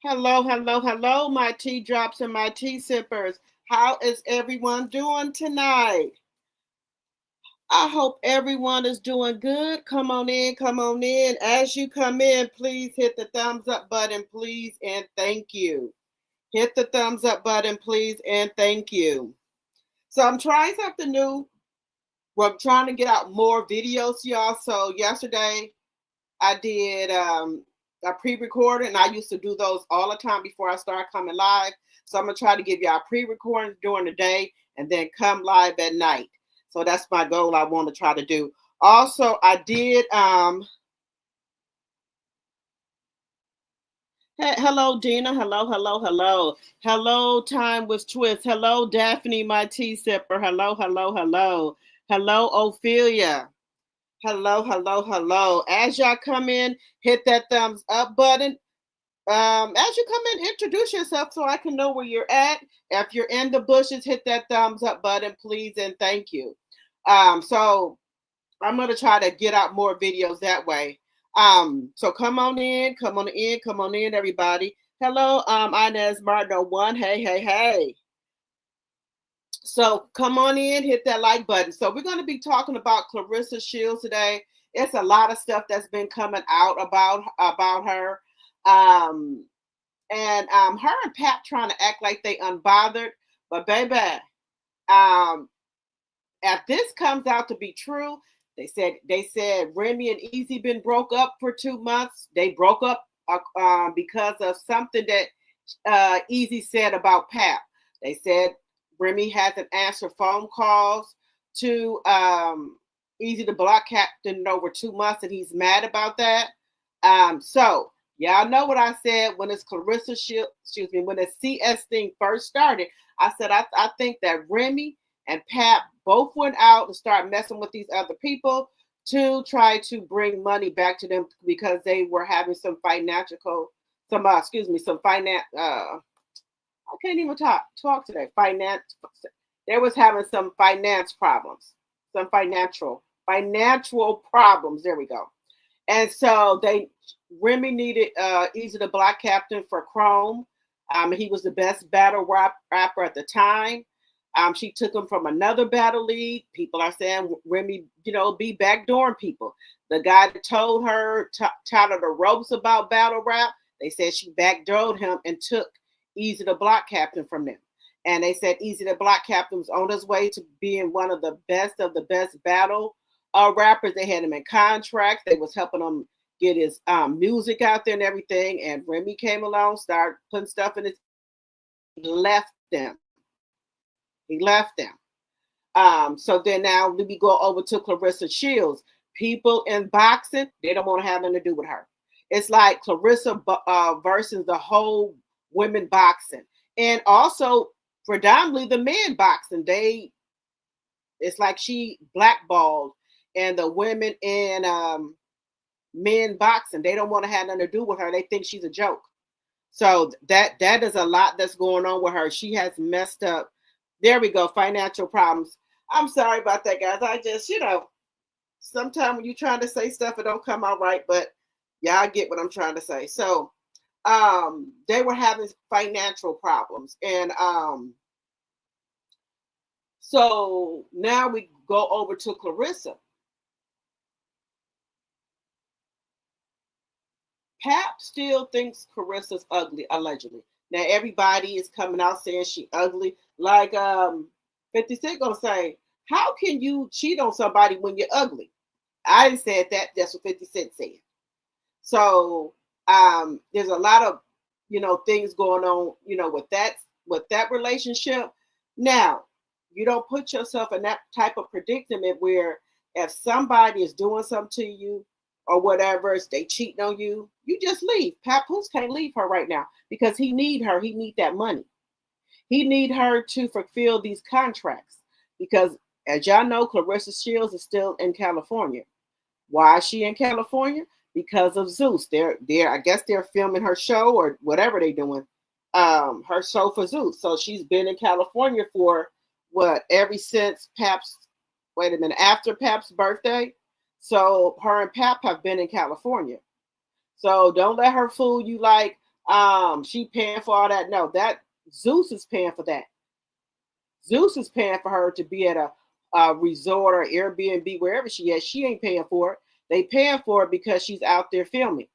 Hello, hello, hello, my tea drops and my tea sippers. How is everyone doing tonight? I hope everyone is doing good. Come on in, come on in. As you come in, please hit the thumbs up button, please, and thank you. Hit the thumbs up button, please, and thank you. So I'm trying something new. I'm trying to get out more videos, y'all. So yesterday I did a pre-recorded, and I used to do those all the time before I started coming live. So I'm gonna try to give y'all pre-recordings during the day and then come live at night. So that's my goal. I want to try to do. Also, I did. Hello, Dina. Hello, hello, hello. Hello, Time with Twist. Hello, Daphne, my tea sipper. Hello, hello, hello. Hello, Ophelia. Hello, hello, hello. As y'all come in, hit that thumbs up button. As you come in, introduce yourself so I can know where you're at. If you're in the bushes, hit that thumbs up button, please, and thank you. So I'm gonna try to get out more videos that way. So come on in, come on in, come on in, everybody. Hello, Inez Martin 1. Hey, hey, hey. So come on in, hit that like button. So we're going to be talking about Claressa Shields today. It's a lot of stuff that's been coming out about her. Her and Pat trying to act like they unbothered. But baby, if this comes out to be true, they said Remy and Easy been broke up for 2 months. They broke up because of something that Easy said about Pat. They said Remy hasn't answered phone calls to Easy the Block Captain in over 2 months, and he's mad about that. So y'all know what I said when it's Claressa Shields, when the CS thing first started. I said I think that Remy and Pat both went out and started messing with these other people to try to bring money back to them because they were having some finance. I can't even talk today. Finance. They was having some finance problems, some financial problems. There we go. And so Remy needed Easy the Black Captain for Chrome. He was the best battle rapper at the time. She took him from another battle league. People are saying Remy, be backdooring people. The guy that told her, taught her the ropes about battle rap, they said she backdoored him and took Easy the Block Captain from them. And they said Easy the Block Captain was on his way to being one of the best battle rappers. They had him in contract. They was helping him get his music out there and everything. And Remy came along, started putting stuff in his. He left them. So then now we go over to Claressa Shields. People in boxing, they don't want to have anything to do with her. It's like Claressa versus the whole women boxing, and also predominantly the men boxing. It's like she blackballed, and the women in men boxing, they don't want to have nothing to do with her. They think she's a joke. So that is a lot that's going on with her. She has messed up. There we go. Financial problems. I'm sorry about that, guys. I just, sometimes when you're trying to say stuff, it don't come out right, but y'all get what I'm trying to say. So they were having financial problems. And so now we go over to Claressa. Pap still thinks Claressa's ugly, allegedly. Now everybody is coming out saying she ugly. Like 50 Cent gonna say, how can you cheat on somebody when you're ugly? I didn't say that. That's what 50 Cent said. So there's a lot of things going on, with that relationship. Now, you don't put yourself in that type of predicament where if somebody is doing something to you or whatever, they cheating on you, you just leave. Papoose can't leave her right now because he need her. He need that money. He need her to fulfill these contracts because, as y'all know, Claressa Shields is still in California. Why is she in California? Because of Zeus. I guess they're filming her show or whatever they're doing. Her show for Zeus. So she's been in California for ever since after Pap's birthday. So her and Pap have been in California. So don't let her fool you like, She paying for all that. No, that Zeus is paying for that. Zeus is paying for her to be at a resort or Airbnb, wherever she is. She ain't paying for it. They paying for it because she's out there filming.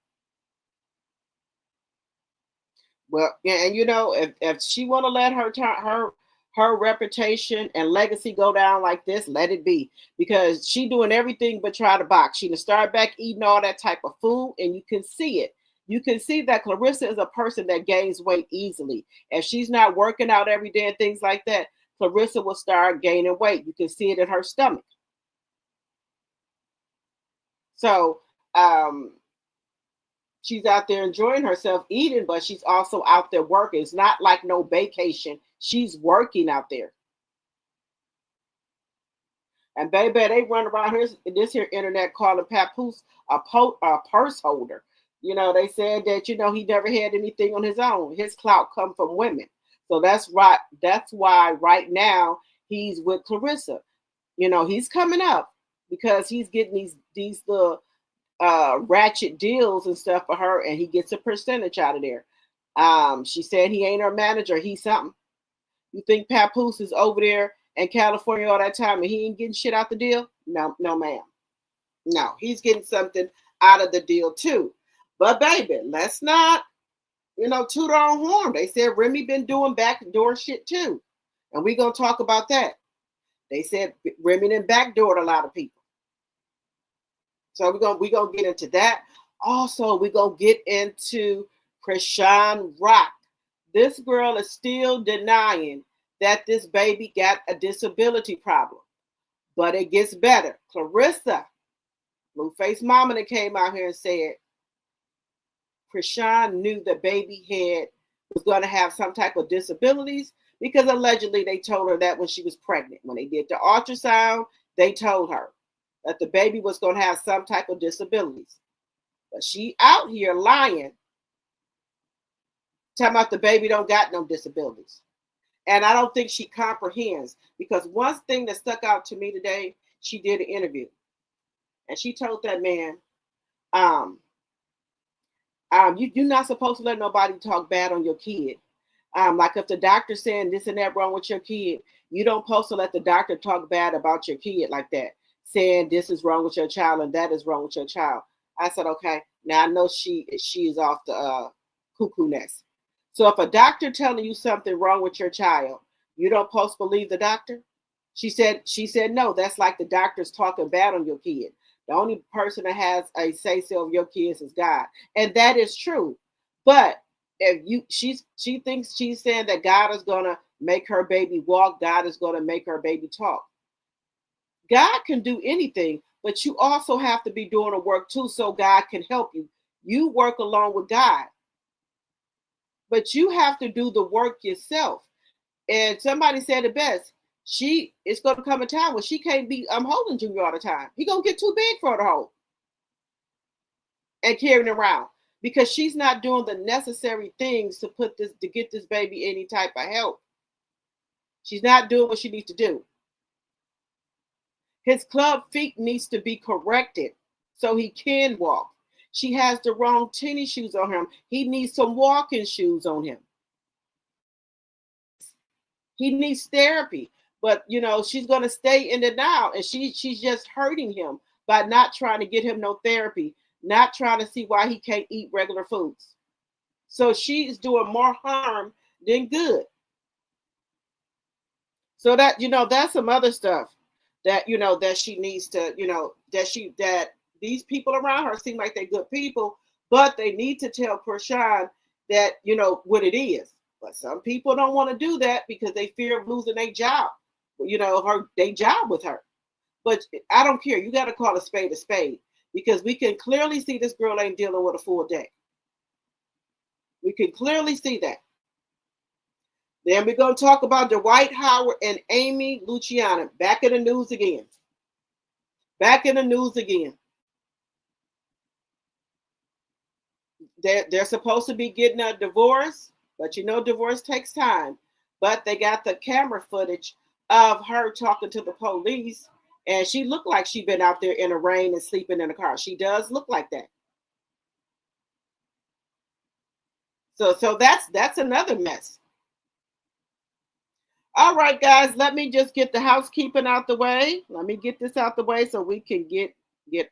Well, and you know, if she want to let her reputation and legacy go down like this, let it be, because she doing everything but try to box. She to start back eating all that type of food, and you can see it. You can see that Claressa is a person that gains weight easily. If she's not working out every day and things like that, Claressa will start gaining weight. You can see it in her stomach. So she's out there enjoying herself eating, but she's also out there working. It's not like no vacation. She's working out there. And baby, they run around here, this here internet calling Papoose a purse holder. You know, they said that, you know, he never had anything on his own. His clout come from women. So that's right. That's why right now he's with Claressa. You know, he's coming up because he's getting these little ratchet deals and stuff for her, and he gets a percentage out of there. She said he ain't her manager. He's something. You think Papoose is over there in California all that time and he ain't getting shit out the deal? No, no, ma'am. No, he's getting something out of the deal too. But baby, let's not, you know, toot our own horn. They said Remy been doing backdoor shit too. And we're going to talk about that. They said Remy done backdoored a lot of people. So we're gonna get into that. Also, we're gonna get into Chrissean Rock. This girl is still denying that this baby got a disability problem. But it gets better. Claressa, Blueface Mama, that came out here and said Chrissean knew the baby was going to have some type of disabilities because allegedly they told her that when she was pregnant. When they did the ultrasound, they told her that the baby was going to have some type of disabilities. But she out here lying, talking about the baby don't got no disabilities. And I don't think she comprehends, because one thing that stuck out to me today, she did an interview. And she told that man, you're not supposed to let nobody talk bad on your kid. Like if the doctor's saying this and that wrong with your kid, you don't supposed to let the doctor talk bad about your kid like that, saying this is wrong with your child and that is wrong with your child. I said, okay, now I know she is off the cuckoo nest. So if a doctor telling you something wrong with your child, you don't supposed to believe the doctor? She said no, that's like the doctor's talking bad on your kid. The only person that has a say-so of your kids is God. And that is true. But if she thinks she's saying that God is gonna make her baby walk, God is gonna make her baby talk. God can do anything, but you also have to be doing the work too, so God can help you. You work along with God, but you have to do the work yourself. And somebody said it best. It's going to come a time when she can't be holding Junior all the time. He's going to get too big for her to hold and carrying around, because she's not doing the necessary things to get this baby any type of help. She's not doing what she needs to do. His club feet needs to be corrected so he can walk. She has the wrong tennis shoes on him. He needs some walking shoes on him. He needs therapy. But, you know, she's going to stay in denial, and she's just hurting him by not trying to get him no therapy, not trying to see why he can't eat regular foods. So she's doing more harm than good. So that, you know, that's some other stuff that, you know, that she needs to, you know, that these people around her seem like they're good people, but they need to tell Chrissean that, you know, what it is. But some people don't want to do that because they fear of losing their job, you know, their job with her. But I don't care. You got to call a spade, because we can clearly see this girl ain't dealing with a full day. We can clearly see that. Then we're going to talk about Dwight Howard and Amy Luciano. Back in the news again. Back in the news again. They're supposed to be getting a divorce, but you know divorce takes time. But they got the camera footage of her talking to the police, and she looked like she'd been out there in the rain and sleeping in a car. She does look like that. So that's another mess. All right, guys, let me just get the housekeeping out the way. Let me get this out the way so we can get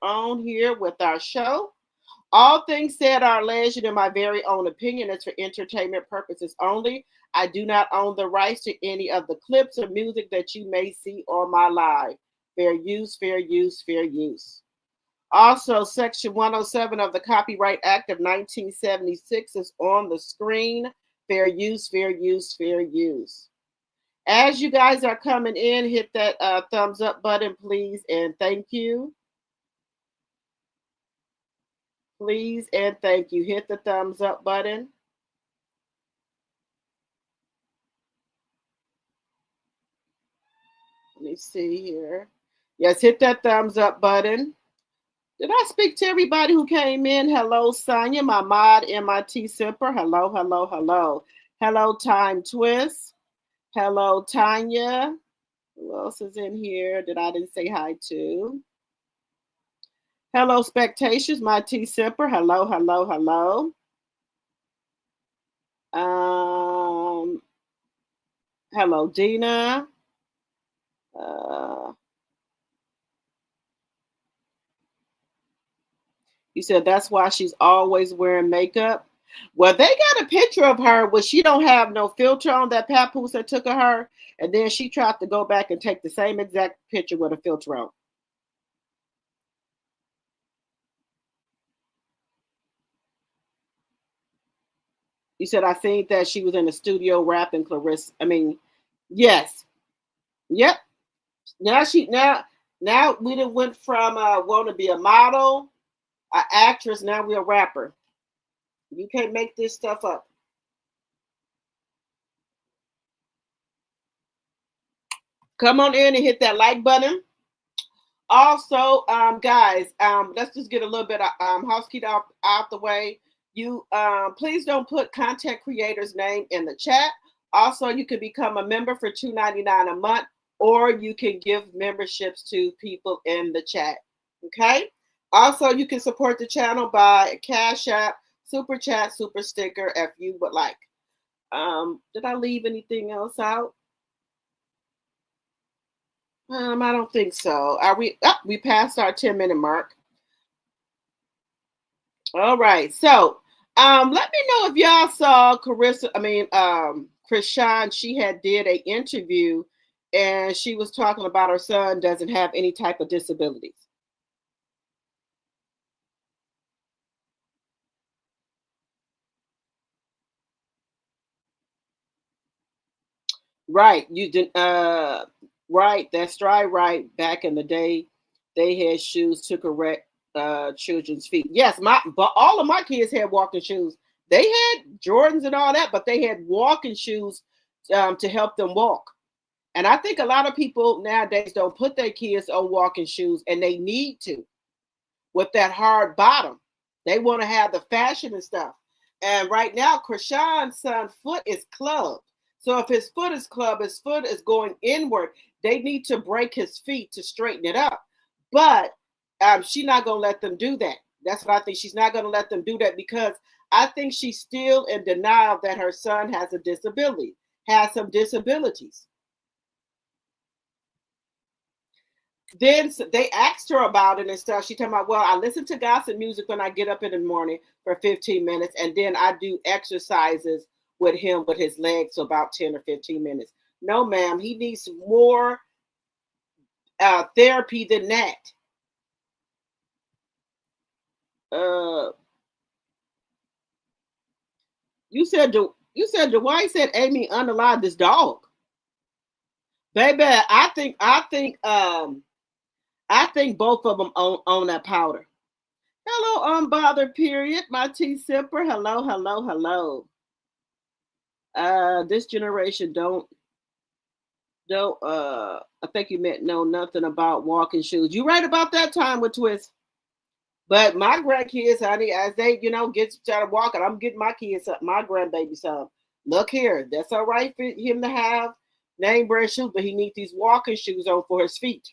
on here with our show. All things said are alleged in my very own opinion. It's for entertainment purposes only. I do not own the rights to any of the clips or music that you may see on my live. Fair use, fair use, fair use. Also, Section 107 of the Copyright Act of 1976 is on the screen. Fair use, fair use, fair use. As you guys are coming in, hit that thumbs up button, please, and thank you. Please and thank you. Hit the thumbs up button. Let me see here. Yes, hit that thumbs up button. Did I speak to everybody who came in? Hello, Sonia, my mod, MIT Simper. Hello, hello, hello. Hello, Time Twist. Hello, Tanya. Who else is in here that I didn't say hi to? Hello, Spectations, my T Simper. Hello, hello, hello. Hello, Dina. You said that's why she's always wearing makeup. Well, they got a picture of her where she don't have no filter on, that papoose that took of her, and then she tried to go back and take the same exact picture with a filter on. You said I think that she was in the studio rapping Claressa. I mean, yes, yep. Now we done went from want to be a model, an actress. Now we're a rapper. You can't make this stuff up. Come on in and hit that like button. Also, guys, let's just get a little bit of housekeeping out the way. You please don't put content creators' name in the chat. Also, you can become a member for $2.99 a month, or you can give memberships to people in the chat. Okay. Also, you can support the channel by Cash App, Super Chat, Super Sticker if you would like. Did I leave anything else out? I don't think so. Are we? Oh, we passed our 10-minute mark. All right. So, let me know if y'all saw Carissa. Chrissean. She had did a interview, and she was talking about her son doesn't have any type of disabilities. Right. You did. Right. That's right. Back in the day, they had shoes to correct children's feet. Yes, but all of my kids had walking shoes. They had Jordans and all that, but they had walking shoes to help them walk. And I think a lot of people nowadays don't put their kids on walking shoes, and they need to with that hard bottom. They want to have the fashion and stuff. And right now, Chrissean's son's foot is clubbed. So if his foot is clubbed, his foot is going inward. They need to break his feet to straighten it up. But she's not going to let them do that. That's what I think. She's not going to let them do that because I think she's still in denial that her son has a disability, has some disabilities. Then they asked her about it and stuff. She talking about, well, I listen to gospel music when I get up in the morning for 15 minutes, and then I do exercises with him with his legs for about 10 or 15 minutes. No, ma'am, he needs more therapy than that. You said Dwight said Amy unalive this dog. Baby, I think both of them own that powder. Hello, unbothered period. My T Sipper. Hello. This generation don't I think you meant know nothing about walking shoes. You right about that, Time with Twist. But my grandkids, honey, as they, get started walking, I'm getting my kids up, my grandbaby some. Look here, that's all right for him to have name brand shoes, but he needs these walking shoes on for his feet.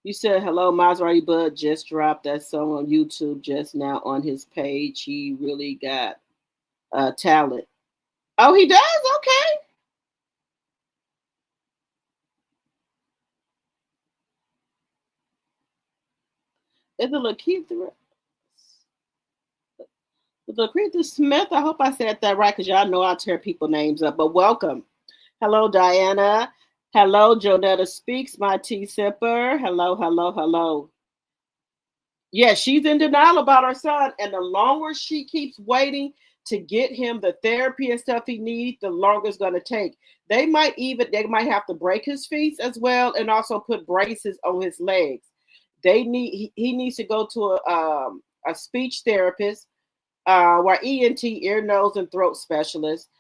You said hello, Maserati Bud just dropped that song on YouTube just now on his page. He really got talent. Oh, he does? Okay. Is it Lakeitha Smith? I hope I said that right because y'all know I tear people names up. But welcome. Hello, Diana. Hello, Jonetta Speaks, my tea sipper. Hello, hello, hello. Yeah, she's in denial about her son, and the longer she keeps waiting to get him the therapy and stuff he needs, the longer it's going to take. They might have to break his feet as well, and also put braces on his legs. He needs to go to a speech therapist, or ENT, ear, nose, and throat specialist,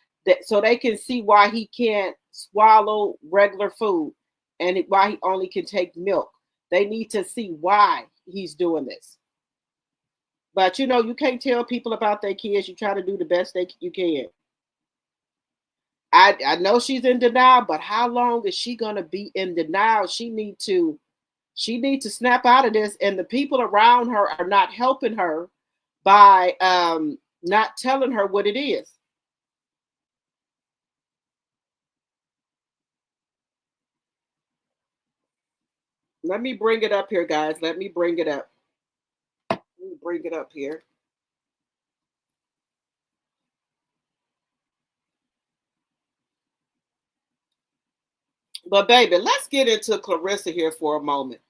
so they can see why he can't swallow regular food and why he only can take milk. They need to see why he's doing this. But you can't tell people about their kids. You try to do the best you can. I know she's in denial, but how long is she gonna be in denial? She needs to snap out of this, and the people around her are not helping her by not telling her what it is. Let me bring it up here, guys. Let me bring it up. Let me bring it up here. But baby, let's get into Claressa here for a moment.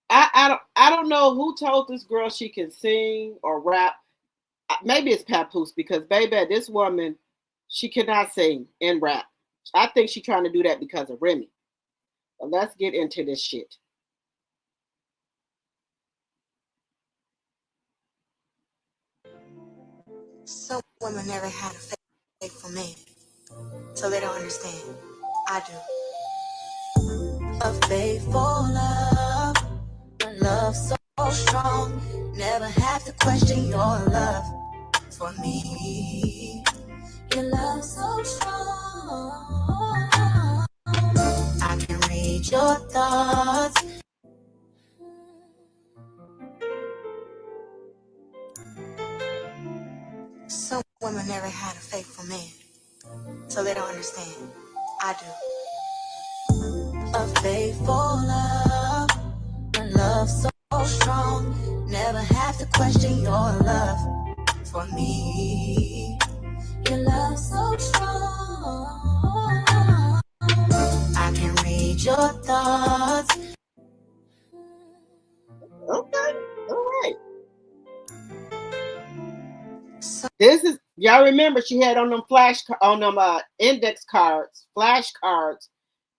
I don't know who told this girl she can sing or rap. Maybe it's Papoose, because baby, this woman, she cannot sing and rap. I think she's trying to do that because of Remy. But let's get into this shit. Some women never had a faithful man, so they don't understand. I do. A faithful love, a love so strong, never have to question your love for me. Your love so strong, I can read your thoughts. Some women never had a faithful man, so they don't understand. I do. A faithful love, a love so strong, never have to question your love for me. Your love so strong, I can read your thoughts. Okay, all right. This is, y'all remember she had on them index cards, flashcards.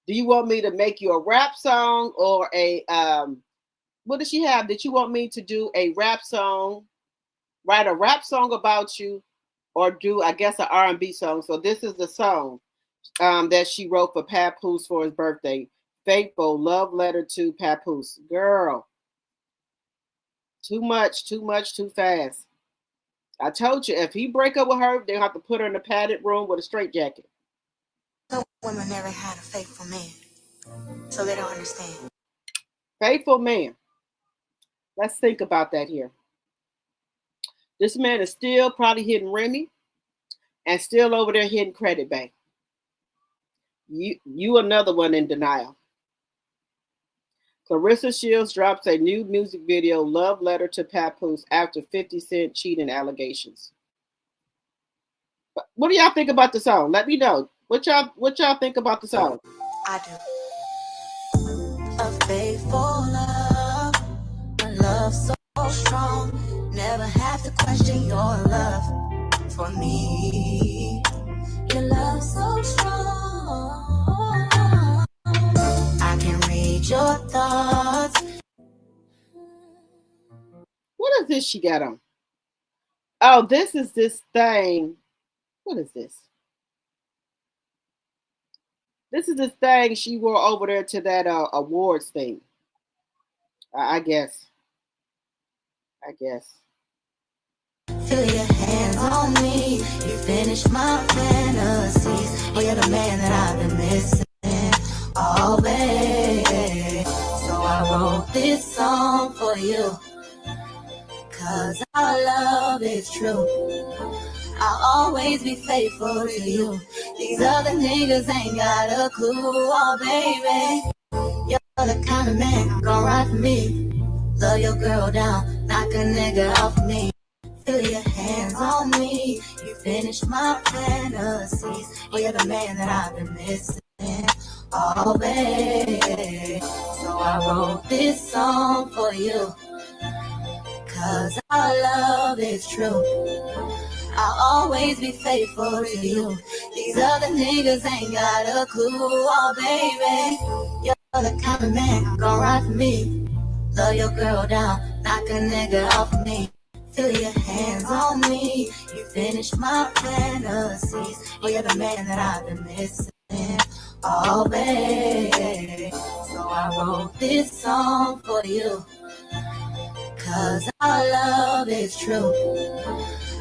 Do you want me to make you a rap song or a what did she have? Did you want me to do a rap song, write a rap song about you, or do, I guess, an R&B song? So this is the song that she wrote for Papoose for his birthday. Faithful love letter to Papoose. Girl, too much, too fast. I told you, if he break up with her, they'll have to put her in a padded room with a straitjacket. Some women never had a faithful man, so they don't understand. Faithful man. Let's think about that here. This man is still probably hitting Remy and still over there hitting Credit Bank. You another one in denial. Claressa Shields drops a new music video, love letter to Papoose, after 50 Cent cheating allegations. What do y'all think about the song? Let me know. What y'all think about the song? I do. A faithful love, a love so strong, never have to question your love for me. Your love so strong, I can read your thoughts. What is this she got on? Oh, this is this thing. What is this? This is this thing she wore over there to that awards thing. I guess. Feel your hands on me, you finish my fantasies. Oh, you're the man that I've been missing. Oh, baby, for you. Cause our love is true. I'll always be faithful to you. These other niggas ain't got a clue. Oh, baby, you're the kind of man gon' ride for me. Love your girl down, knock a nigga off me. Feel your hands on me. You finish my fantasies. Oh, you're the man that I've been missing. Oh, baby. So I wrote this song for you. Cause our love is true. I'll always be faithful to you. These other niggas ain't got a clue. Oh, baby, you're the kind of man gon' ride for me. Love your girl down, knock a nigga off me. Feel your hands on me. You finish my fantasies. Oh, you're the man that I've been missing. Oh, baby. So I wrote this song for you. Cause our love is true.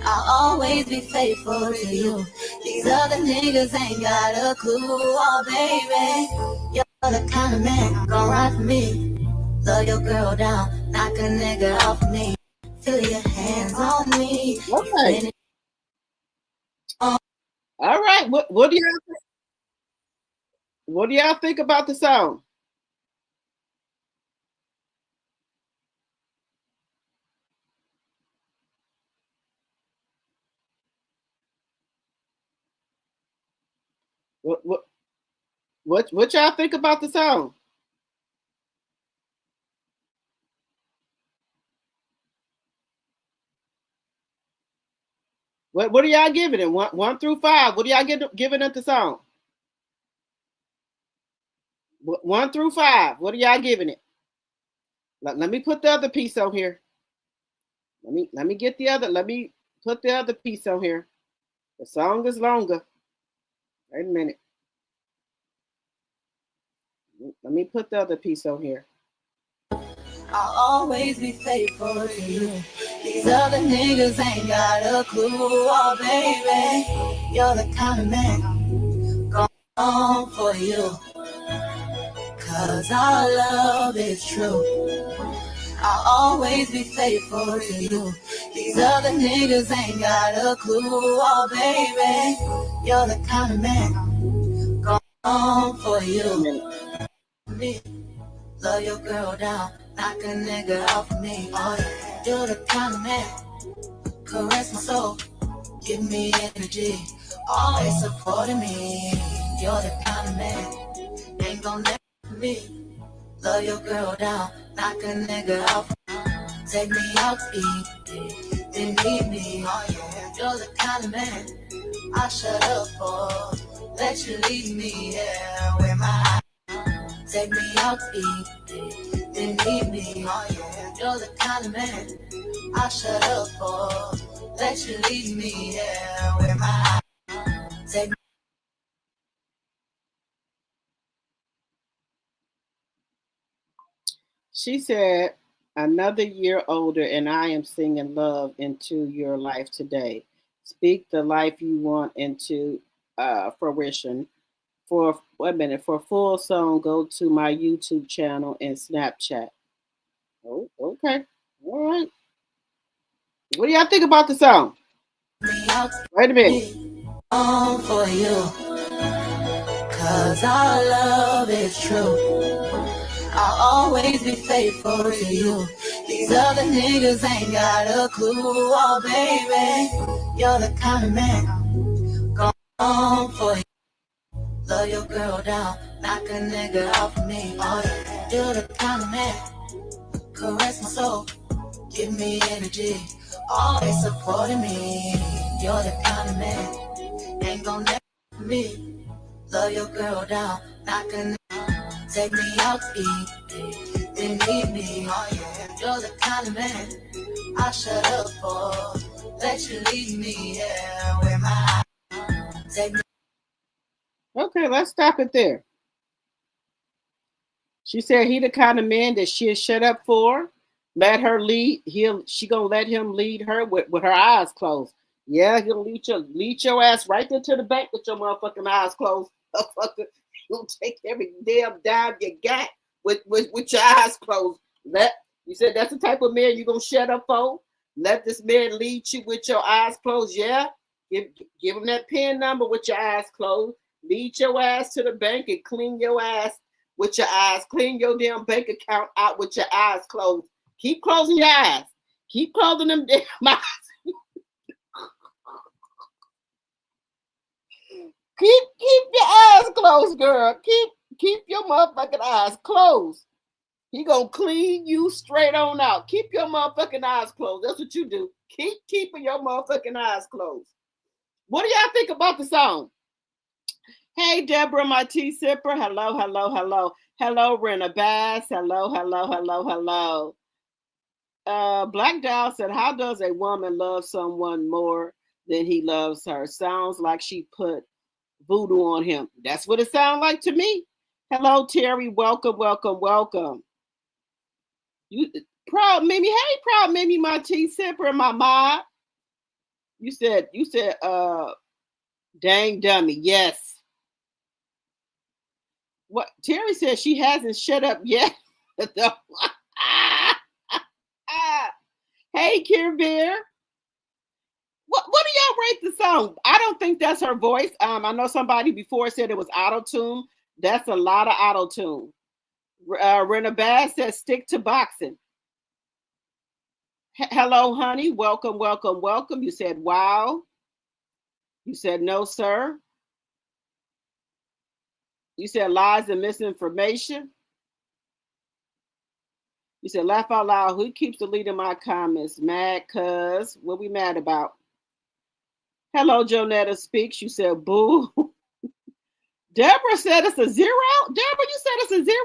I'll always be faithful to you. These other niggas ain't got a clue. Oh, baby, you're the kind of man gon' ride for me. Love your girl down, knock a nigga off me. Feel your hands on me. Okay. All right. What do y'all think? What do y'all think about the song? What y'all think about the song? What are y'all giving it? One through 5. What are y'all giving it the song? 1 through 5. What are y'all giving it? Let me put the other piece on here. Let me get the other. Let me put the other piece on here. The song is longer. Wait a minute. Let me put the other piece on here. I'll always be faithful to you. These other niggas ain't got a clue. Oh, baby, you're the kind of man gone for you. Cause our love is true. I'll always be faithful to you. These other niggas ain't got a clue. Oh, baby, you're the kind of man gone for you. Me, love your girl down, knock a nigga off me. Oh, yeah. You're the kind of man, caress my soul, give me energy, always supporting me. You're the kind of man, ain't gon' let me. Love your girl down, knock a nigga off. Take me out to eat, then leave me. Oh yeah, you're the kind of man I shut up for. Let you leave me, yeah, with my eyes. Take me out to eat, then leave me. Oh yeah, you're the kind of man I shut up for. Let you leave me, yeah, with my eyes. Take me. She said, another year older, and I am singing love into your life today. Speak the life you want into fruition. For 1 minute, for full song, go to my YouTube channel and Snapchat. Oh, okay. All right. What do y'all think about the song? Wait a minute. For you, cause our love is true. I'll always be faithful to you. These other niggas ain't got a clue. Oh, baby, you're the kind of man gone for you. Love your girl down, knock a nigga off me. Oh, yeah. You're the kind of man, caress my soul, give me energy, always supporting me. You're the kind of man, ain't gon' let me. Love your girl down, knock a nigga. Take me out to eat, then leave me. Oh yeah, you're the kind of man I shut up for. Let you leave me, yeah, with my eyes. Take me. Okay, let's stop it there. She said he the kind of man that she'll shut up for, let her lead. She gonna let him lead her with her eyes closed. Yeah, he'll lead your ass right there to the bank with your motherfucking eyes closed. Motherfucker, he'll take every damn dime you got with your eyes closed. You said that's the type of man you're going to shut up for? Let this man lead you with your eyes closed? Yeah. Give him that PIN number with your eyes closed. Lead your ass to the bank and clean your ass with your eyes. Clean your damn bank account out with your eyes closed. Keep closing your eyes. Keep closing them damn eyes. Keep your eyes closed, girl. Keep your motherfucking eyes closed. He gonna clean you straight on out. Keep your motherfucking eyes closed. That's what you do. Keep keeping your motherfucking eyes closed. What do y'all think about the song? Hey, Deborah, my tea sipper. Hello, hello, hello. Hello, Rena Bass. Hello, hello, hello, hello. Black Doll said, how does a woman love someone more than he loves her? Sounds like she put voodoo on him. That's what it sounds like to me. Hello, Terry. Welcome, welcome, welcome. You proud Mimi. Hey, proud Mimi, my tea sipper and my mob. You said, dang dummy. Yes. What Terry said, she hasn't shut up yet. Hey, Care Bear. What do y'all rate the song? I don't think that's her voice. I know somebody before said it was auto-tune. That's a lot of auto-tune. Rena Bass says stick to boxing. Hello, honey. Welcome, welcome, welcome. You said wow. You said no, sir. You said lies and misinformation. You said laugh out loud. Who keeps deleting my comments? Mad cuz. What we mad about? Hello, Jonetta Speaks. You said boo. Deborah said it's a 0. Deborah, you said it's a 0?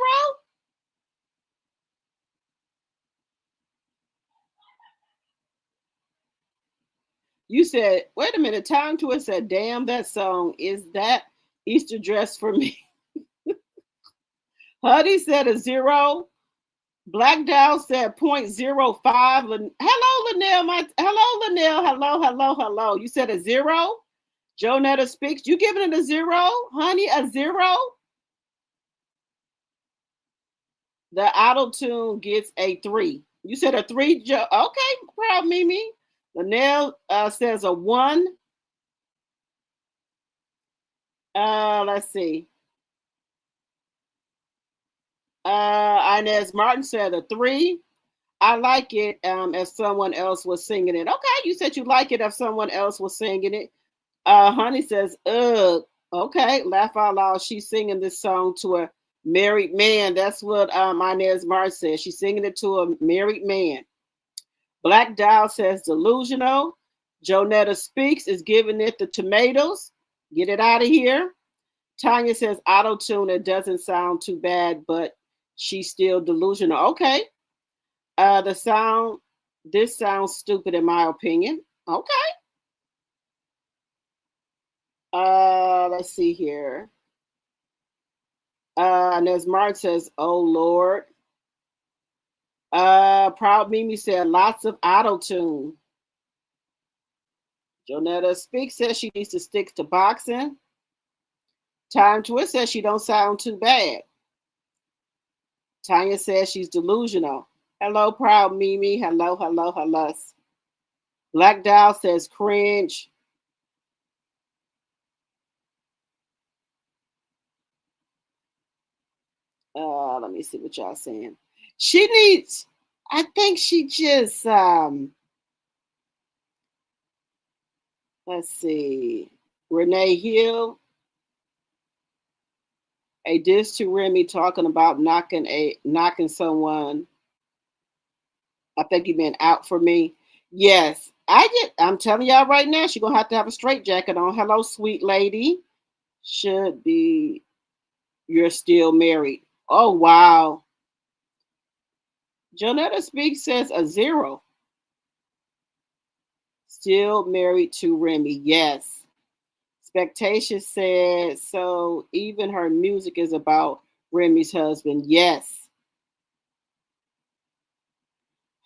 You said, wait a minute, Time to it said, damn, that song. Is that Easter dress for me? Huddy said a 0. Black Dow said 0.05. Hello, Linnell. Hello, Linnell. Hello, hello, hello. You said a 0? Jonetta Speaks. You giving it a 0? Honey, a 0? The auto tune gets a 3. You said a 3, Joe. Okay, proud Mimi. Linnell says a 1. Let's see. Inez Martin said a 3. I like it if someone else was singing it. Okay, you said you like it if someone else was singing it. Honey says, ugh. Okay, laugh out loud. She's singing this song to a married man. That's what Inez Martin says. She's singing it to a married man. Black Dial says delusional. Jonetta Speaks is giving it the tomatoes. Get it out of here. Tanya says auto-tune. It doesn't sound too bad, but she's still delusional. Okay. This sounds stupid in my opinion. Okay. Let's see here. And as Mark says, oh Lord. Proud Mimi said lots of auto-tune. Jonetta Speaks says she needs to stick to boxing. Time Twist says she don't sound too bad. Tanya says she's delusional. Hello, proud Mimi. Hello, hello, hello. Black Doll says cringe. Let me see what y'all saying. She needs, I think she just, let's see. Renee Hill. A diss to Remy talking about knocking someone. I think you meant out for me. Yes, I'm telling y'all right now, she's gonna have to have a straight jacket on. Hello, sweet lady. Should be you're still married. Oh wow. Jonetta Speaks says a 0. Still married to Remy. Yes. Spectacia said so even her music is about Remy's husband. Yes.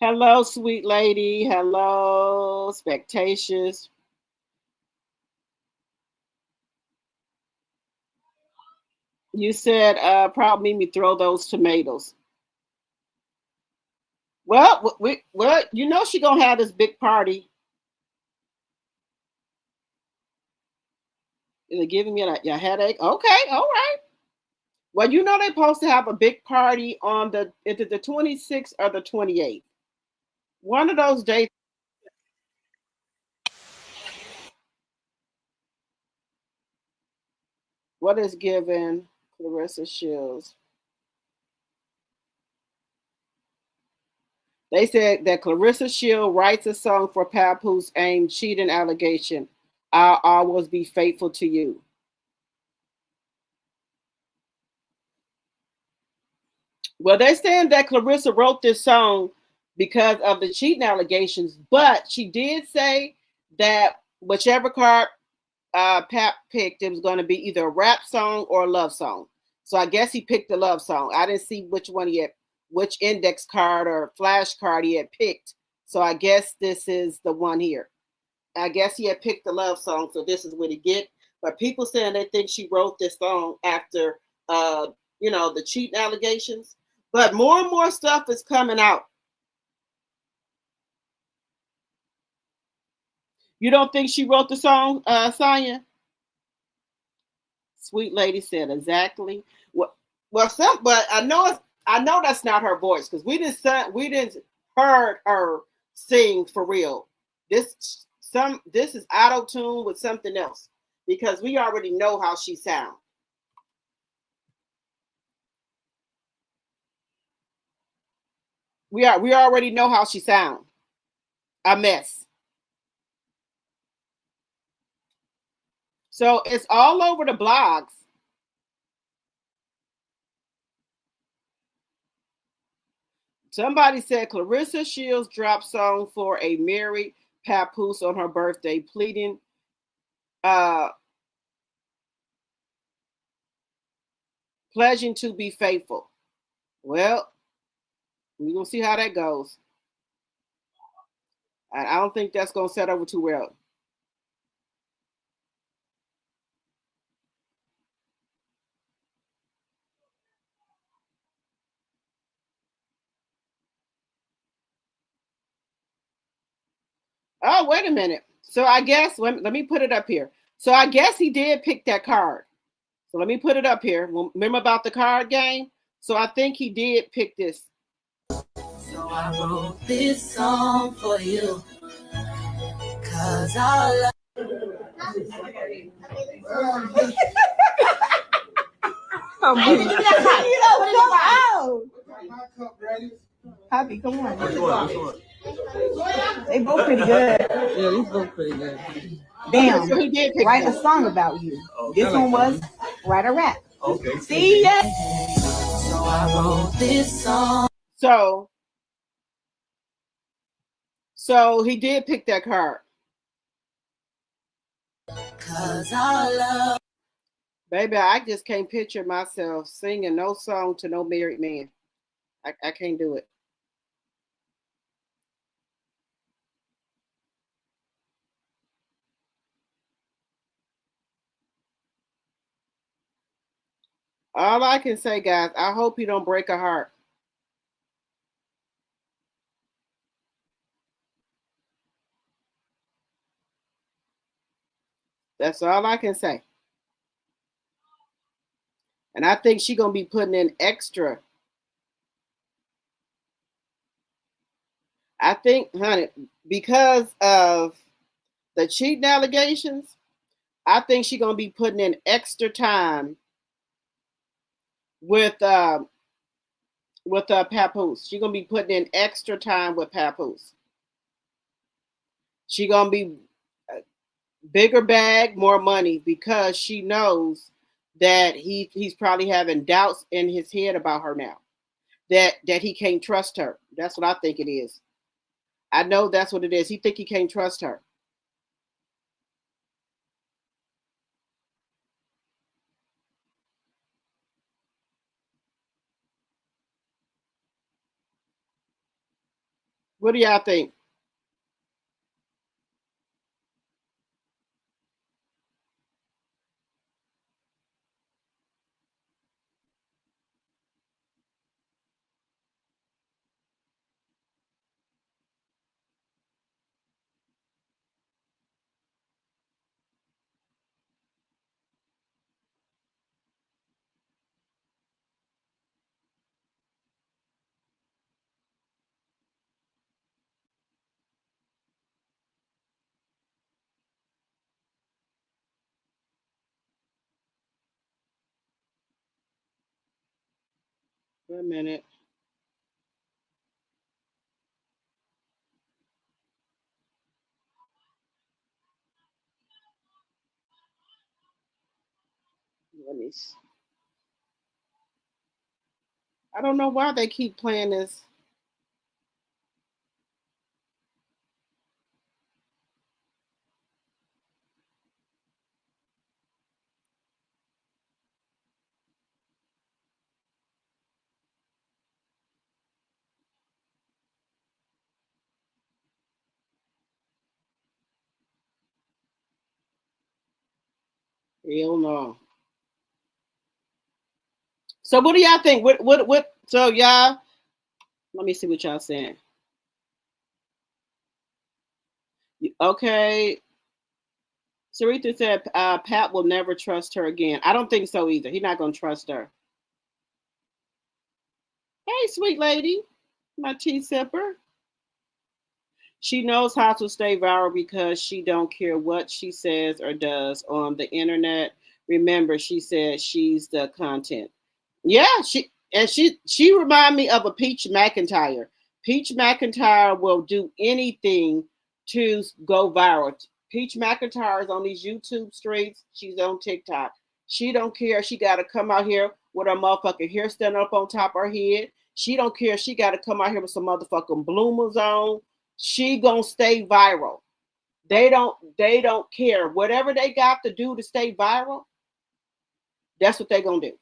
Hello, sweet lady. Hello, Spectacious. You said, proud Mimi, throw those tomatoes. Well, you know she gonna have this big party. Is it giving me a headache? Okay, all right. Well, you know they're supposed to have a big party on the 26th or the 28th. One of those days. What is given Claressa Shields? They said that Claressa Shields writes a song for Papoose aimed cheating allegation. I'll always be faithful to you. Well, they're saying that Claressa wrote this song because of the cheating allegations, but she did say that whichever card Pap picked, it was going to be either a rap song or a love song. So I guess he picked the love song. I didn't see which one he had, which index card or flash card he had picked. So I guess this is the one here. I guess he had picked the love song, so this is what he get. But people saying they think she wrote this song after, the cheating allegations. But more and more stuff is coming out. You don't think she wrote the song, Sonya? Sweet lady said exactly. But I know that's not her voice because we didn't heard her sing for real. This is auto tune with something else because we already know how she sounds. We already know how she sounds. A mess. So it's all over the blogs. Somebody said Claressa Shields dropped song for a married Papoose on her birthday, pleading uh pledging to be faithful. Well, we're gonna see how that goes. I don't think that's gonna set over too well. Oh, wait a minute. So I guess let me put it up here. So I guess he did pick that card. So let me put it up here. Remember about the card game? So I think he did pick this. So I wrote this song for you, cause I love. Happy, come on. They both pretty good. Yeah, these both pretty good. Damn. So he did write a song about you. Okay, this one was write a rap. Okay. See ya. So I wrote this song. So he did pick that card. Cause I love. Baby, I just can't picture myself singing no song to no married man. I can't do it. All I can say, guys, I hope you don't break a heart. That's all I can say. And I think she's gonna be putting in extra. I think, honey, because of the cheating allegations, I think she's gonna be putting in extra time with Papoose. She's gonna be putting in extra time with Papoose. She gonna be bigger bag, more money because she knows that he's probably having doubts in his head about her now. That he can't trust her. That's what I think it is. I know that's what it is. He think he can't trust her. What do y'all think? Wait a minute. Let me. I don't know why they keep playing this. Hell no. So what do y'all think? What? So y'all, let me see what y'all saying. Okay. Sarita said Pat will never trust her again. I don't think so either. He's not gonna trust her. Hey, sweet lady, my tea sipper. She knows how to stay viral because she don't care what she says or does on the internet. Remember, she said she's the content. Yeah, she remind me of a Peach McIntyre. Peach McIntyre will do anything to go viral. Peach McIntyre is on these YouTube streets. She's on TikTok. She don't care. She got to come out here with her motherfucking hair standing up on top of her head. She don't care. She got to come out here with some motherfucking bloomers on. She gonna stay viral. They don't care. Whatever they got to do to stay viral, that's what they gonna do.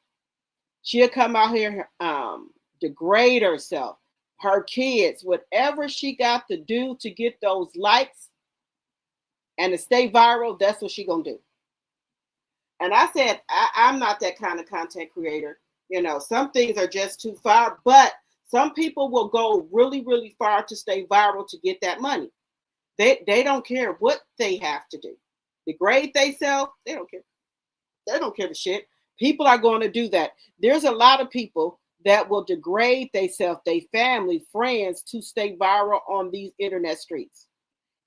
She'll come out here, degrade herself, her kids, whatever she got to do to get those likes and to stay viral, that's what she gonna do. And I said, I'm not that kind of content creator. You know, some things are just too far, but some people will go really, really far to stay viral to get that money. They don't care what they have to do. Degrade themselves, they don't care. They don't give a shit. People are going to do that. There's a lot of people that will degrade themselves, their family, friends to stay viral on these internet streets.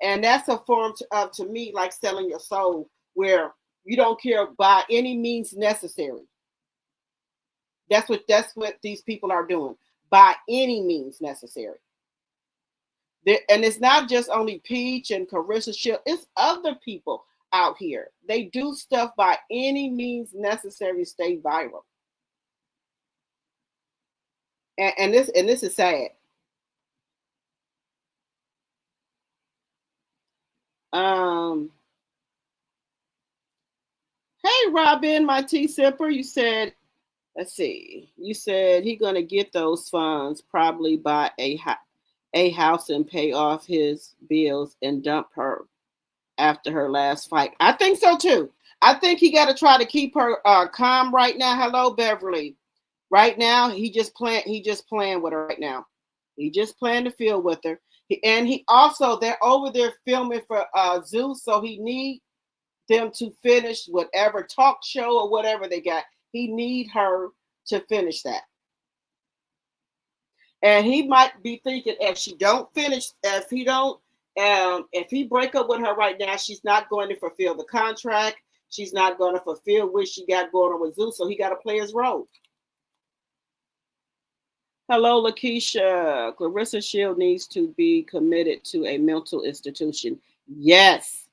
And that's a form of, to me, like selling your soul, where you don't care by any means necessary. That's what these people are doing, by any means necessary. And it's not just only Peach and Carissa Shield, it's other people out here. They do stuff by any means necessary to stay viral. And this is sad. Um, hey Robin, my tea sipper, you said, let's see, you said he gonna get those funds, probably buy a house and pay off his bills and dump her after her last fight. I think so too. I think he got to try to keep her calm right now. Hello, Beverly. Right now, he just playing. He just playing with her right now. He just playing the field with her. And he also, they're over there filming for Zeus, so he need them to finish whatever talk show or whatever they got. He need her to finish that. And he might be thinking, if she don't finish, if he break up with her right now, she's not going to fulfill the contract. She's not going to fulfill what she got going on with Zeus, so he got to play his role. Hello, Lakeisha. Claressa Shield needs to be committed to a mental institution. Yes.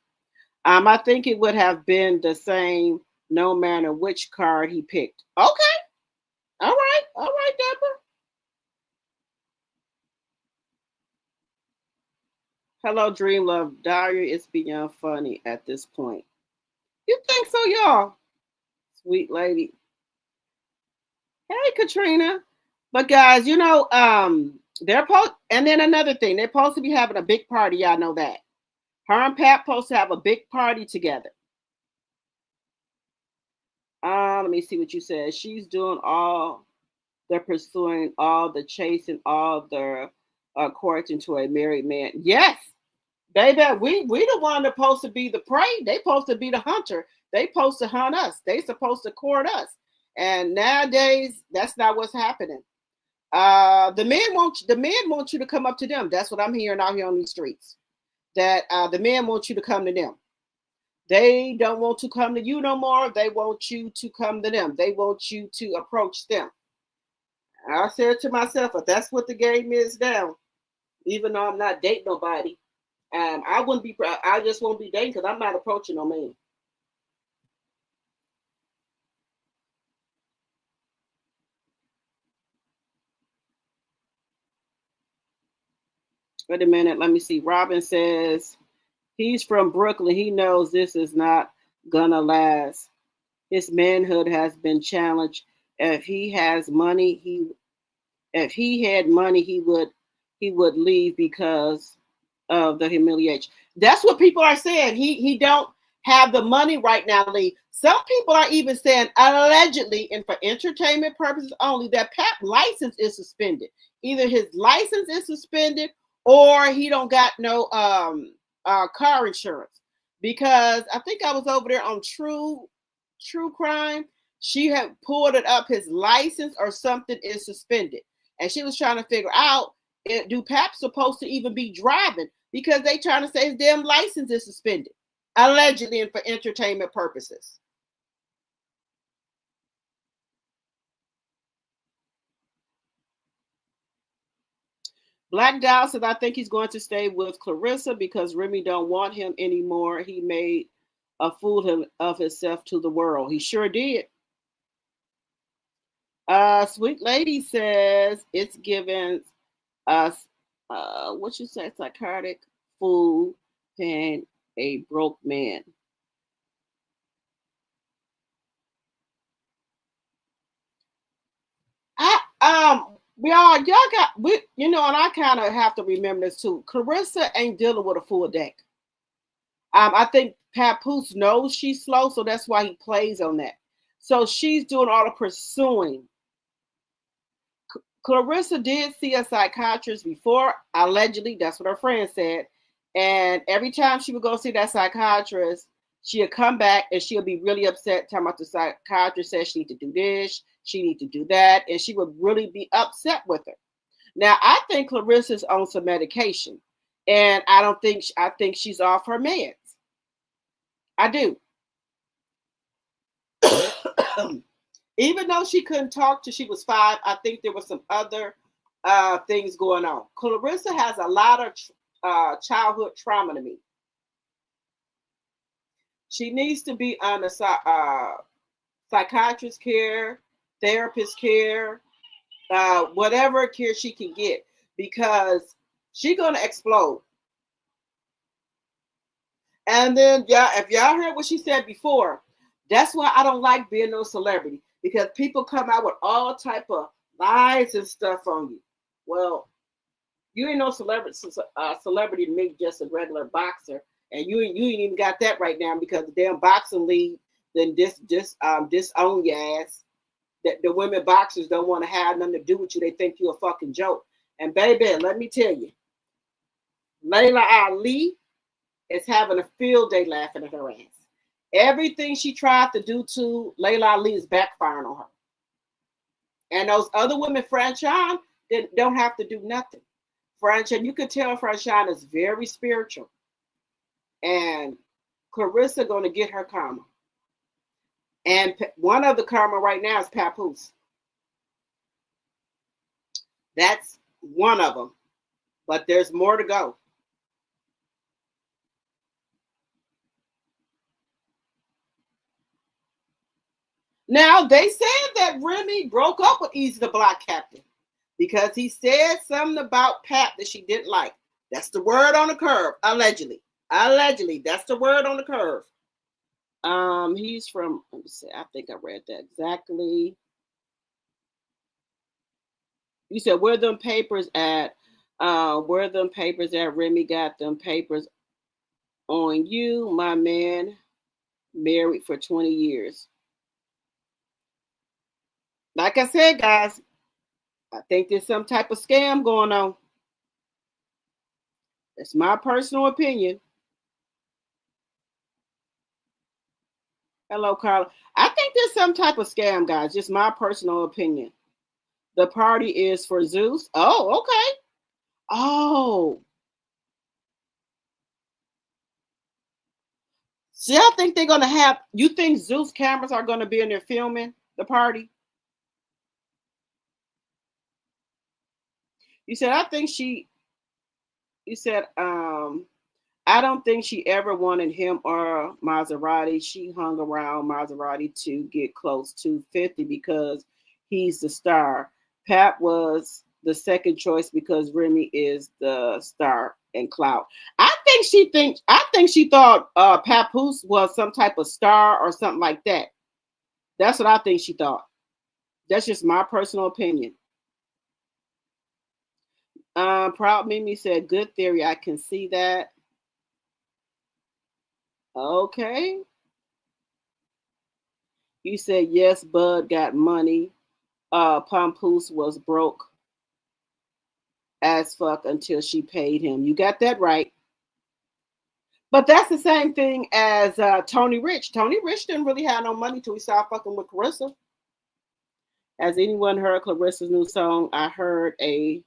I think it would have been the same no matter which card he picked. Okay. All right. All right, Deborah. Hello, Dream Love. Diary is beyond funny at this point. You think so, y'all? Sweet lady. Hey, Katrina. But guys, you know, and then another thing, they're supposed to be having a big party. Y'all know that. Her and Pat supposed to have a big party together. Let me see what you said. She's doing all, they're pursuing all the chasing, all the courting to a married man. Yes, baby, we the one that's supposed to be the prey. They supposed to be the hunter. They supposed to hunt us. They supposed to court us. And nowadays, that's not what's happening. The men want you to come up to them. That's what I'm hearing out here on these streets. That the men want you to come to them. They don't want to come to you no more. They want you to come to them. They want you to approach them. I said to myself, if that's what the game is now, even though I'm not dating nobody, I wouldn't be. I just won't be dating because I'm not approaching no man. Wait a minute. Let me see. Robin says he's from Brooklyn. He knows this is not gonna last. His manhood has been challenged. If he has money, if he had money, he would leave because of the humiliation. That's what people are saying. He don't have the money right now, Lee. Some people are even saying allegedly and for entertainment purposes only that Pap license is suspended. Either his license is suspended or he don't got no car insurance. Because I think I was over there on True Crime. She had pulled it up. His license or something is suspended, and she was trying to figure out, do Pap supposed to even be driving, because they trying to say his damn license is suspended, allegedly and for entertainment purposes. Black Dow says, I think he's going to stay with Claressa because Remy don't want him anymore. He made a fool of himself to the world. He sure did. Sweet Lady says it's given us what you say, psychotic fool and a broke man. Y'all got and I kind of have to remember this too. Claressa ain't dealing with a full deck. I think Papoose knows she's slow, so that's why he plays on that. So she's doing all the pursuing. Claressa did see a psychiatrist before, allegedly. That's what her friend said. And every time she would go see that psychiatrist, she'll come back and she'll be really upset, talking about the psychiatrist says she need to do this, she need to do that, and she would really be upset with her. Now, I think Claressa's on some medication, and I think she's off her meds. I do. Even though she couldn't talk till she was 5, I think there was some other things going on. Claressa has a lot of childhood trauma to me. She needs to be on a psychiatrist care, therapist care, whatever care she can get, because she's gonna explode. And then, yeah, if y'all heard what she said before, that's why I don't like being no celebrity, because people come out with all type of lies and stuff on you. Well, you ain't no celebrity to me, just a regular boxer, and you ain't even got that right now, because the damn boxing league then disown your ass. That the women boxers don't want to have nothing to do with you. They think you're a fucking joke. And baby, let me tell you, Layla Ali is having a field day laughing at her ass. Everything she tried to do to Layla Ali is backfiring on her. And those other women, Franchon, don't have to do nothing. Franchon, you could tell Franchon is very spiritual. And Claressa going to get her karma. And one of the karma right now is Papoose. That's one of them. But there's more to go. Now, they said that Remy broke up with Easy the Block Captain because he said something about Pap that she didn't like. That's the word on the curve, allegedly. Allegedly, that's the word on the curve. He's from, let me see, I think I read that exactly. You said, where them papers at? Where them papers at? Remy got them papers on you, my man, married for 20 years. Like I said, guys, I think there's some type of scam going on. That's my personal opinion. Hello, Carla. I think there's some type of scam, guys. Just my personal opinion. The party is for Zeus. Oh, okay. Oh. See, I think they're going to have, you think Zeus cameras are going to be in there filming the party? You said, you said, I don't think she ever wanted him or Maserati. She hung around Maserati to get close to 50 because he's the star. Pat was the second choice because Remy is the star and clout. I think she thought Papoose was some type of star or something like that. That's what I think she thought. That's just my personal opinion. Proud Mimi said, good theory. I can see that. Okay. You said, yes, Bud got money. Papoose was broke as fuck until she paid him. You got that right. But that's the same thing as Tony Rich. Tony Rich didn't really have no money till he started fucking with Claressa. Has anyone heard Clarissa's new song? I heard a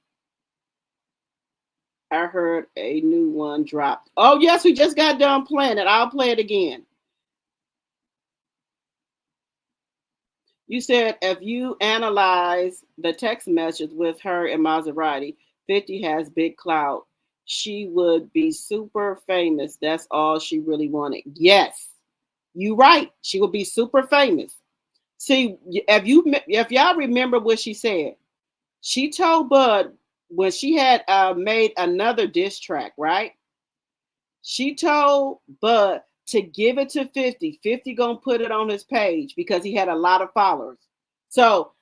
new one dropped. Oh yes, we just got done playing it. I'll play it again. You said if you analyze the text message with her and Maserati, 50 has big clout. She would be super famous. That's all she really wanted. Yes, you right. She would be super famous. See, if y'all remember what she said, she told Bud when she had made another diss track, right? She told Bud to give it to 50. 50 gonna put it on his page because he had a lot of followers. So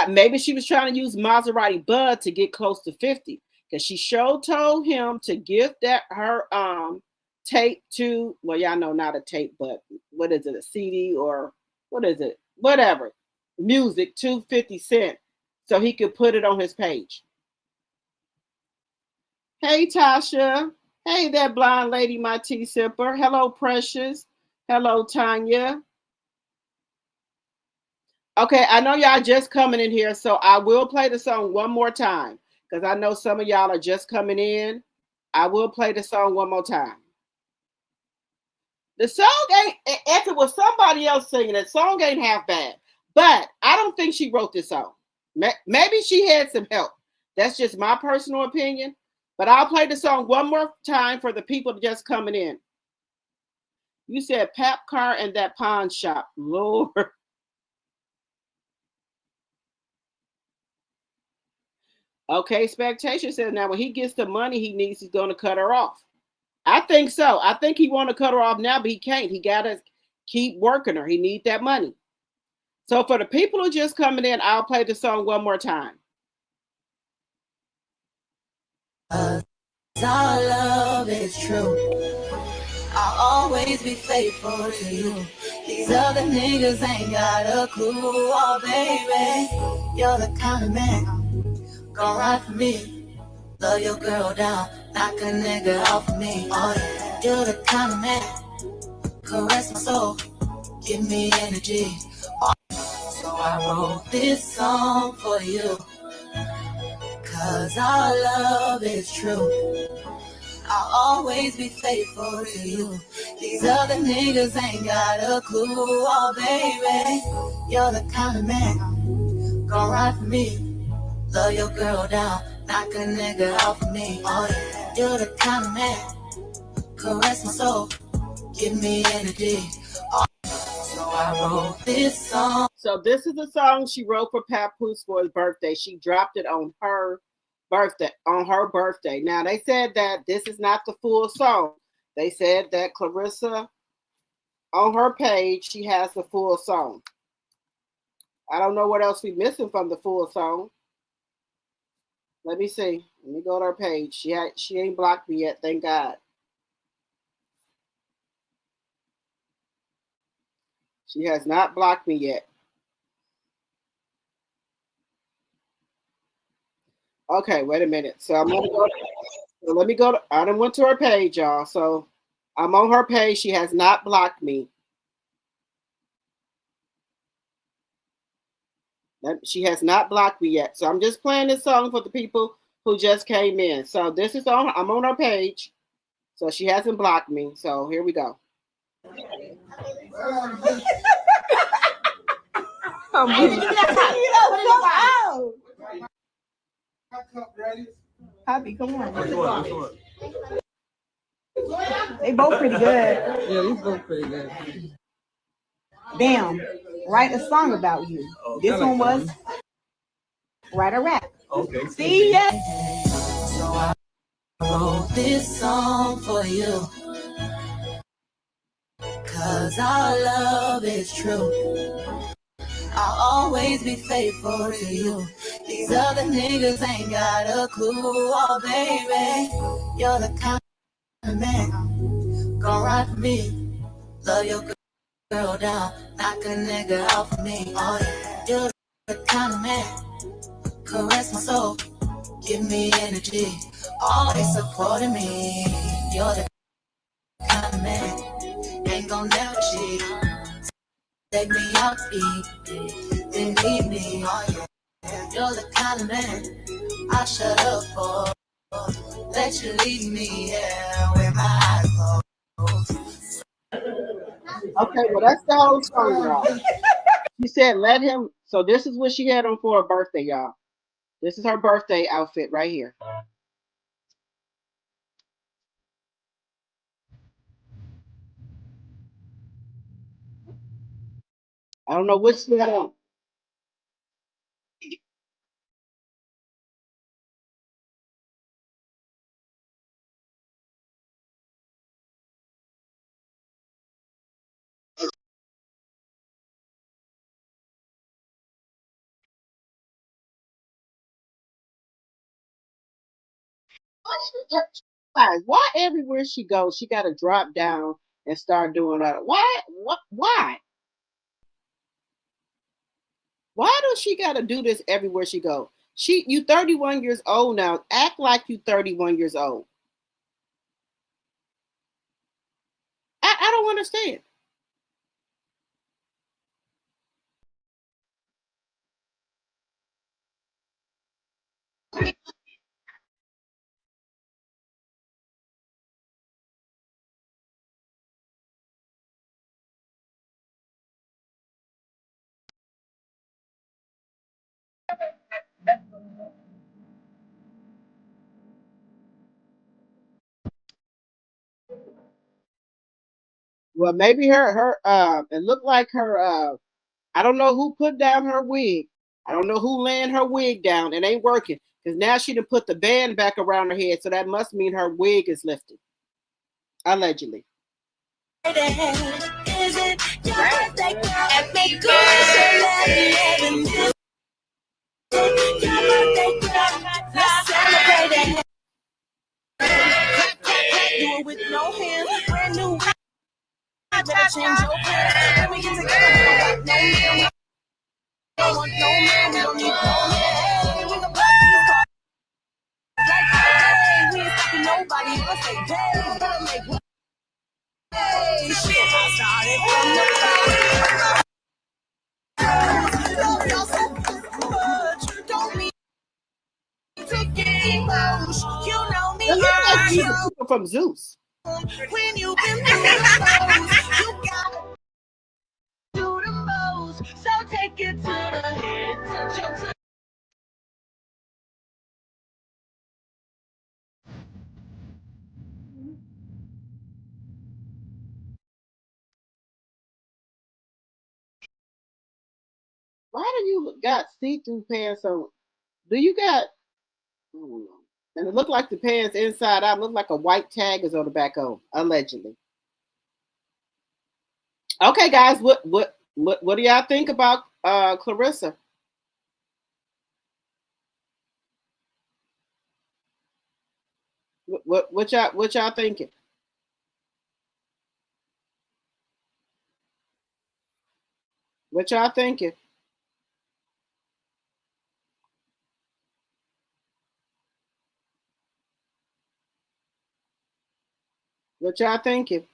maybe she was trying to use Maserati Bud to get close to 50 because she sure told him to give that her tape to, well, y'all know not a tape, but what is it, a CD or what is it? Whatever, music to 50 Cent so he could put it on his page. Hey, Tasha. Hey, that blonde lady, my tea sipper. Hello, Precious. Hello, Tanya. Okay, I know y'all just coming in here, so I will play the song one more time because I know some of y'all are just coming in. I will play the song one more time. The song ain't, if it was somebody else singing, the song ain't half bad, but I don't think she wrote this song. Maybe she had some help. That's just my personal opinion. But I'll play the song one more time for the people just coming in. You said Pap Car and that pawn shop. Lord. Okay, Spectation says now when he gets the money he needs, he's going to cut her off. I think so. I think he want to cut her off now, but he can't. He got to keep working her. He needs that money. So for the people who just coming in, I'll play the song one more time. Our love is true. I'll always be faithful to you. These other niggas ain't got a clue. Oh, baby, you're the kind of man gon' ride for me. Love your girl down, knock a nigga off of me. Oh, yeah, you're the kind of man caress my soul, give me energy. Oh, so I wrote this song for you, 'cause our love is true. I'll always be faithful to you. These other niggas ain't got a clue. Oh, baby, you're the kind of man gon' ride for me. Love your girl down, knock a nigga off of me. Oh, yeah, you're the kind of man caress my soul, give me energy. Oh, so I wrote this song. So this is a song she wrote for Papoose for his birthday. She dropped it on her birthday. Now they said that this is not the full song. They said that Claressa on her page, she has the full song. I don't know what else we missing from the full song. Let me see. Let me go to her page. She ain't blocked me yet, thank God. She has not blocked me yet. Okay, wait a minute. So I'm gonna go. Let me go. I done went to her page, y'all. So I'm on her page. She has not blocked me. She has not blocked me yet. So I'm just playing this song for the people who just came in. So this is on. I'm on her page. So she hasn't blocked me. So here we go. Poppy, come on. Which one? Which one? They both pretty good. Yeah, these both pretty good. Damn. Write a song about you. Oh, This I one like that was write a rap. Okay. See ya. So I wrote this song for you. Cause our love is true. I'll always be faithful to you. These other niggas ain't got a clue. Oh, baby, you're the kind of man gon' ride for me. Love your girl down, knock a nigga out for me. Oh, yeah, you're the kind of man caress my soul, give me energy, always supporting me. You're the kind of man ain't gon' never cheat. Take me out to eat, then leave me. Oh, yeah. You're the kind of man I shut up for. Let you leave me, yeah, with my eyes closed. Okay, well that's the whole song, y'all. She said, "Let him." So this is what she had on for her birthday, y'all. This is her birthday outfit right here. I don't know which she had on. Why everywhere she goes, she got to drop down and start doing that? Why? What? Why? Why does she got to do this everywhere she goes? You 31 years old now. Act like you 31 years old. I don't understand. Well, maybe it looked like her I don't know who put down her wig. I don't know who laying her wig down. It ain't working because now she done put the band back around her head, so that must mean her wig is lifted, allegedly. Is it your birthday, girl? And make good so your birthday, girl. Let's celebrate it. Do it with no hands. Brand new. Better change your plans. Let me get together. We don't got no man. We don't want no man. We don't need no man. We can pop these cars like hey. We ain't stopping nobody. Let's say hey. Better make way. Shit, I started from the bottom. You love y'all so much. You don't need to get emotional. You know me. It looks like she's You the people from Zeus. when you've been through the most, you got do the most. So take it to the head, touch your toe. Why do you got see-through pants on? Do you got? I don't know. And it looked like the pants inside out look like a white tag is on the back of them, allegedly. Okay, guys, what do y'all think about Claressa? What y'all thinking? What y'all thinking? What y'all thinking?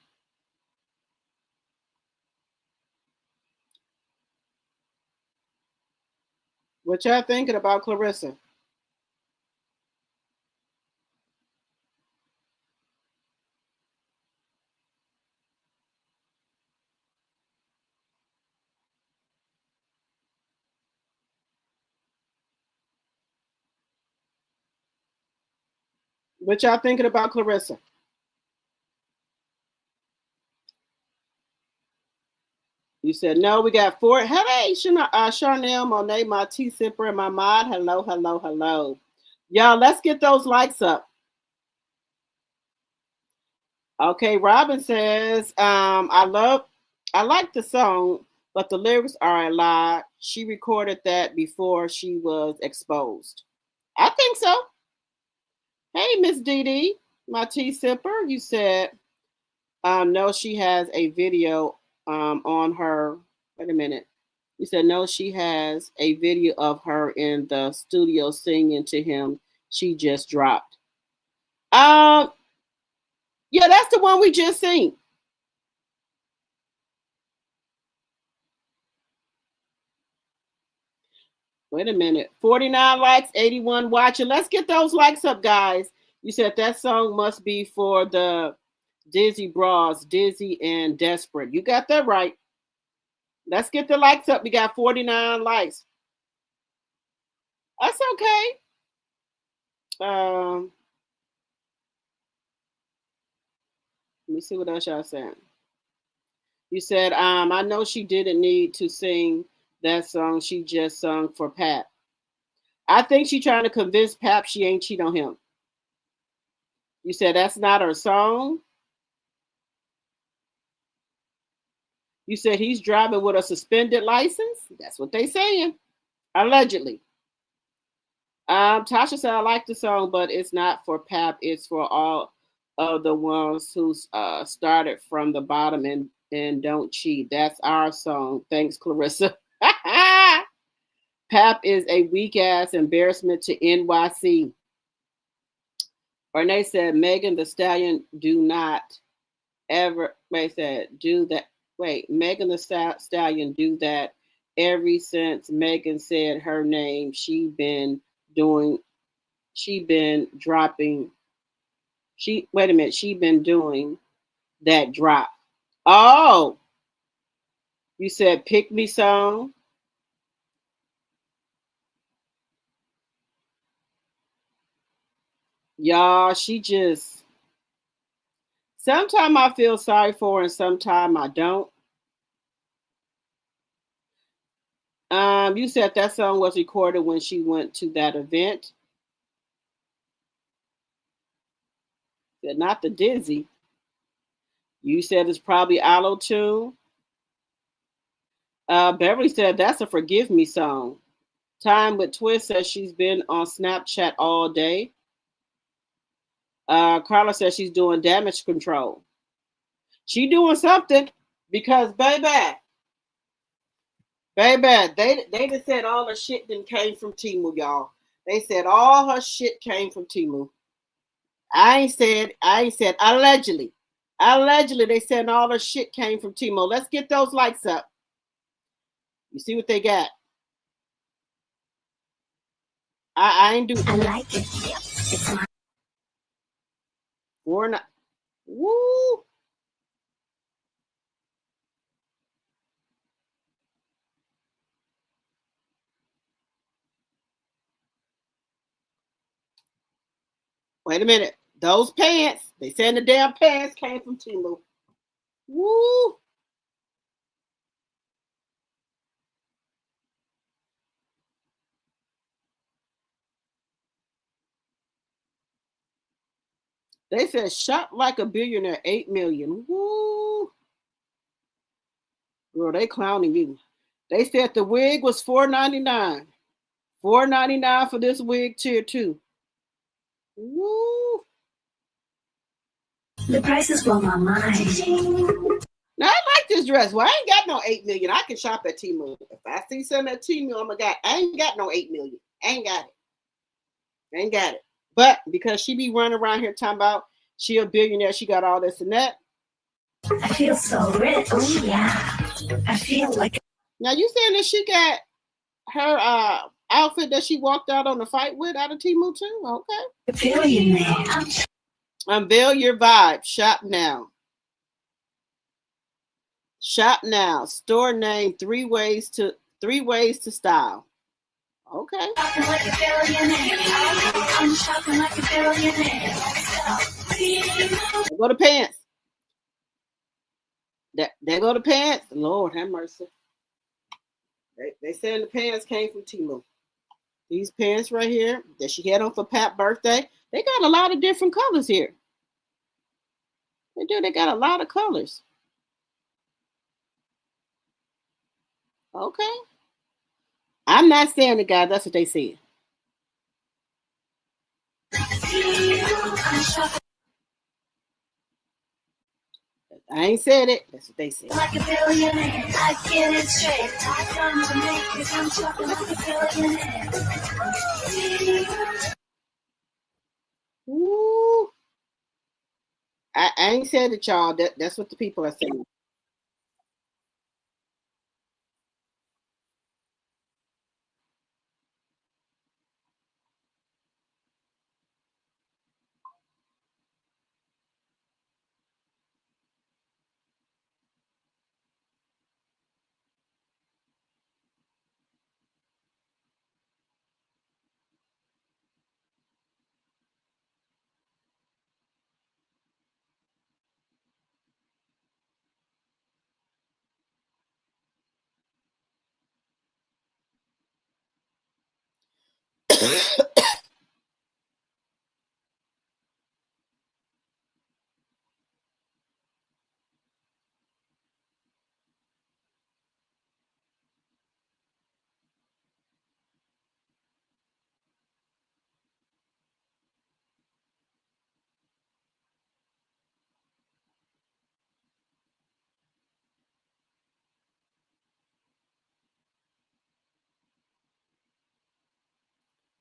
What y'all thinking about Claressa? What y'all thinking about Claressa? You said no. We got 4. Hey, Charnel, Monet, my tea sipper, and my mod. Hello, hello, hello. Y'all, let's get those likes up. Okay, Robin says, I like the song, but the lyrics are a lie. She recorded that before she was exposed. I think so. Hey, Miss Dee Dee, my tea sipper. You said, no, she has a video on her. Wait a minute. You said, no, she has a video of her in the studio singing to him. She just dropped. Yeah, that's the one we just seen. Wait a minute. 49 likes, 81 watching. Let's get those likes up, guys. You said that song must be for the Dizzy Bras, Dizzy and Desperate. You got that right. Let's get the likes up. We got 49 likes. That's okay. Let me see what else y'all saying. You said, I know she didn't need to sing that song. She just sung for Pap. I think she's trying to convince Pap she ain't cheat on him. You said that's not her song. You said he's driving with a suspended license. That's what they saying. Allegedly. Tasha said, I like the song, but it's not for Pap. It's for all of the ones who started from the bottom and don't cheat. That's our song. Thanks, Claressa. Pap is a weak-ass embarrassment to NYC. Renee said, Megan Thee Stallion do not ever, Renee said, do that. Wait, Megan Thee Stallion do that ever since Megan said her name. She been doing that drop. Oh, you said Pick Me song. Y'all, she just, sometimes I feel sorry for her and sometimes I don't. You said that song was recorded when she went to that event. Said not the Dizzy. You said it's probably auto-tune. Beverly said that's a Forgive Me song. Time with Twist says she's been on Snapchat all day. Carla says she's doing damage control. She doing something because baby, they just said all her shit then came from Temu, y'all. They said all her shit came from Temu. I ain't said allegedly. Allegedly, they said all her shit came from Temu. Let's get those likes up. You see what they got? I ain't doing. I like it. It's my. We're not. Woo. Wait a minute. Those pants, they said the damn pants came from Temu. Woo. They said shop like a billionaire, 8 million. Woo. Girl, they clowning you. They said the wig was $4.99. $4.99 for this wig tier 2. Woo. The prices blow my mind. Now I like this dress. Well, I ain't got no 8 million. I can shop at Temu. If I see something at Temu, oh my God, I ain't got no 8 million. I ain't got it. Ain't got it. But because she be running around here talking about she a billionaire, she got all this and that. I feel so rich. Oh yeah. I feel like. Now you saying that she got her outfit that she walked out on the fight with out of Temu too? Okay. A billionaire. Unveil your vibe. Shop now. Shop now. Store name 3 ways to style. Okay. Like a billionaire. I'm shopping like a billionaire. There go the pants. There go the pants. Lord have mercy. They said the pants came from Temu. These pants right here that she had on for Pat's birthday, they got a lot of different colors here. They do. They got a lot of colors. Okay. I'm not saying it, guys. That's what they said. I ain't said it. That's what they said. Like a billionaire, I get it straight. I come to make this, I'm shopping like a billionaire. Ooh. I ain't said it, y'all. That's what the people are saying.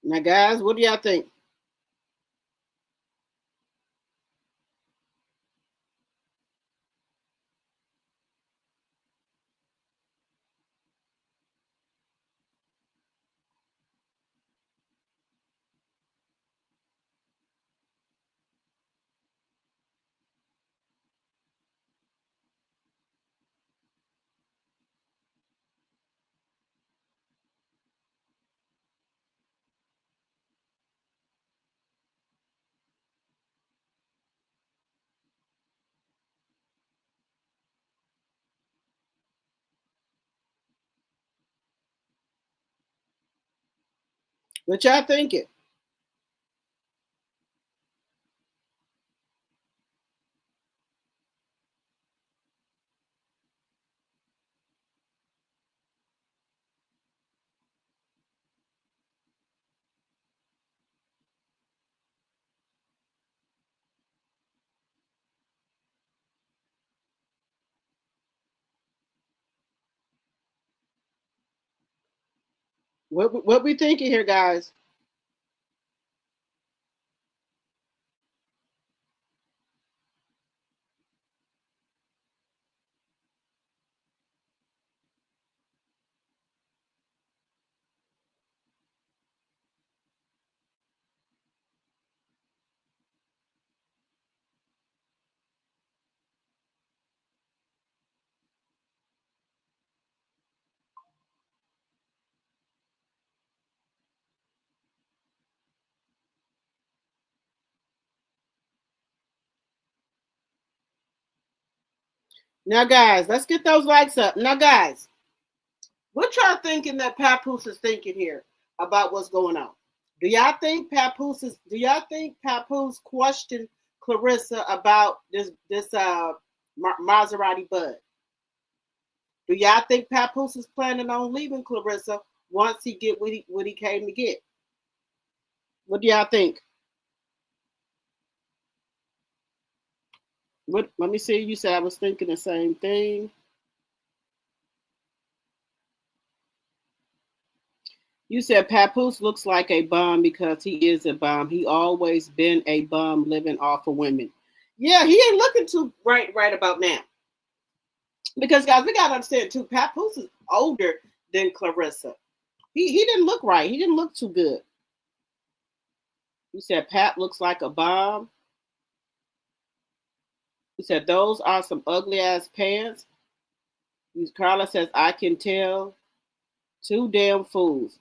Now, guys, what do y'all think? What y'all thinking? What we thinking here, guys? Now, guys, let's get those likes up. Now, guys, what y'all thinking that Papoose is thinking here about what's going on? Do y'all think Papoose questioned Claressa about this Maserati bud? Do y'all think Papoose is planning on leaving Claressa once he get what he came to get? What do y'all think? What? Let me see. You said I was thinking the same thing. You said Papoose looks like a bum because he is a bum. He always been a bum living off of women. Yeah, he ain't looking too right about now. Because guys, we gotta understand too, Papoose is older than Claressa. He didn't look right. He didn't look too good. You said Pat looks like a bum. You said those are some ugly ass pants. Carla says I can tell. Two damn fools.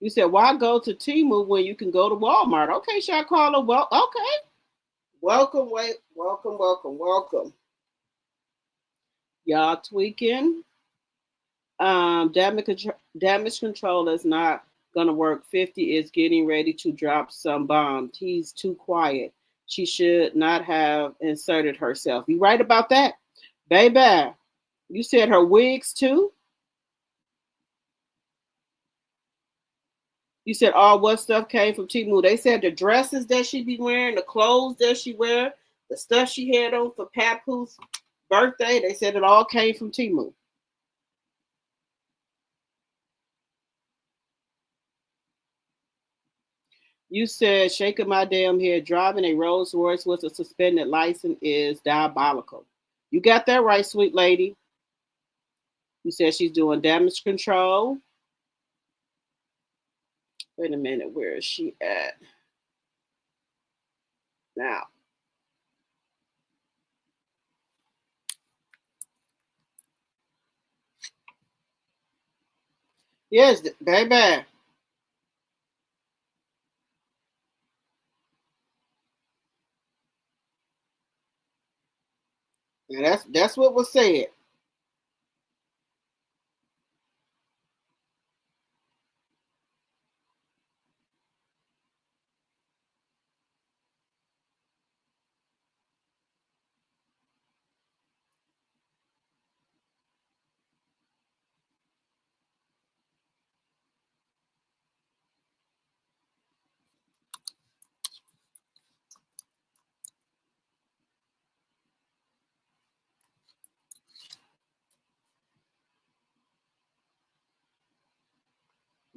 You said, why go to Temu when you can go to Walmart? Okay, Shot Caller. Well, okay. Welcome, welcome. Y'all tweaking. Damage control is not gonna work. 50 is getting ready to drop some bombs. He's too quiet. She should not have inserted herself. You right about that, baby? You said her wigs too. You said all what stuff came from Temu. They said the dresses that she be wearing, the clothes that she wear, the stuff she had on for Papoose birthday. They said it all came from Temu. You said shaking my damn head, driving a Rolls Royce with a suspended license is diabolical. You got that right, sweet lady. You said she's doing damage control. Wait a minute, where is she at? Now. Yes, baby. And that's what was said.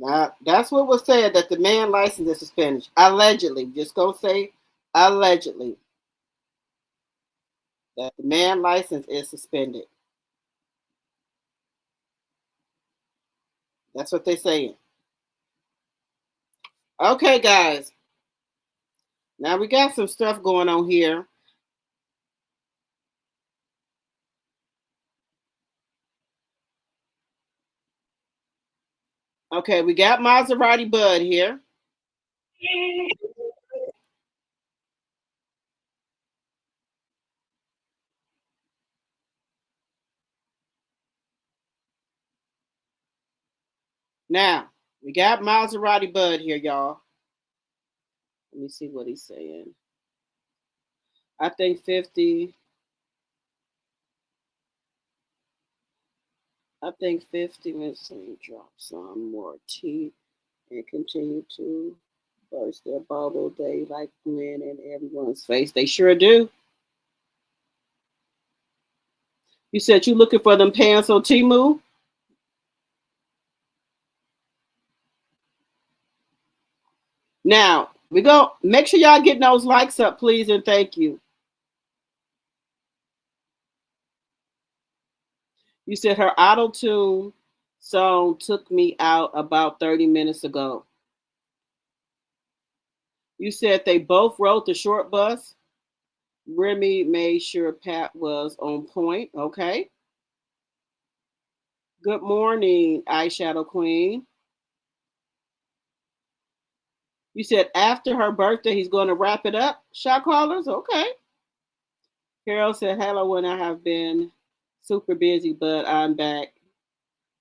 Now, that's what was said, that the man license is suspended. Allegedly. Just go say allegedly. That the man license is suspended. That's what they're saying. Okay, guys. Now we got some stuff going on here. Okay, we got Maserati Bud here. Now, we got Maserati Bud here, y'all. Let me see what he's saying. I think 50. I think 50 minutes drop some more tea and continue to burst their bubble. They like men in everyone's face. They sure do. You said you looking for them pants on Temu? Now, we go. Make sure y'all getting those likes up, please, and thank you. You said her auto-tune song took me out about 30 minutes ago. You said they both rode the short bus. Remy made sure Pat was on point. Okay. Good morning, Eyeshadow Queen. You said after her birthday, he's going to wrap it up. Shot callers? Okay. Carol said, hello, when I have been super busy, but I'm back.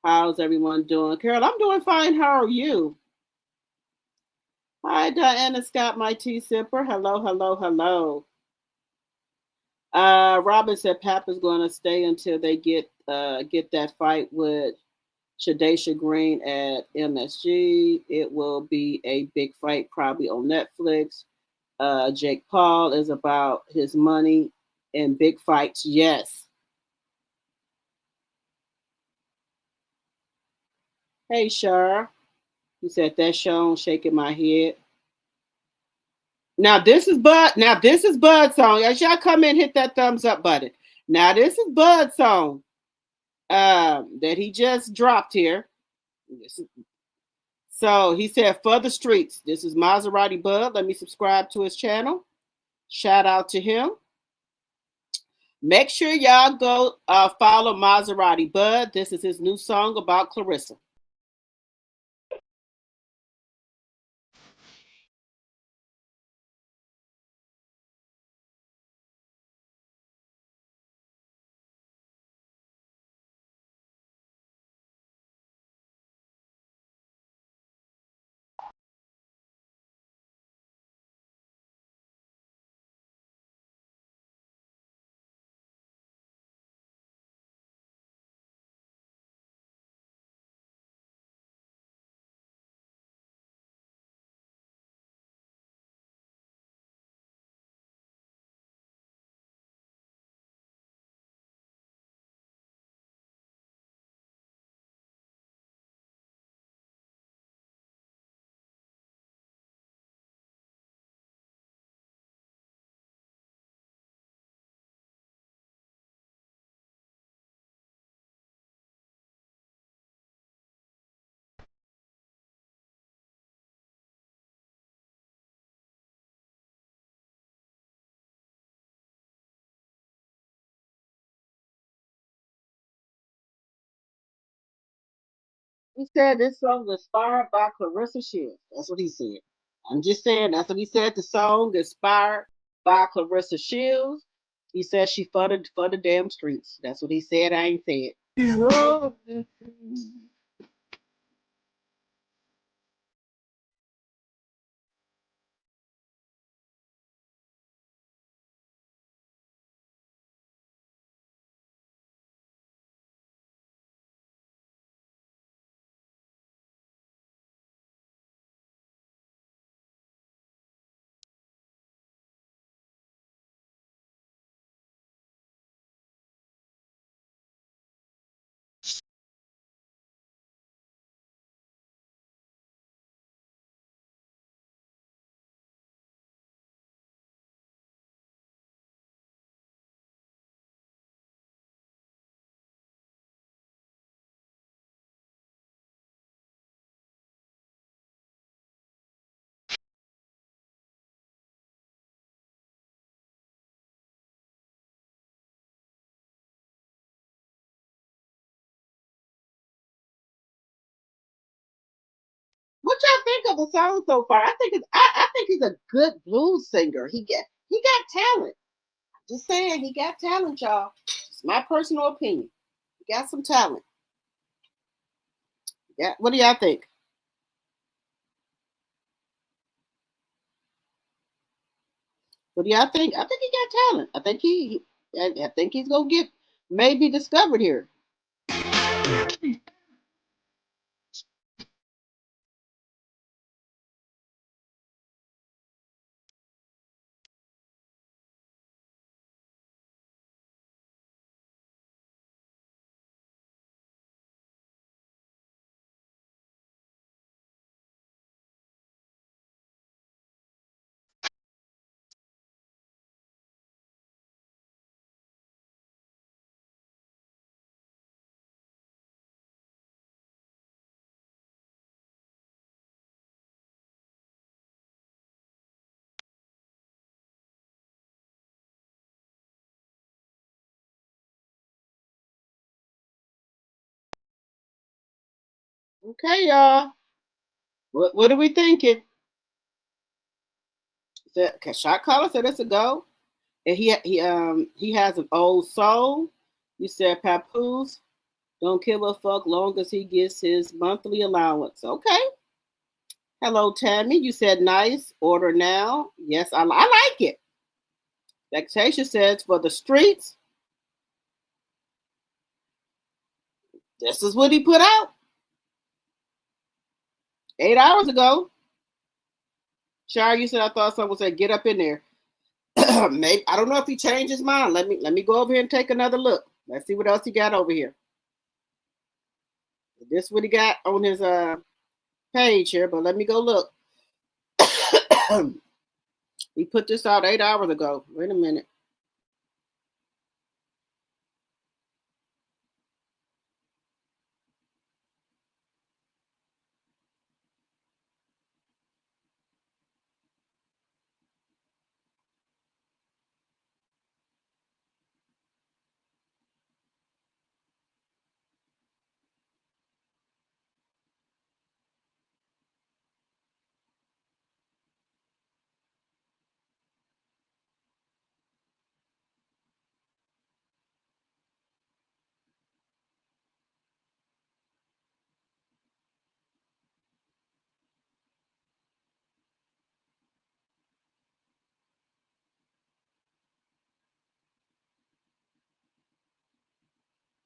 How's everyone doing? Carol, I'm doing fine. How are you? Hi, Diana Scott, my tea sipper. Hello. Robin said Papa's going to stay until they get that fight with Shadesha Green at MSG. It will be a big fight, probably on Netflix. Jake Paul is about his money and big fights. Yes. Hey, Shar. You said that Sean shaking my head. Now this is Bud's song. As y'all come in, hit that thumbs up button. Now this is Bud's song that he just dropped here. So he said, for the streets. This is Maserati Bud. Let me subscribe to his channel. Shout out to him. Make sure y'all go follow Maserati Bud. This is his new song about Claressa. He said this song was inspired by Claressa Shields. That's what he said. I'm just saying, that's what he said. The song inspired by Claressa Shields. He said she for the damn streets. That's what he said. I ain't said. What y'all think of the song so far? I think he's a good blues singer. He got talent. Just saying, he got talent, y'all. It's my personal opinion. He got some talent. Yeah. What do y'all think? What do y'all think? I think he got talent. I think he's gonna get maybe discovered here. Okay, y'all. What are we thinking? Okay, shot caller said it's a go. And he has an old soul. You said Papoose. Don't give a fuck long as he gets his monthly allowance. Okay. Hello, Tammy. You said nice. Order now. Yes, I like it. Lactation says for the streets. This is what he put out 8 hours ago. Shar, you said I thought someone said get up in there. Maybe I don't know if he changed his mind. Let me go over here and take another look. Let's see what else he got over here. This is what he got on his page here, but let me go look. He put this out 8 hours ago. Wait a minute.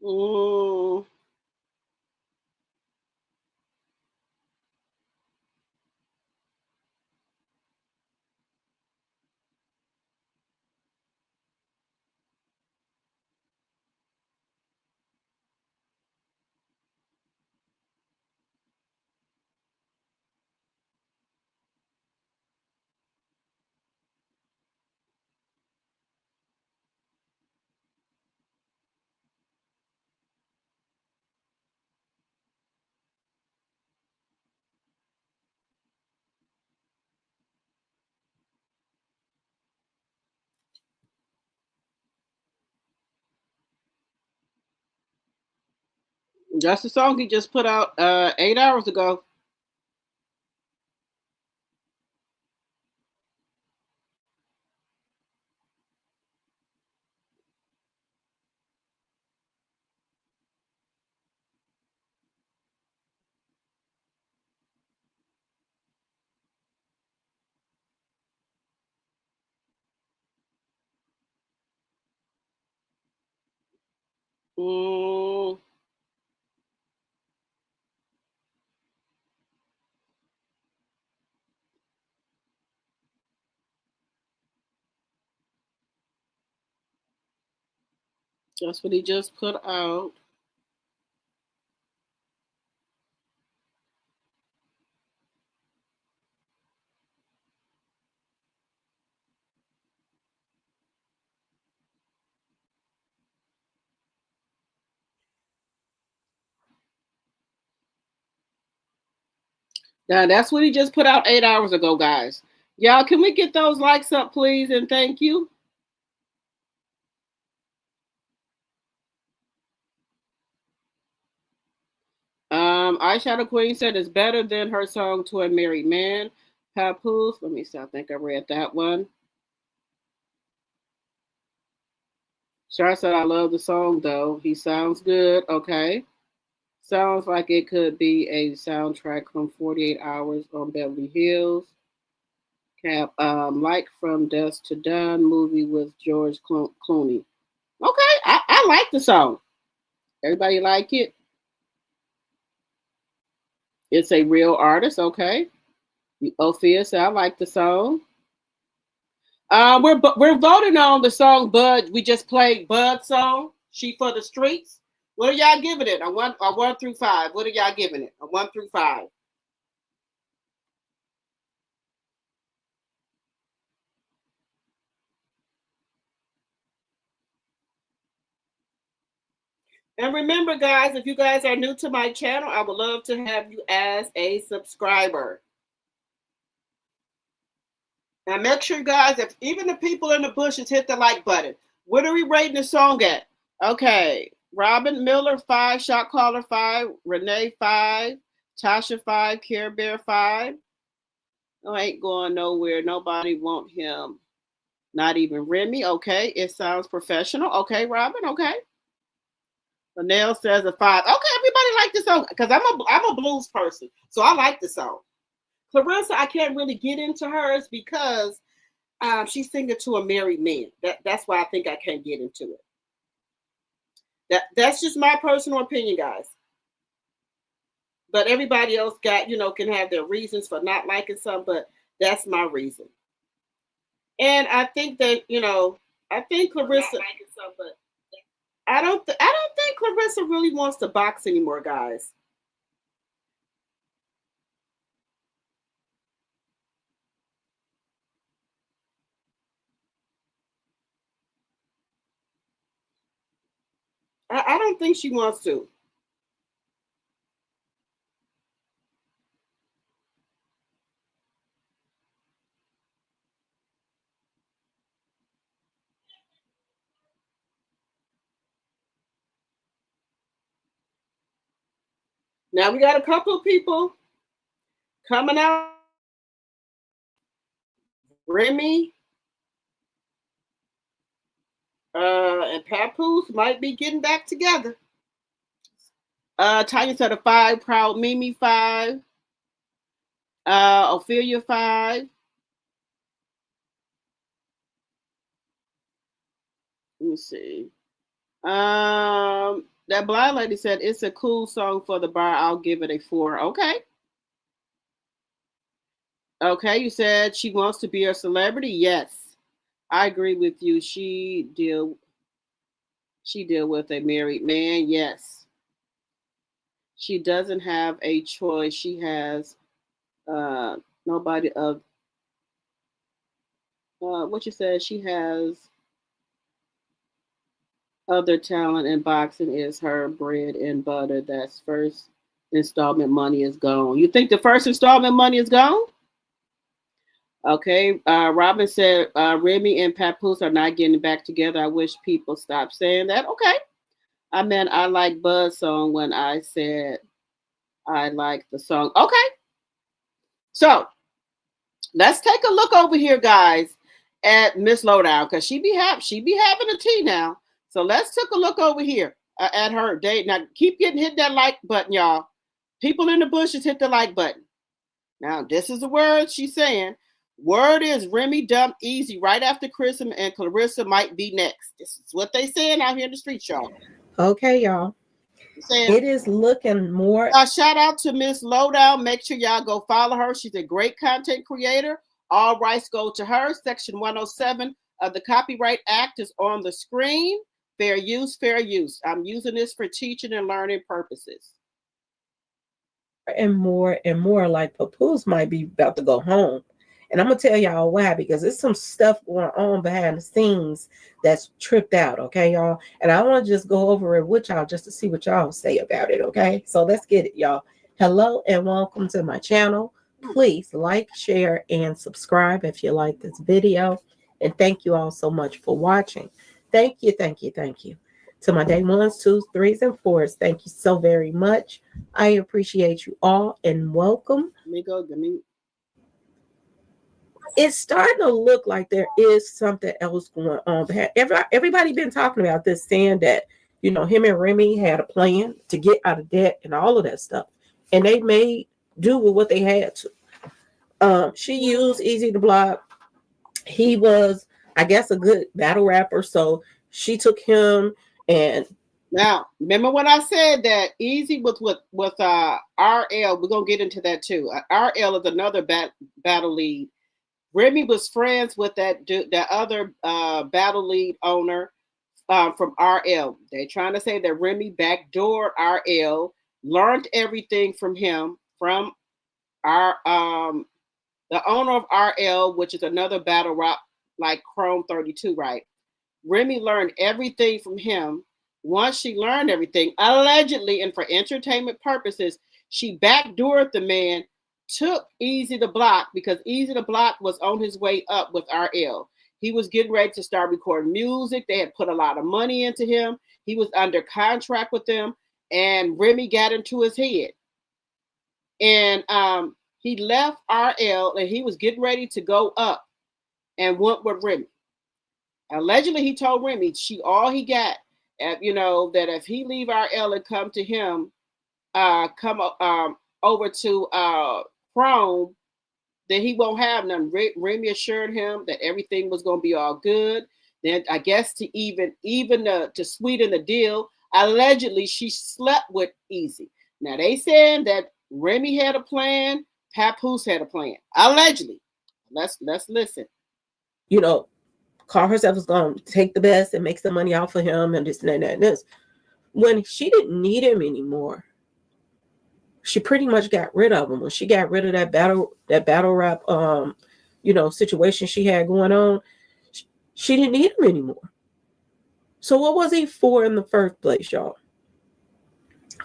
Mm, That's the song he just put out 8 hours ago. Mm, that's what he just put out. Now that's what he just put out 8 hours ago, guys. Y'all, can we get those likes up, please, and thank you. Eyeshadow Queen said it's better than her song To a Married Man. Papoose, let me see. I think I read that one. Char said I love the song though. He sounds good. Okay. Sounds like it could be a soundtrack from 48 Hours on Beverly Hills. Cap, like From Dusk to Dawn movie with George Clooney. Okay, I like the song. Everybody like it? It's a real artist. Okay. Ophia said I like the song. We're voting on the song Bud. We just played Bud's song. She for the Streets. What are y'all giving it? A one through five. What are y'all giving it? A 1 through 5. And remember, guys, if you guys are new to my channel, I would love to have you as a subscriber. Now make sure, guys, if even the people in the bushes hit the like button. What are we rating the song at? Okay. Robin Miller 5, Shot Caller 5, Renee 5, Tasha 5, Care Bear 5. Oh, ain't going nowhere. Nobody want him. Not even Remy. Okay. It sounds professional. Okay, Robin. Okay. Linnell says a 5. Okay, everybody like this song because I'm a blues person, so I like the song. Claressa, I can't really get into hers because she's singing to a married man. That's why I think I can't get into it. That's just my personal opinion, guys. But everybody else can have their reasons for not liking some, but that's my reason. And I think that I think Claressa. But I don't think Claressa really wants to box anymore, guys. I don't think she wants to. Now we got a couple of people coming out. Remy and Papoose might be getting back together. Tanya said a 5, Proud Mimi 5, Ophelia 5. Let me see. That blind lady said it's a cool song for the bar. I'll give it a 4. Okay. Okay, you said she wants to be a celebrity. Yes, I agree with you. She deal with a married man. Yes, she doesn't have a choice. She has nobody of what you said. She has other talent, and boxing is her bread and butter. That's first installment money is gone. You think the first installment money is gone? Okay. Robin said Remy and Papoose are not getting back together. I wish people stop saying that. Okay. I meant I like Buzz song when I said I like the song. Okay. So let's take a look over here, guys, at Miss Lowdown, because she be having a tea now. So let's take a look over here at her date. Now keep hit that like button, y'all. People in the bushes, hit the like button. Now this is the word she's saying. Word is Remy dumped Easy right after Chrissean and Claressa might be next. This is what they saying out here in the streets, y'all. Okay, y'all. It is looking more. Shout out to Miss Lowdown. Make sure y'all go follow her. She's a great content creator. All rights go to her. Section 107 of the Copyright Act is on the screen. Fair use, fair use. I'm using this for teaching and learning purposes. And more like Papoose might be about to go home. And I'm going to tell y'all why, because there's some stuff going on behind the scenes that's tripped out, okay, y'all? And I want to just go over it with y'all just to see what y'all say about it, okay? So let's get it, y'all. Hello and welcome to my channel. Please like, share, and subscribe if you like this video. And thank you all so much for watching. Thank you, thank you, thank you. To my day 1s, 2s, 3s, and 4s, thank you so very much. I appreciate you all and welcome. Let me go. It's starting to look like there is something else going on. Everybody been talking about this, saying that, you know, him and Remy had a plan to get out of debt and all of that stuff. And they made do with what they had to. She used Easy to block. He was, I guess, a good battle rapper. So she took him and... Now, remember when I said that Easy was with RL? We're going to get into that too. RL is another battle lead. Remy was friends with that other battle lead owner from RL. They're trying to say that Remy backdoored RL, learned everything from him, from the owner of RL, which is another battle rap like Chrome 32, right? Remy learned everything from him. Once she learned everything, allegedly, and for entertainment purposes, she backdoored the man, took Easy to block, because Easy to block was on his way up with RL. He was getting ready to start recording music. They had put a lot of money into him. He was under contract with them, and Remy got into his head. And he left RL, and he was getting ready to go up and went with Remy. Allegedly, he told Remy all he got, you know, that if he leave RL and come to him, come over to Chrome, then he won't have none. Remy assured him that everything was going to be all good. Then I guess to even to sweeten the deal, allegedly she slept with Easy. Now they saying that Remy had a plan, Papoose had a plan. Allegedly. Let's listen. You know, call herself was going to take the best and make some money off of him and this and that and this. When she didn't need him anymore, she pretty much got rid of him. When she got rid of that battle rap, you know, situation she had going on, she didn't need him anymore. So what was he for in the first place, y'all?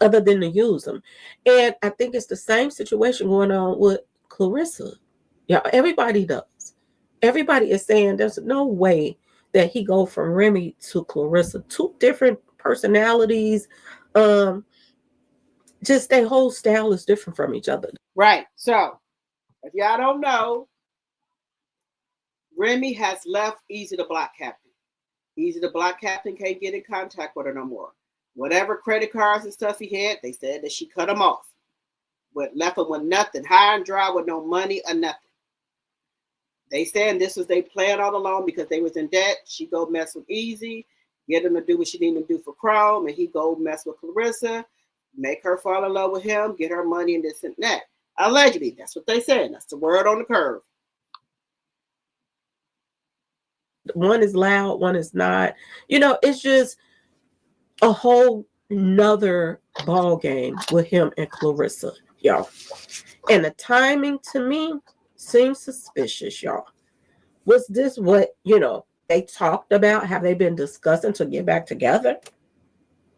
Other than to use him. And I think it's the same situation going on with Claressa. Yeah, everybody does. Everybody is saying there's no way that he go from Remy to Claressa. Two different personalities. Just their whole style is different from each other. Right. So, if y'all don't know, Remy has left Easy the Block Captain. Easy the Block Captain can't get in contact with her no more. Whatever credit cards and stuff he had, they said that she cut them off. But left him with nothing, high and dry, with no money or nothing. They said this was their plan all along, because they was in debt. She go mess with Easy, get him to do what she needed to do for Chrome, and he go mess with Claressa, make her fall in love with him, get her money and this and that. Allegedly, that's what they said. That's the word on the curve. One is loud, one is not. You know, it's just a whole nother ball game with him and Claressa, y'all. And the timing to me seems suspicious, y'all. Was this what, you know, they talked about? Have they been discussing to get back together?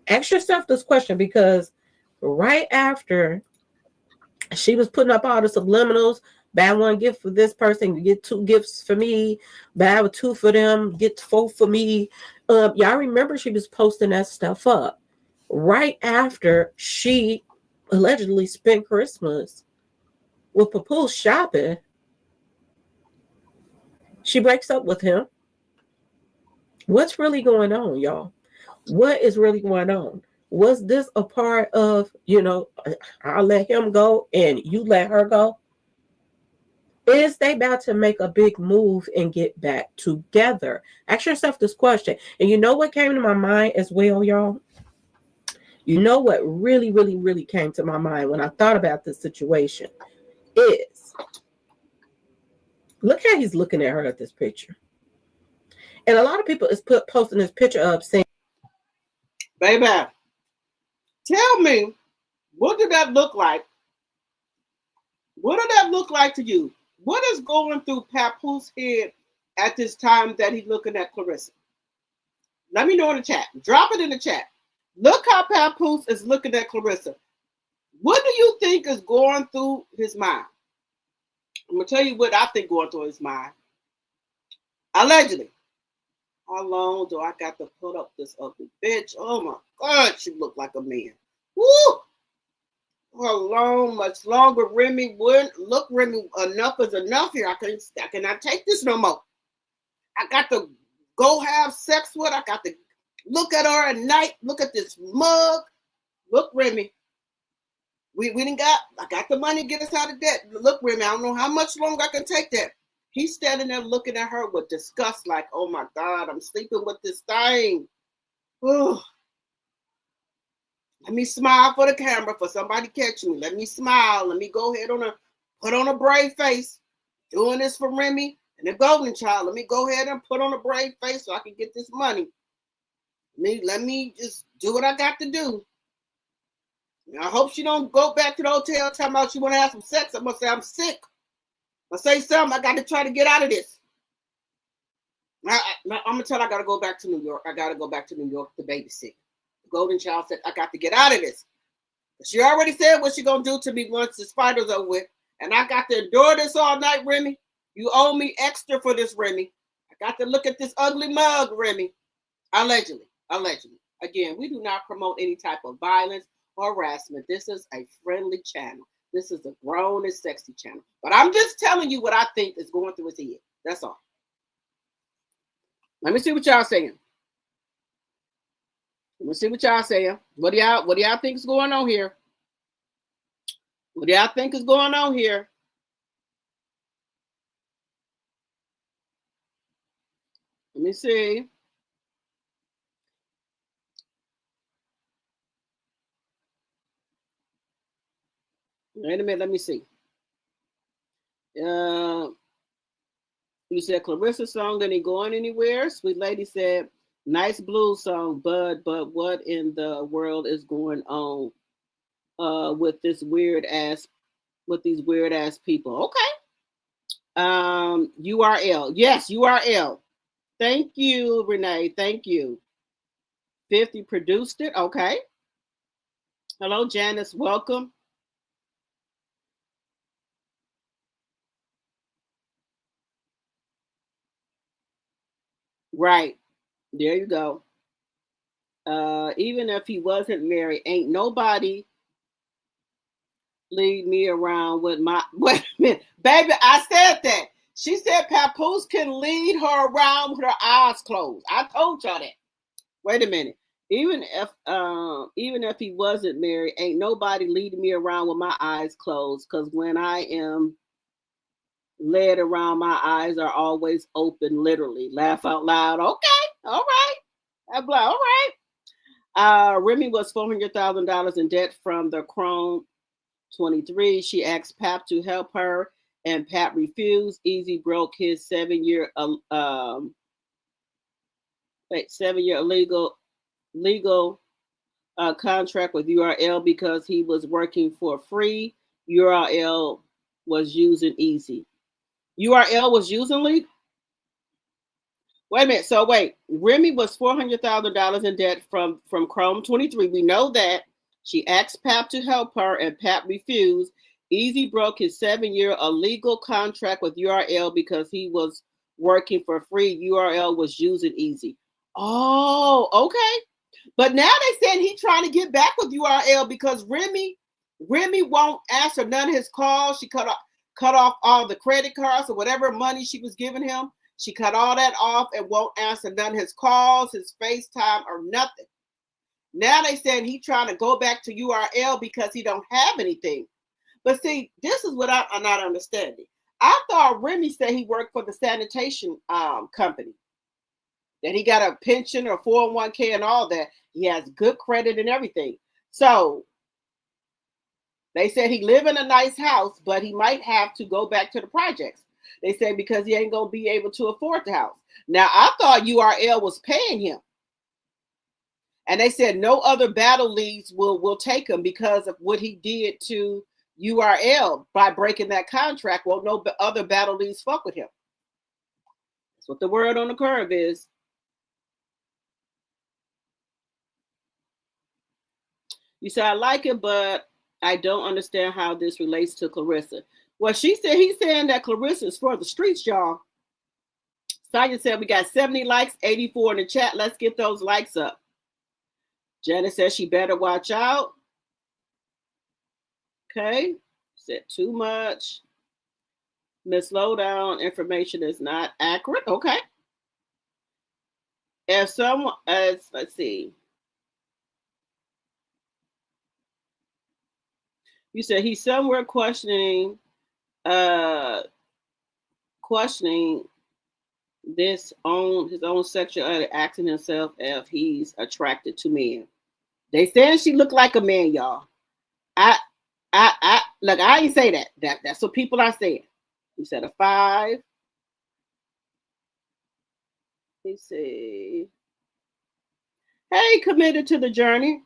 Ask yourself this question, because right after she was putting up all the subliminals, buy one gift for this person, you get 2 gifts for me, buy 2 for them, get 4 for me. Y'all remember she was posting that stuff up. right after she allegedly spent Christmas with Papoose shopping, she breaks up with him. What's really going on, y'all? What is really going on? Was this a part of, I'll let him go and you let her go? Is they about to make a big move and get back together? Ask yourself this question. And you know what came to my mind as well, y'all? You know what really, really, really came to my mind when I thought about this situation is, look how he's looking at her at this picture. And a lot of people is posting this picture up saying, baby, tell me, what did that look like? What did that look like to you? What is going through Papoose' head at this time that he's looking at Claressa? Let me know in the chat. Drop it in the chat. Look how Papoose is looking at Claressa. What do you think is going through his mind? I'm going to tell you what I think going through his mind. Allegedly. How long do I got to put up this ugly bitch? Oh my God, she look like a man. Woo! How long, much longer Remy wouldn't look. Remy, enough is enough here. I cannot take this no more. I got to go have sex with her. I got to look at her at night. Look at this mug. Look, Remy. I got the money to get us out of debt. Look, Remy, I don't know how much longer I can take that. He's standing there looking at her with disgust, like, oh my God, I'm sleeping with this thing. Ugh. Let me smile for the camera for somebody catching me. Let me smile. Let me go ahead put on a brave face. Doing this for Remy and the golden child. Let me go ahead and put on a brave face so I can get this money. Let me just do what I got to do. I hope she don't go back to the hotel talking about she want to have some sex. I'm going to say I'm sick. I'll say something. I got to try to get out of this. I'm going to tell her I got to go back to New York. I got to go back to New York to babysit. The golden child said, I got to get out of this. She already said what she going to do to me once the spider's over with. And I got to endure this all night, Remy. You owe me extra for this, Remy. I got to look at this ugly mug, Remy. Allegedly. Again, we do not promote any type of violence or harassment. This is a friendly channel. This is a grown and sexy channel. But I'm just telling you what I think is going through his head. That's all. Let me see what y'all saying. What do y'all think is going on here? What do y'all think is going on here? Let me see. Wait a minute, let me see. You said Claressa song, then ain't going anywhere. Sweet Lady said, nice blues song, but what in the world is going on with these weird ass people? Okay. URL. Yes, URL. Thank you, Renee. Thank you. 50 produced it. Okay. Hello, Janice. Welcome. Right. There you go. Even if he wasn't married, ain't nobody lead me around with my wait a minute. Baby, I said that. She said Papoose can lead her around with her eyes closed. I told y'all that. Wait a minute. Even if he wasn't married, ain't nobody leading me around with my eyes closed. Because when I am led around, my eyes are always open, literally. Laugh out loud. Okay, all right. I'm like, all right. Remy was $400,000 in debt from the Chrome 23. She asked Pap to help her, and Pap refused. Easy broke his 7-year legal contract with URL because he was working for free. URL was using Easy. URL was using legal. Wait a minute. So wait, Remy was $400,000 in debt from Chrome 23. We know that. She asked Pap to help her, and Pap refused. Easy broke his 7-year illegal contract with URL because he was working for free. URL was using Easy. Oh, okay. But now they saying he trying to get back with URL because Remy won't answer none of his calls. She cut off all the credit cards or whatever money she was giving him. She cut all that off and won't answer none of his calls, his FaceTime, or nothing. Now they saying he trying to go back to URL because he don't have anything. But see, this is what I'm not understanding. I thought Remy said he worked for the sanitation company, that he got a pension or 401k and all that. He has good credit and everything. So they said he live in a nice house, but he might have to go back to the projects. They said because he ain't gonna be able to afford the house. Now I thought URL was paying him, and they said no other battle leagues will take him because of what he did to URL by breaking that contract. Well, no other battle leagues fuck with him. That's what the word on the curve is. You said I like it, but I don't understand how this relates to Claressa. Well, she said he's saying that Claressa is for the streets, y'all. Sonya said we got 70 likes, 84 in the chat. Let's get those likes up. Janet says she better watch out. Okay. Said too much. Miss Lowdown information is not accurate. Okay. If someone, let's see. You said he's somewhere questioning his own sexuality, asking himself if he's attracted to men. They said she looked like a man, y'all. I look, I ain't say that. That's what people are saying. You said a 5. Let's see. Hey, committed to the journey.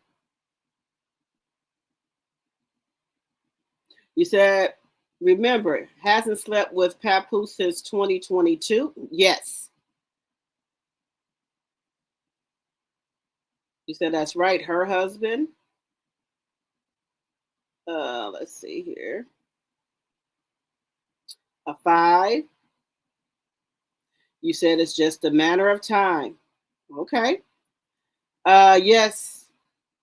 You said, remember, hasn't slept with Papoose since 2022? Yes. You said that's right, her husband. Let's see here. A 5. You said it's just a matter of time. Okay. Yes.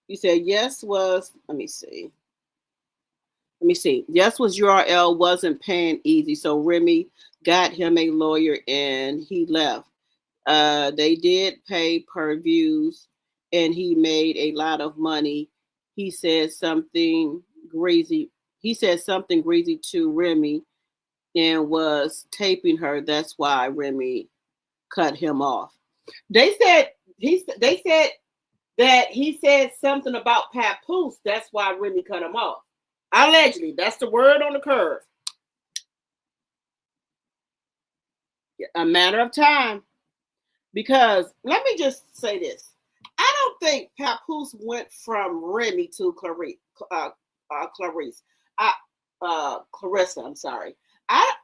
You said yes was, let me see. Yes was URL wasn't paying easy, so Remy got him a lawyer and he left. They did pay per views and he made a lot of money. He said something greasy. He said something greasy to Remy and was taping her. That's why Remy cut him off. They said that he said something about Papoose. That's why Remy cut him off. Allegedly, that's the word on the curve. A matter of time. Because let me just say this. I don't think Papoose went from Remy to Claressa. I'm sorry. I'm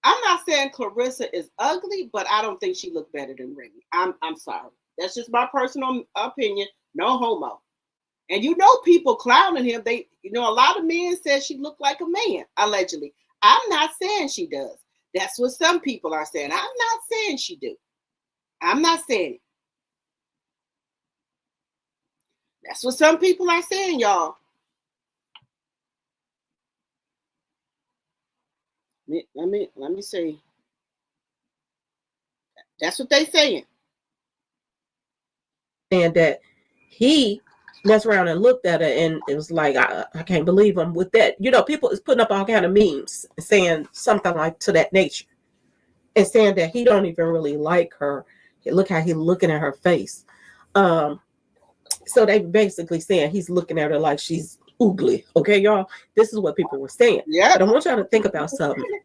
not saying Claressa is ugly, but I don't think she looked better than Remy. I'm sorry. That's just my personal opinion. No homo. And you know, people clowning him. A lot of men said she looked like a man, allegedly. I'm not saying she does. That's what some people are saying. I'm not saying she do. I'm not saying it. That's what some people are saying, y'all. Let me see. That's what they saying. And that he messed around and looked at her and it was like, I can't believe I'm with that. People is putting up all kind of memes saying something like to that nature and saying that he don't even really like her. Look how he's looking at her face. So they basically saying he's looking at her like she's ugly. Okay, y'all? This is what people were saying. Yeah. But I want y'all to think about something.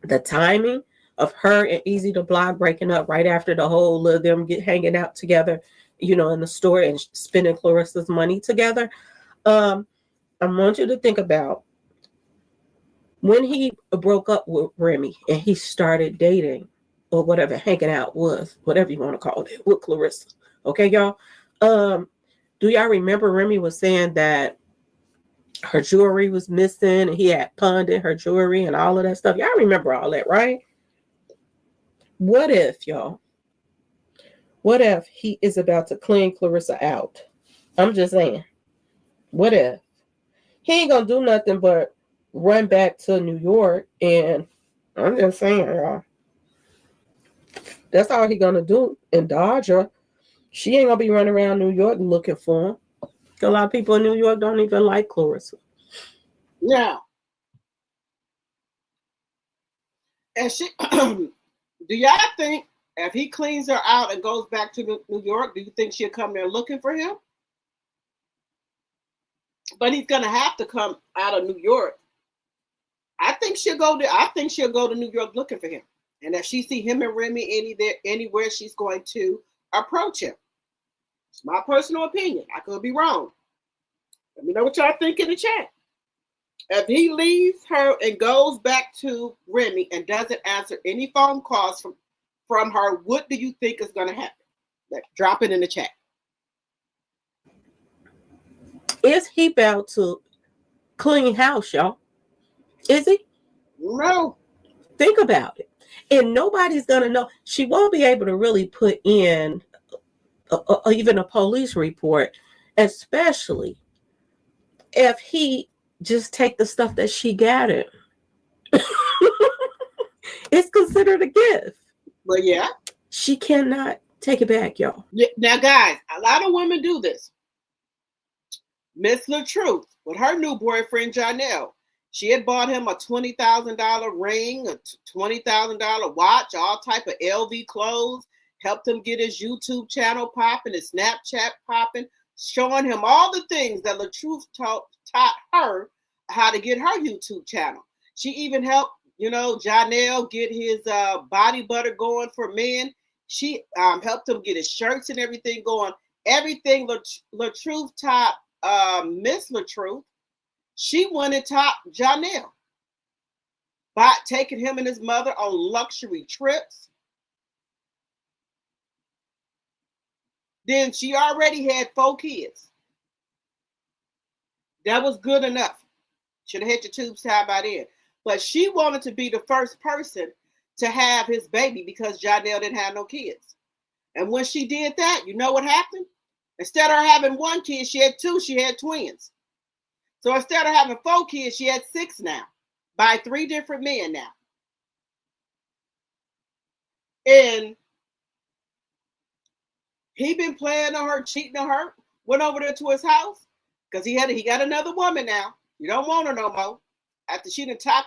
The timing of her and Easy to Block breaking up right after the whole of them hanging out together, in the store and spending Claressa's money together. I want you to think about when he broke up with Remy and he started dating or whatever, hanging out with, whatever you want to call it, with Claressa. Okay, y'all? Do y'all remember Remy was saying that her jewelry was missing and he had pawned her jewelry and all of that stuff? Y'all remember all that, right? What if What if he is about to clean Claressa out? I'm just saying. What if? He ain't gonna do nothing but run back to New York, and I'm just saying, y'all. That's all he gonna do and dodge her. She ain't gonna be running around New York looking for him. A lot of people in New York don't even like Claressa. Now, and she, do y'all think if he cleans her out and goes back to New York, do you think she'll come there looking for him? But he's gonna have to come out of New York. I think she'll go there. I think she'll go to New York looking for him. And if she see him and Remy anywhere, she's going to approach him. It's my personal opinion. I could be wrong. Let me know what y'all think in the chat. If he leaves her and goes back to Remy and doesn't answer any phone calls from her, what do you think is going to happen? Drop it in the chat. Is he about to clean house, y'all? Is he? No. Think about it. And nobody's going to know. She won't be able to really put in even a police report, especially if he just take the stuff that she got him. It's considered a gift. But yeah. She cannot take it back, y'all. Yeah, now, guys, a lot of women do this. Miss LaTruth, with her new boyfriend, Janelle, she had bought him a $20,000 ring, a $20,000 watch, all type of LV clothes, helped him get his YouTube channel popping, his Snapchat popping, showing him all the things that LaTruth taught her how to get her YouTube channel. She even helped, Janelle get his body butter going for men. She helped him get his shirts and everything going. Everything LaTruth taught Miss LaTruth, she went and taught Janelle by taking him and his mother on luxury trips. Then she already had 4 kids. That was good enough. Should have had your tubes tied by then. But she wanted to be the first person to have his baby because Janelle didn't have no kids. And when she did that, you know what happened? Instead of having 1 kid, she had 2. She had twins. So instead of having 4 kids, she had 6 now by 3 different men now. And he been playing on her, cheating on her, went over there to his house because he got another woman now. You don't want her no more. After she done taught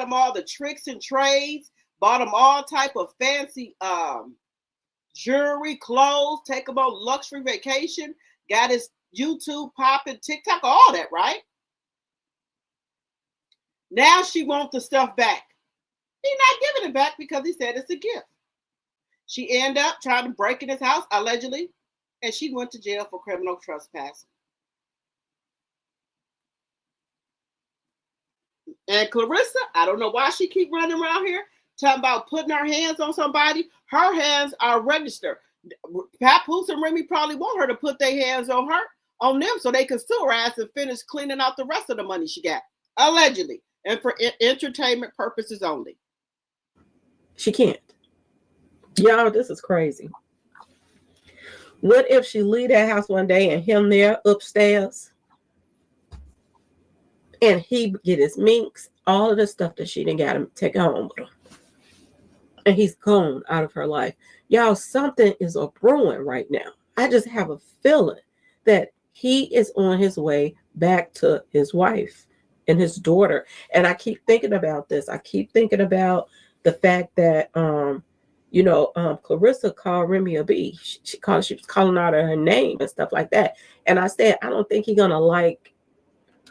him all the tricks and trades, bought him all type of fancy jewelry, clothes, take him on luxury vacation, got his YouTube popping, TikTok, all that, right? Now she wants the stuff back. He's not giving it back because he said it's a gift. She ended up trying to break in his house, allegedly, and she went to jail for criminal trespassing. And Claressa, I don't know why she keep running around here talking about putting her hands on somebody. Her hands are registered. Papoose and Remy probably want her to put their hands on them so they can sue her ass and finish cleaning out the rest of the money she got, allegedly, and for entertainment purposes only. She can't. Y'all, this is crazy. What if she leave that house one day and him there upstairs and he get his minks, all of the stuff that she didn't got him take home with him, and he's gone out of her life? Y'all, something is a brewing right now. I just have a feeling that he is on his way back to his wife and his daughter. And I keep thinking about this. I keep thinking about the fact that Claressa called Remy a B. She was calling out her name and stuff like that. And I said, I don't think he's gonna like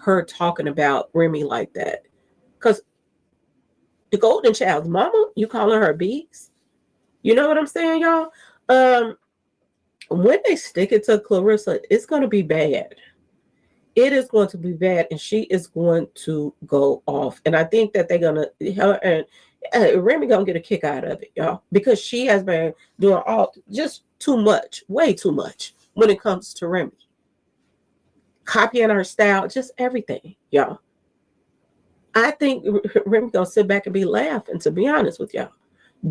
her talking about Remy like that. Because the golden child's mama, you calling her B's? You know what I'm saying, y'all? When they stick it to Claressa, it's gonna be bad. It is going to be bad, and she is going to go off. And I think that they're gonna Remy gonna get a kick out of it, y'all, because she has been doing just too much, way too much when it comes to Remy. Copying her style, just everything, y'all. I think Remy gonna sit back and be laughing, to be honest with y'all.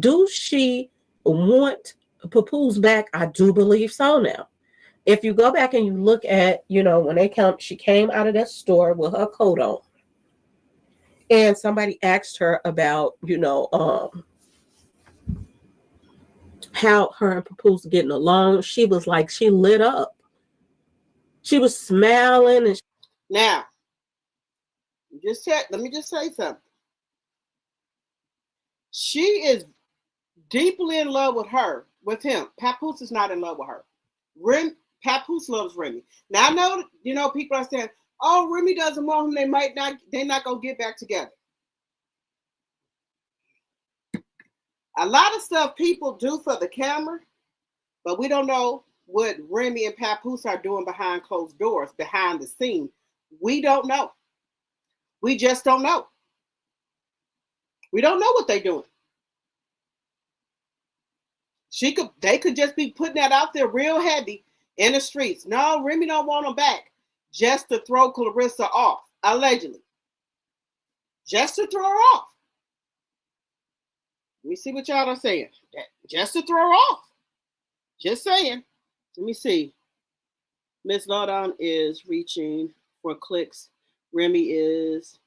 Do she want Papoose back? I do believe so now. If you go back and you look at, when she came out of that store with her coat on, and somebody asked her about, how her and Papoose getting along, she was like, she lit up. She was smiling. And now, let me just say something. She is deeply in love with him. Papoose is not in love with her. Papoose loves Remy. Now I know, people are saying, "Oh, Remy doesn't want him. They're not gonna get back together." A lot of stuff people do for the camera, but we don't know what Remy and Papoose are doing behind closed doors, behind the scene. We don't know. We just don't know. We don't know what they're doing. They could just be putting that out there real heavy in the streets. No, Remy don't want them back, just to throw Claressa off, allegedly. Just to throw her off. Let me see what y'all are saying. Just to throw her off. Just saying. Let me see. Miss Lawdown is reaching for clicks. Remy is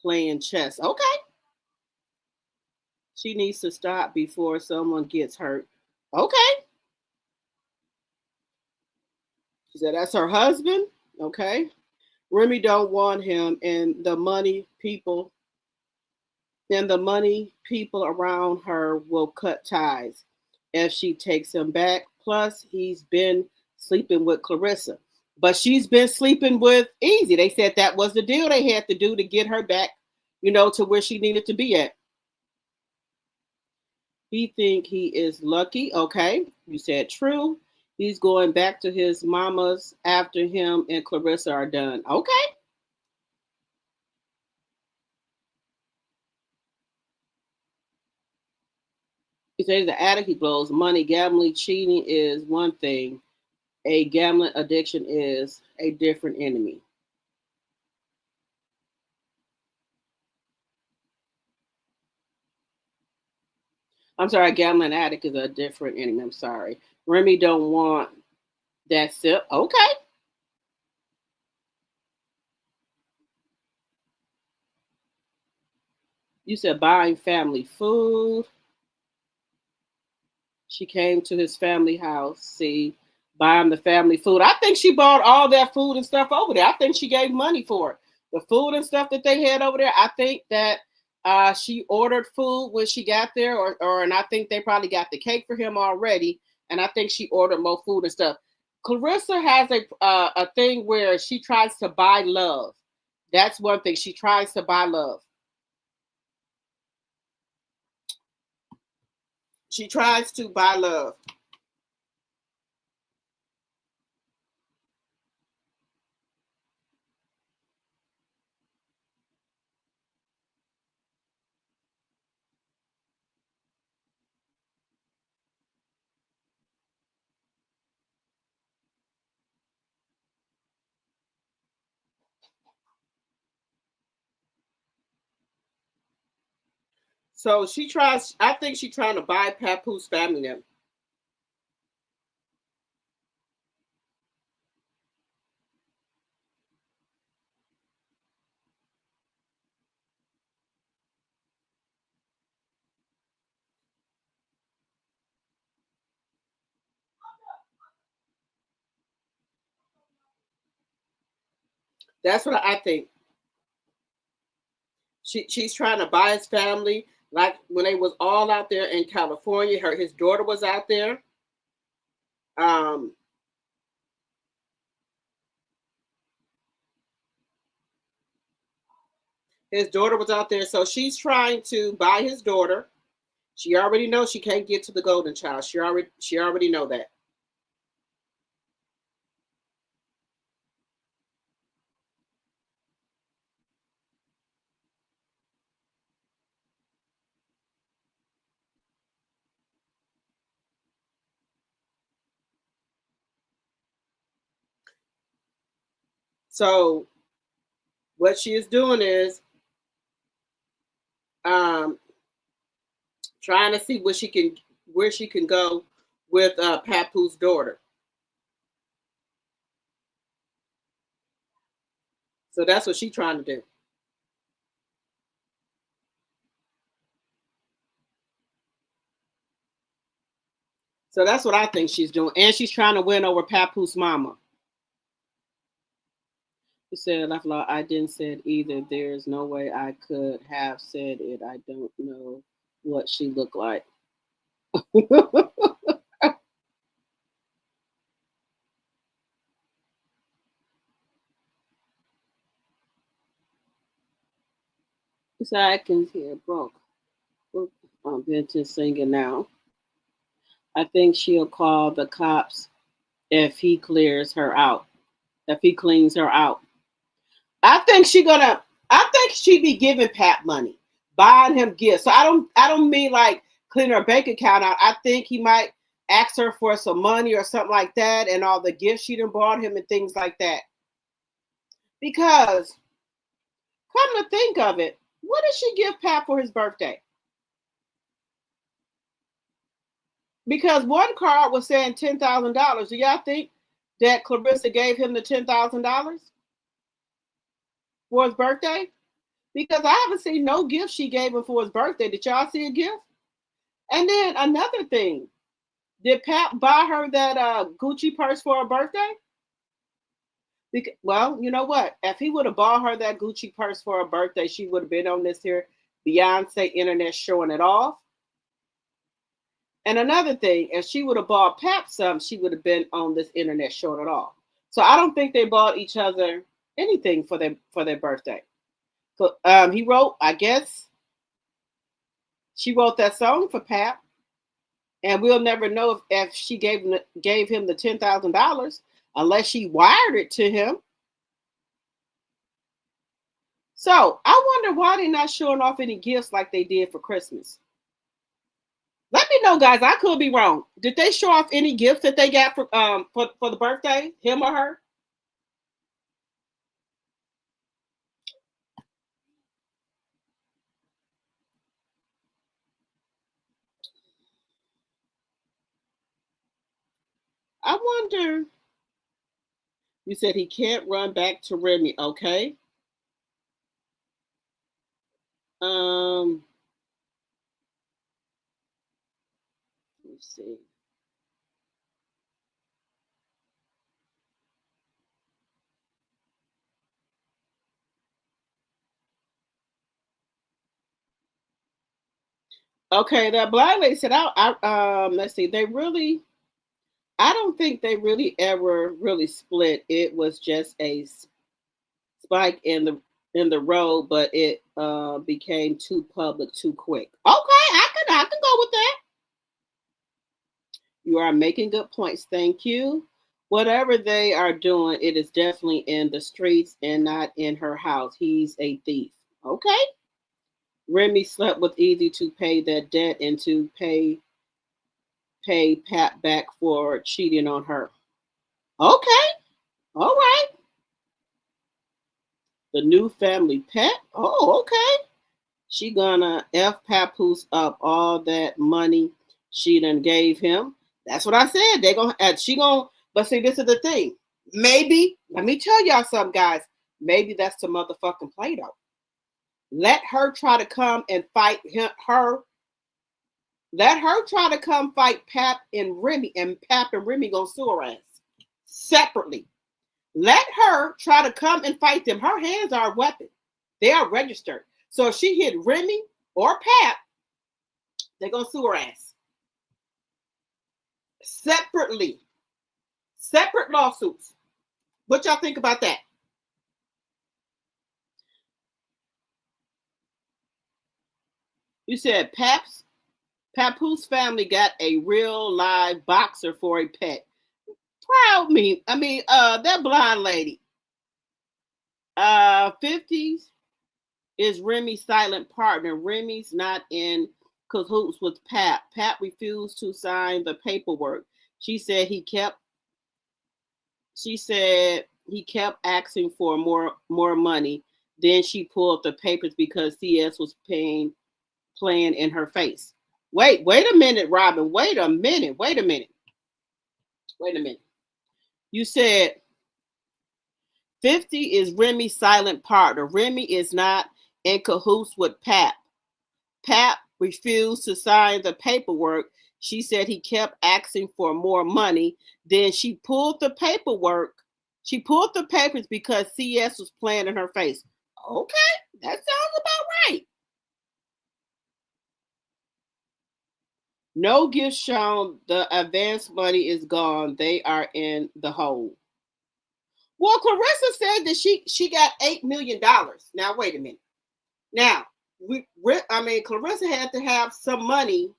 playing chess. Okay. She needs to stop before someone gets hurt. Okay. She said that's her husband. Okay. Remy don't want him, and the money people around her will cut ties if she takes him back. Plus, he's been sleeping with Claressa. But she's been sleeping with Easy. They said that was the deal they had to do to get her back, to where she needed to be at. He think he is lucky. Okay, you said true. He's going back to his mama's after him and Claressa are done. Okay. He says the addict, he blows money. Gambling, cheating is one thing. A gambling addiction is a different enemy. I'm sorry, a gambling addict is a different enemy. I'm sorry. Remy don't want that sip. Okay. You said buying family food. She came to his family house, see, buying the family food. I think she bought all that food and stuff over there. I think she gave money for it. The food and stuff that they had over there, I think that she ordered food when she got there, and I think they probably got the cake for him already, and I think she ordered more food and stuff. Claressa has a thing where she tries to buy love. That's one thing. She tries to buy love. She tries to buy love. So I think she's trying to buy Papoose family now. That's what I think. She's trying to buy his family. Like when they was all out there in California, his daughter was out there. His daughter was out there, so she's trying to buy his daughter. She already knows she can't get to the golden child. She already know that. So what she is doing is trying to see where she can go with Papoose' daughter. So that's what she's trying to do. So that's what I think she's doing. And she's trying to win over Papoose mama. He said, I didn't say it either. There's no way I could have said it. I don't know what she looked like. He said, I can hear broke. I'm Benton singing now. I think she'll call the cops if he clears her out. If he cleans her out. I think she be giving Pat money, buying him gifts. So I don't mean like clean her bank account out. I think he might ask her for some money or something like that, and all the gifts she done bought him and things like that. Because come to think of it, what did she give Pat for his birthday? Because one card was saying $10,000. Do y'all think that Claressa gave him the $10,000 for his birthday? Because I haven't seen no gift she gave him for his birthday. Did y'all see a gift? And then another thing, did Pat buy her that Gucci purse for her birthday? Well, you know what? If he would have bought her that Gucci purse for her birthday, she would have been on this here Beyonce internet showing it off. And another thing, if she would have bought Pat some, she would have been on this internet showing it off. So I don't think they bought each other anything for their birthday. So he wrote, I guess, she wrote that song for Pat, and we'll never know if she gave him the $10,000 unless she wired it to him. So I wonder why they're not showing off any gifts like they did for Christmas. Let me know, guys. I could be wrong. Did they show off any gifts that they got for the birthday, him or her? I wonder. You said he can't run back to Remy. Okay. Let's see. Okay, that blind lady said, let's see, I don't think they really ever really split. It was just a spike in the road, but it became too public too quick. Okay, I can go with that. You are making good points. Thank you. Whatever they are doing, it is definitely in the streets and not in her house. He's a thief. Okay. Remy slept with Easy to pay that debt and to pay Pat back for cheating on her. Okay. All right. The new family pet. Oh, okay. She gonna F Papoose up all that money she done gave him. That's what I said. But see, this is the thing. Maybe, let me tell y'all something, guys. Maybe that's the motherfucking Play-Doh. Let her try to come and fight her. Let her try to come fight Pap and Remy, and Pap and Remy gonna sue her ass separately. Let her try to come and fight them. Her hands are a weapon. They are registered. So if she hit Remy or Pap, they're gonna sue her ass separately. Separate lawsuits. What y'all think about that? You said Papoose family got a real live boxer for a pet. Proud me. I mean, that blind lady. 50s is Remy's silent partner. Remy's not in cahoots with Pat. Pat refused to sign the paperwork. She said he kept asking for more money. Then she pulled the papers because CS was playing in her face. Wait a minute, Robin. Wait a minute. You said 50 is Remy's silent partner. Remy is not in cahoots with Pap. Pap refused to sign the paperwork. She said he kept asking for more money. Then she pulled the paperwork. She pulled the papers because CS was playing in her face. Okay, that sounds about right. No gift shown. The advance money is gone. They are in the hole. Well, Claressa said that she got $8 million. Now, wait a minute. Now, Claressa had to have some money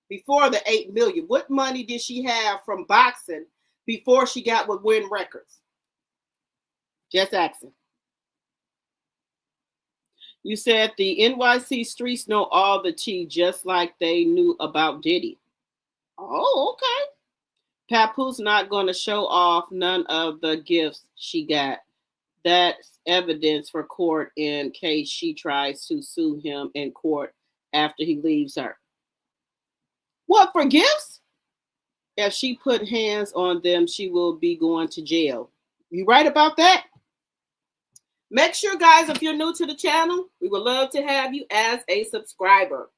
before the $8 million. What money did she have from boxing before she got with Win Records? Just asking. You said the NYC streets know all the tea, just like they knew about Diddy. Oh, okay. Papoose not going to show off none of the gifts she got. That's evidence for court in case she tries to sue him in court after he leaves her. What, for gifts? If she put hands on them, she will be going to jail. You right about that? Make sure, guys, if you're new to the channel, we would love to have you as a subscriber.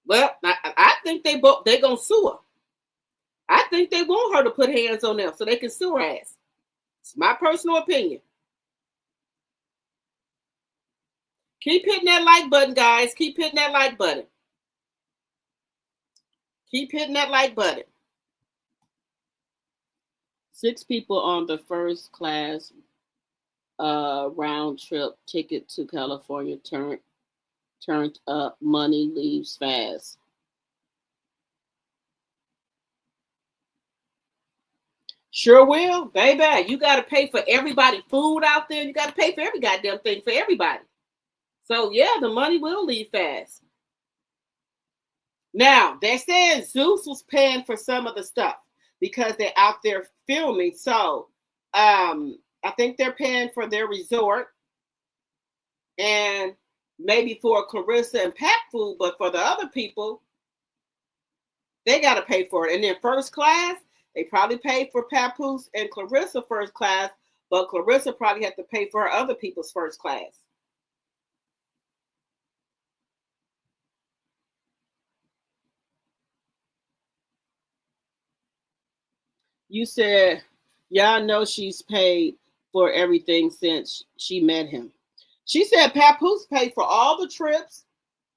Well, I think they're going to sue her. I think they want her to put hands on them so they can sue her ass. It's my personal opinion. Keep hitting that like button, guys. Keep hitting that like button. Keep hitting that like button. 6 people on the first class round trip ticket to California turned up. Money leaves fast. Sure will, baby. You got to pay for everybody food out there. You got to pay for every goddamn thing for everybody. So, yeah, the money will leave fast. Now, they're saying Zeus was paying for some of the stuff because they're out there filming. So, I think they're paying for their resort and maybe for Claressa and Pat food, but for the other people, they got to pay for it. And then first class, they probably paid for Papoose and Claressa first class, but Claressa probably had to pay for her other people's first class. You said, y'all know she's paid for everything since she met him. She said Papoose paid for all the trips,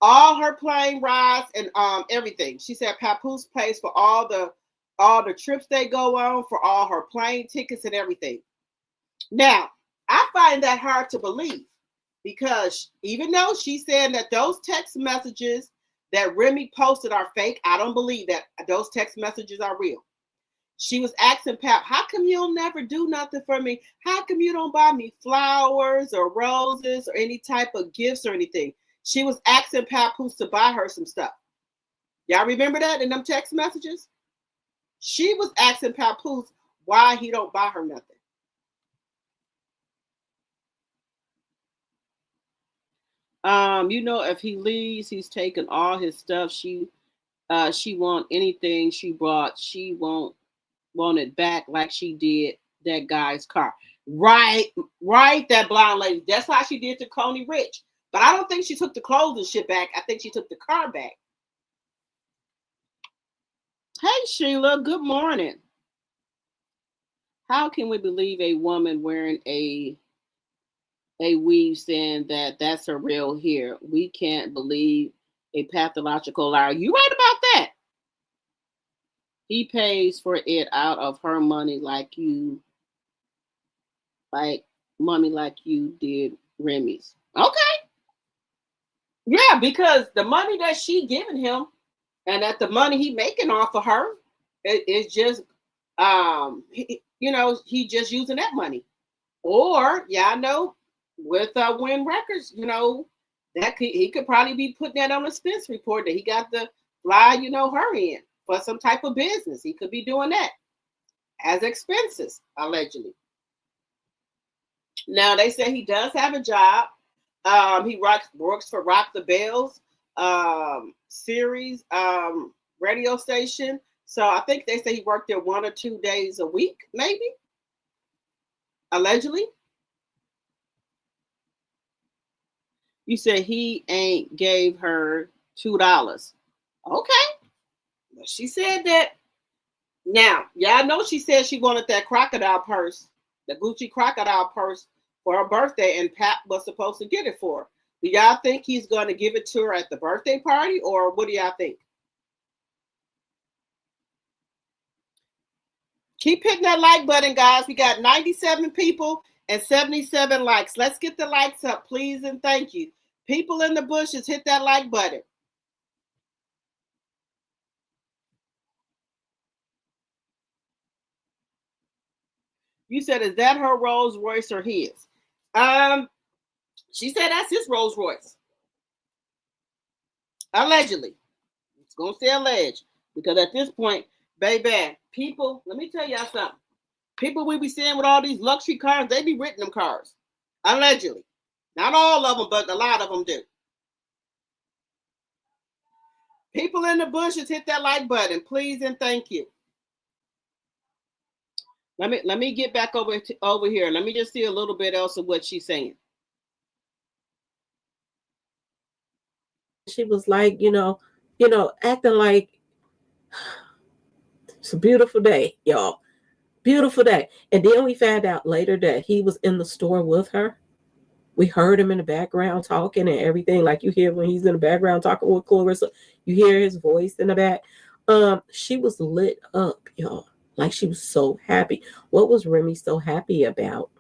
all her plane rides, and everything. She said Papoose pays for all the trips they go on, for all her plane tickets and everything. Now, I find that hard to believe because even though she's saying that those text messages that Remy posted are fake, I don't believe that those text messages are real. She was asking Pap, how come you'll never do nothing for me? How come you don't buy me flowers or roses or any type of gifts or anything? She was asking Papoose to buy her some stuff. Y'all remember that in them text messages? She was asking Papoose why he don't buy her nothing. If he leaves, he's taking all his stuff. She want anything she brought. She won't want it back like she did that guy's car. Right, that blonde lady. That's how she did to Coney Rich. But I don't think she took the clothes and shit back. I think she took the car back. Hey, Sheila, good morning. How can we believe a woman wearing a weave saying that that's her real hair? We can't believe a pathological liar. You right about that. He pays for it out of her money like money like you did Remy's. Okay. Yeah, because the money that she giving him and that the money he making off of her is just he just using that money. Or with Win Records, that he could probably be putting that on a expense report that he got to fly, her in for some type of business. He could be doing that as expenses, allegedly. Now, they say he does have a job. He works for Rock the Bells series radio station. So I think they say he worked there 1 or 2 days a week, maybe. Allegedly. You said he ain't gave her $2. Okay. She said that. Now, y'all know she said she wanted that crocodile purse, the Gucci crocodile purse for her birthday, and Pat was supposed to get it for her. Do y'all think he's going to give it to her at the birthday party, or what do y'all think? Keep hitting that like button, guys. We got 97 people and 77 likes. Let's get the likes up, please, and thank you. People in the bushes, hit that like button. You said, is that her Rolls Royce or his? She said that's his Rolls Royce. Allegedly. It's going to say alleged. Because at this point, baby, people, let me tell y'all something. People we be seeing with all these luxury cars, they be renting them cars. Allegedly. Not all of them, but a lot of them do. People in the bushes, hit that like button, please, and thank you. Let me get back over here. Let me just see a little bit else of what she's saying. She was like, acting like it's a beautiful day, y'all. Beautiful day. And then we found out later that he was in the store with her. We heard him in the background talking and everything. Like you hear when he's in the background talking with Claressa, you hear his voice in the back. She was lit up, y'all. Like she was so happy. What was Remy so happy about?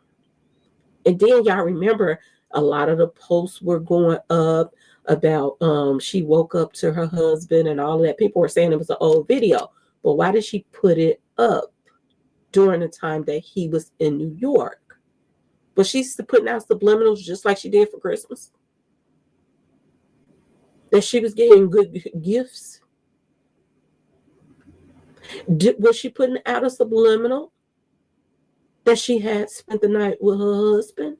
And then y'all remember a lot of the posts were going up about she woke up to her husband and all of that. People were saying it was an old video. But why did she put it up during the time that he was in New York? But she's putting out subliminals just like she did for Christmas. That she was getting good gifts. Was she putting out a subliminal that she had spent the night with her husband?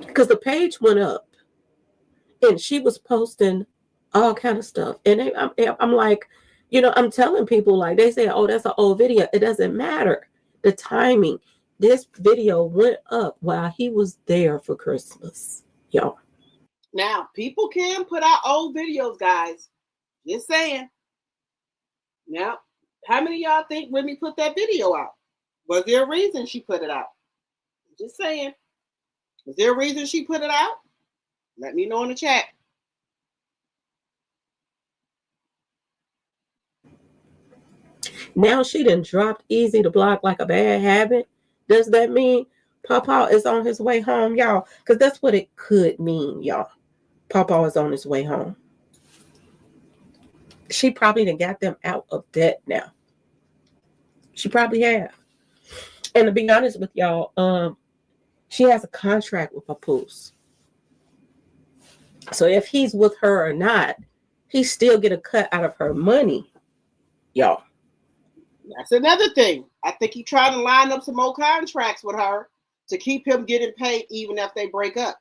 Because the page went up and she was posting all kind of stuff. And I'm like, I'm telling people, like, they say, oh, that's an old video. It doesn't matter. The timing. This video went up while he was there for Christmas, y'all. Now, people can put out old videos, guys. Just saying. Now, how many of y'all think Remy put that video out? Was there a reason she put it out? Just saying. Was there a reason she put it out? Let me know in the chat. Now she done dropped easy to block like a bad habit. Does that mean Pawpaw is on his way home, y'all? Because that's what it could mean, y'all. Pawpaw is on his way home. She probably done got them out of debt now. She probably have. And to be honest with y'all, she has a contract with Papoose. So if he's with her or not, he still get a cut out of her money, y'all. That's another thing. I think he tried to line up some more contracts with her to keep him getting paid even if they break up.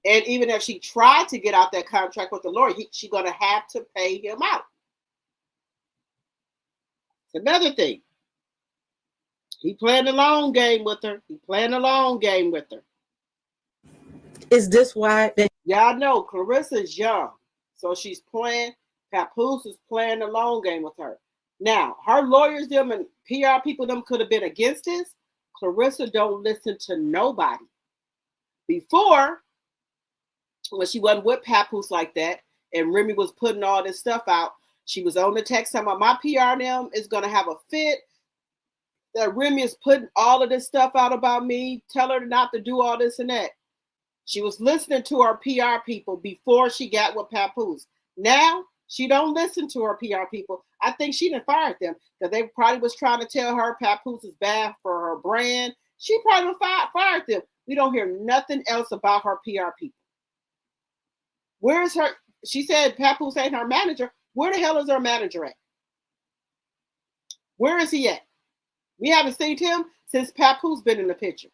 And even if she tried to get out that contract with the lawyer, she's going to have to pay him out. Another thing. He playing the long game with her. Is this why that y'all know Claressa's young, so she's playing. Papoose is playing the long game with her. Now, her lawyers, them and PR people, them could have been against this. Claressa don't listen to nobody. Before, when she wasn't with Papoose like that, and Remy was putting all this stuff out, she was on the text talking about my PR now is going to have a fit. That Remy is putting all of this stuff out about me. Tell her not to do all this and that. She was listening to her PR people before she got with Papoose. Now, she don't listen to her PR people. I think she done fired them because they probably was trying to tell her Papoose is bad for her brand. She probably fired them. We don't hear nothing else about her PR people. Where is her? She said Papoose ain't her manager. Where the hell is her manager at? Where is he at? We haven't seen him since Papoose been in the picture.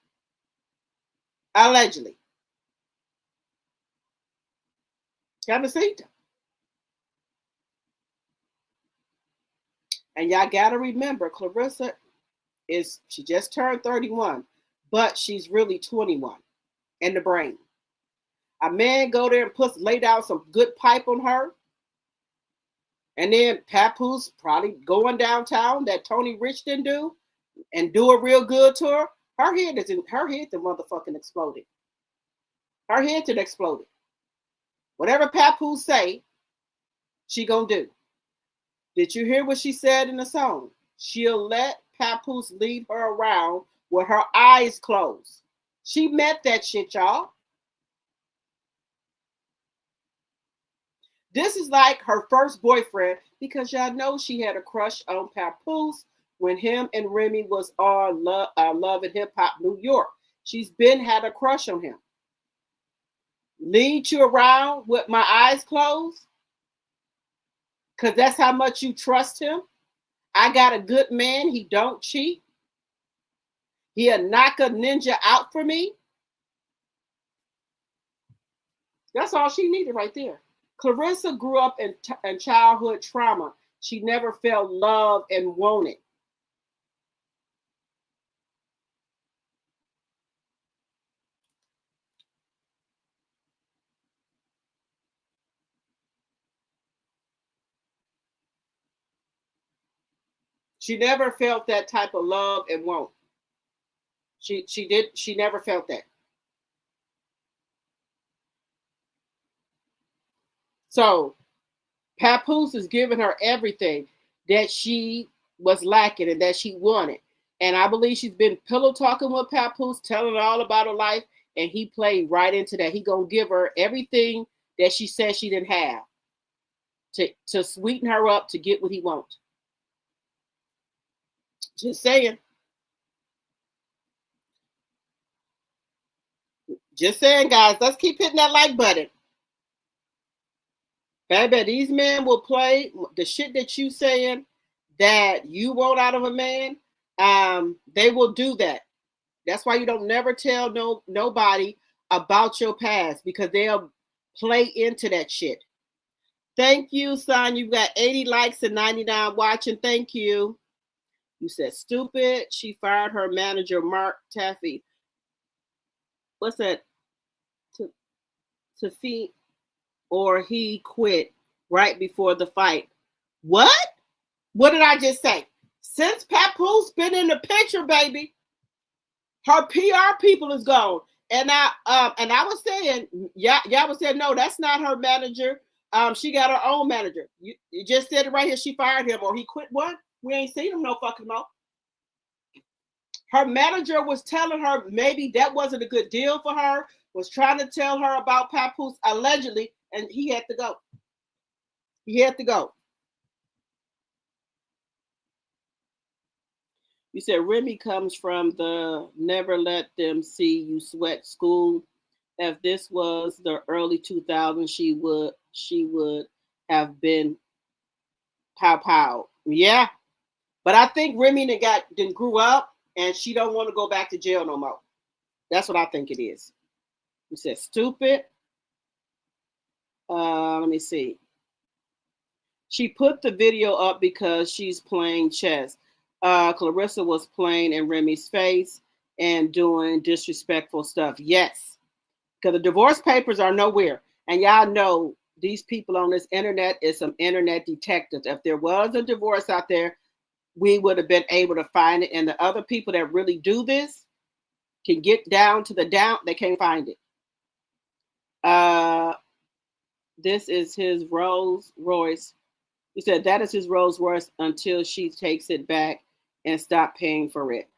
Allegedly. Haven't seen him. And y'all gotta remember, Claressa she just turned 31, but she's really 21 in the brain. A man go there and lay down some good pipe on her. And then Papoose probably going downtown that Tony Rich didn't do and do it real good to her. Her head the motherfucking exploded. Her head done exploded. Whatever Papoose say, she gonna do. Did you hear what she said in the song? She'll let Papoose lead her around with her eyes closed. She meant that shit, y'all. This is like her first boyfriend, because y'all know she had a crush on Papoose when him and Remy was on Love and Hip Hop New York. She's had a crush on him. Lead you around with my eyes closed? Because that's how much you trust him? I got a good man. He don't cheat. He'll knock a ninja out for me. That's all she needed right there. Claressa grew up in childhood trauma. She never felt loved and wanted. She never felt that type of love and want. She never felt that. So Papoose is giving her everything that she was lacking and that she wanted. And I believe she's been pillow talking with Papoose, telling her all about her life, and he played right into that. He gonna give her everything that she said she didn't have to sweeten her up to get what he wants. Just saying. Just saying, guys. Let's keep hitting that like button. Baby, these men will play the shit that you saying that you want out of a man. They will do that. That's why you don't never tell nobody about your past, because they'll play into that shit. Thank you, son. You got 80 likes and 99 watching. Thank you. You said stupid. She fired her manager, Mark Taffy. What's that? Taffy, or he quit right before the fight. What? What did I just say? Since Papoose been in the picture, baby, her PR people is gone. And I was saying, y'all was saying, no, that's not her manager. She got her own manager. You just said it right here. She fired him, or he quit. What? We ain't seen him no fucking more. Her manager was telling her maybe that wasn't a good deal for her, was trying to tell her about Papoose allegedly, and he had to go. He had to go. You said Remy comes from the never let them see you sweat school. If this was the early 2000s, she would have been pow. Yeah. But I think Remy didn't grew up, and she don't want to go back to jail no more. That's what I think it is. You said stupid. Let me see. She put the video up because she's playing chess. Claressa was playing in Remy's face and doing disrespectful stuff. Yes. Because the divorce papers are nowhere. And y'all know these people on this internet is some internet detectives. If there was a divorce out there, we would have been able to find it. And the other people that really do this can get down to the down. They can't find it. This is his Rolls Royce. He said that is his Rolls Royce until she takes it back and stop paying for it.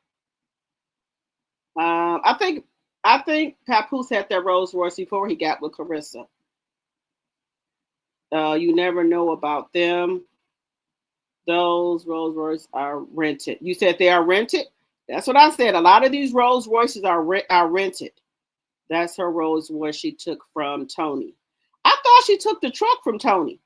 I think Papoose had that Rolls Royce before he got with Claressa. You never know about them. Those Rolls Royces are rented. You said they are rented? That's what I said. A lot of these Rolls Royces are rented. That's her Rolls Royce she took from Tony. I thought she took the truck from Tony.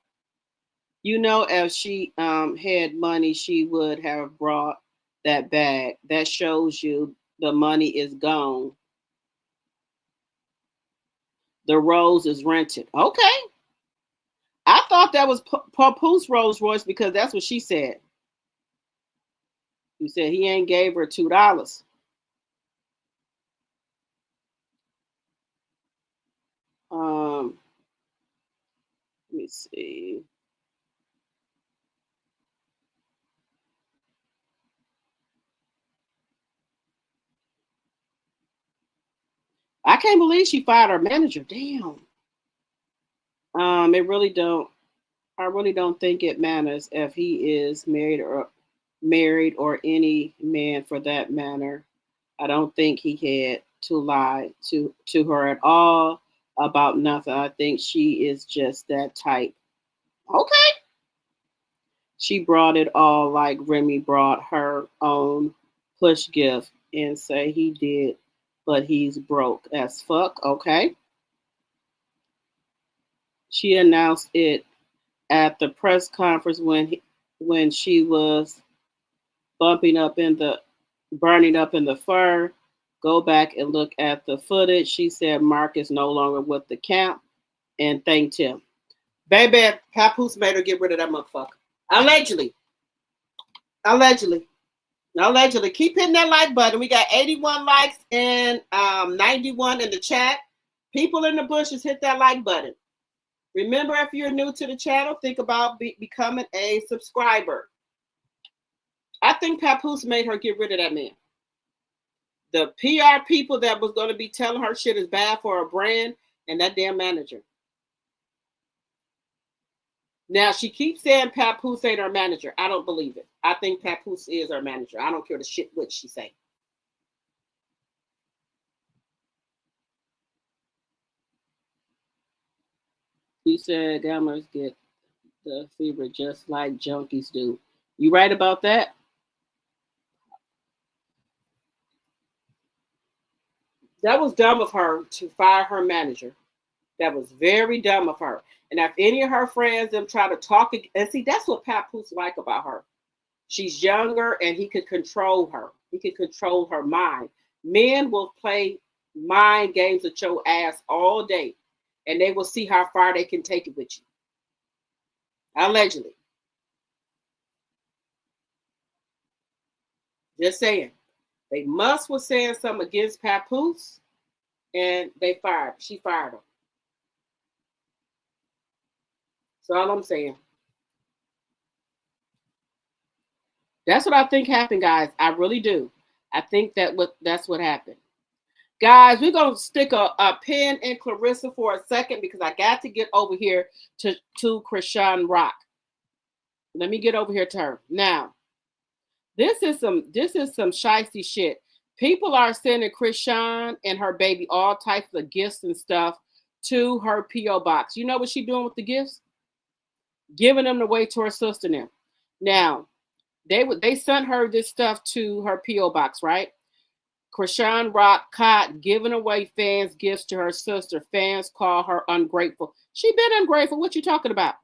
You know, if she had money, she would have brought that bag. That shows you the money is gone. The Rose is rented. Okay. I thought that was Papoose Rolls Royce because that's what she said. You said he ain't gave her $2. Let me see. I can't believe she fired her manager. Damn. It really don't. I really don't think it matters if he is married or any man for that matter. I don't think he had to lie to her at all about nothing. I think she is just that type. Okay. She brought it all like Remy brought her own push gift and say he did, but he's broke as fuck. Okay. She announced it at the press conference when she was burning up in the fur. Go back and look at the footage. She said Mark is no longer with the camp and thanked him. Baby, Papoose made her get rid of that motherfucker. Allegedly. Keep hitting that like button. We got 81 likes and 91 in the chat. People in the bushes, hit that like button. Remember, if you're new to the channel, think about becoming a subscriber. I think Papoose made her get rid of that man. The PR people that was going to be telling her shit is bad for her brand and that damn manager. Now, she keeps saying Papoose ain't her manager. I don't believe it. I think Papoose is her manager. I don't care the shit what she say. He said gamblers get the fever just like junkies do. You right about that? That was dumb of her to fire her manager. That was very dumb of her. And if any of her friends them try to talk, and see, that's what Papoose like about her. She's younger and he could control her. He could control her mind. Men will play mind games with your ass all day, and they will see how far they can take it with you. Allegedly. Just saying. They was saying something against Papoose, and they fired. She fired him. That's all I'm saying. That's what I think happened, guys. I really do. I think that's what happened. Guys, we're going to stick a pin in Claressa for a second because I got to get over here to Chrissean Rock. Let me get over here to her. Now, this is some shiesty shit. People are sending Chrissean and her baby all types of gifts and stuff to her P.O. box. You know what she's doing with the gifts? Giving them away to her sister now. Now, they sent her this stuff to her P.O. box, right? Chrissean Rock caught giving away fans gifts to her sister. Fans call her ungrateful. She been ungrateful. What you talking about?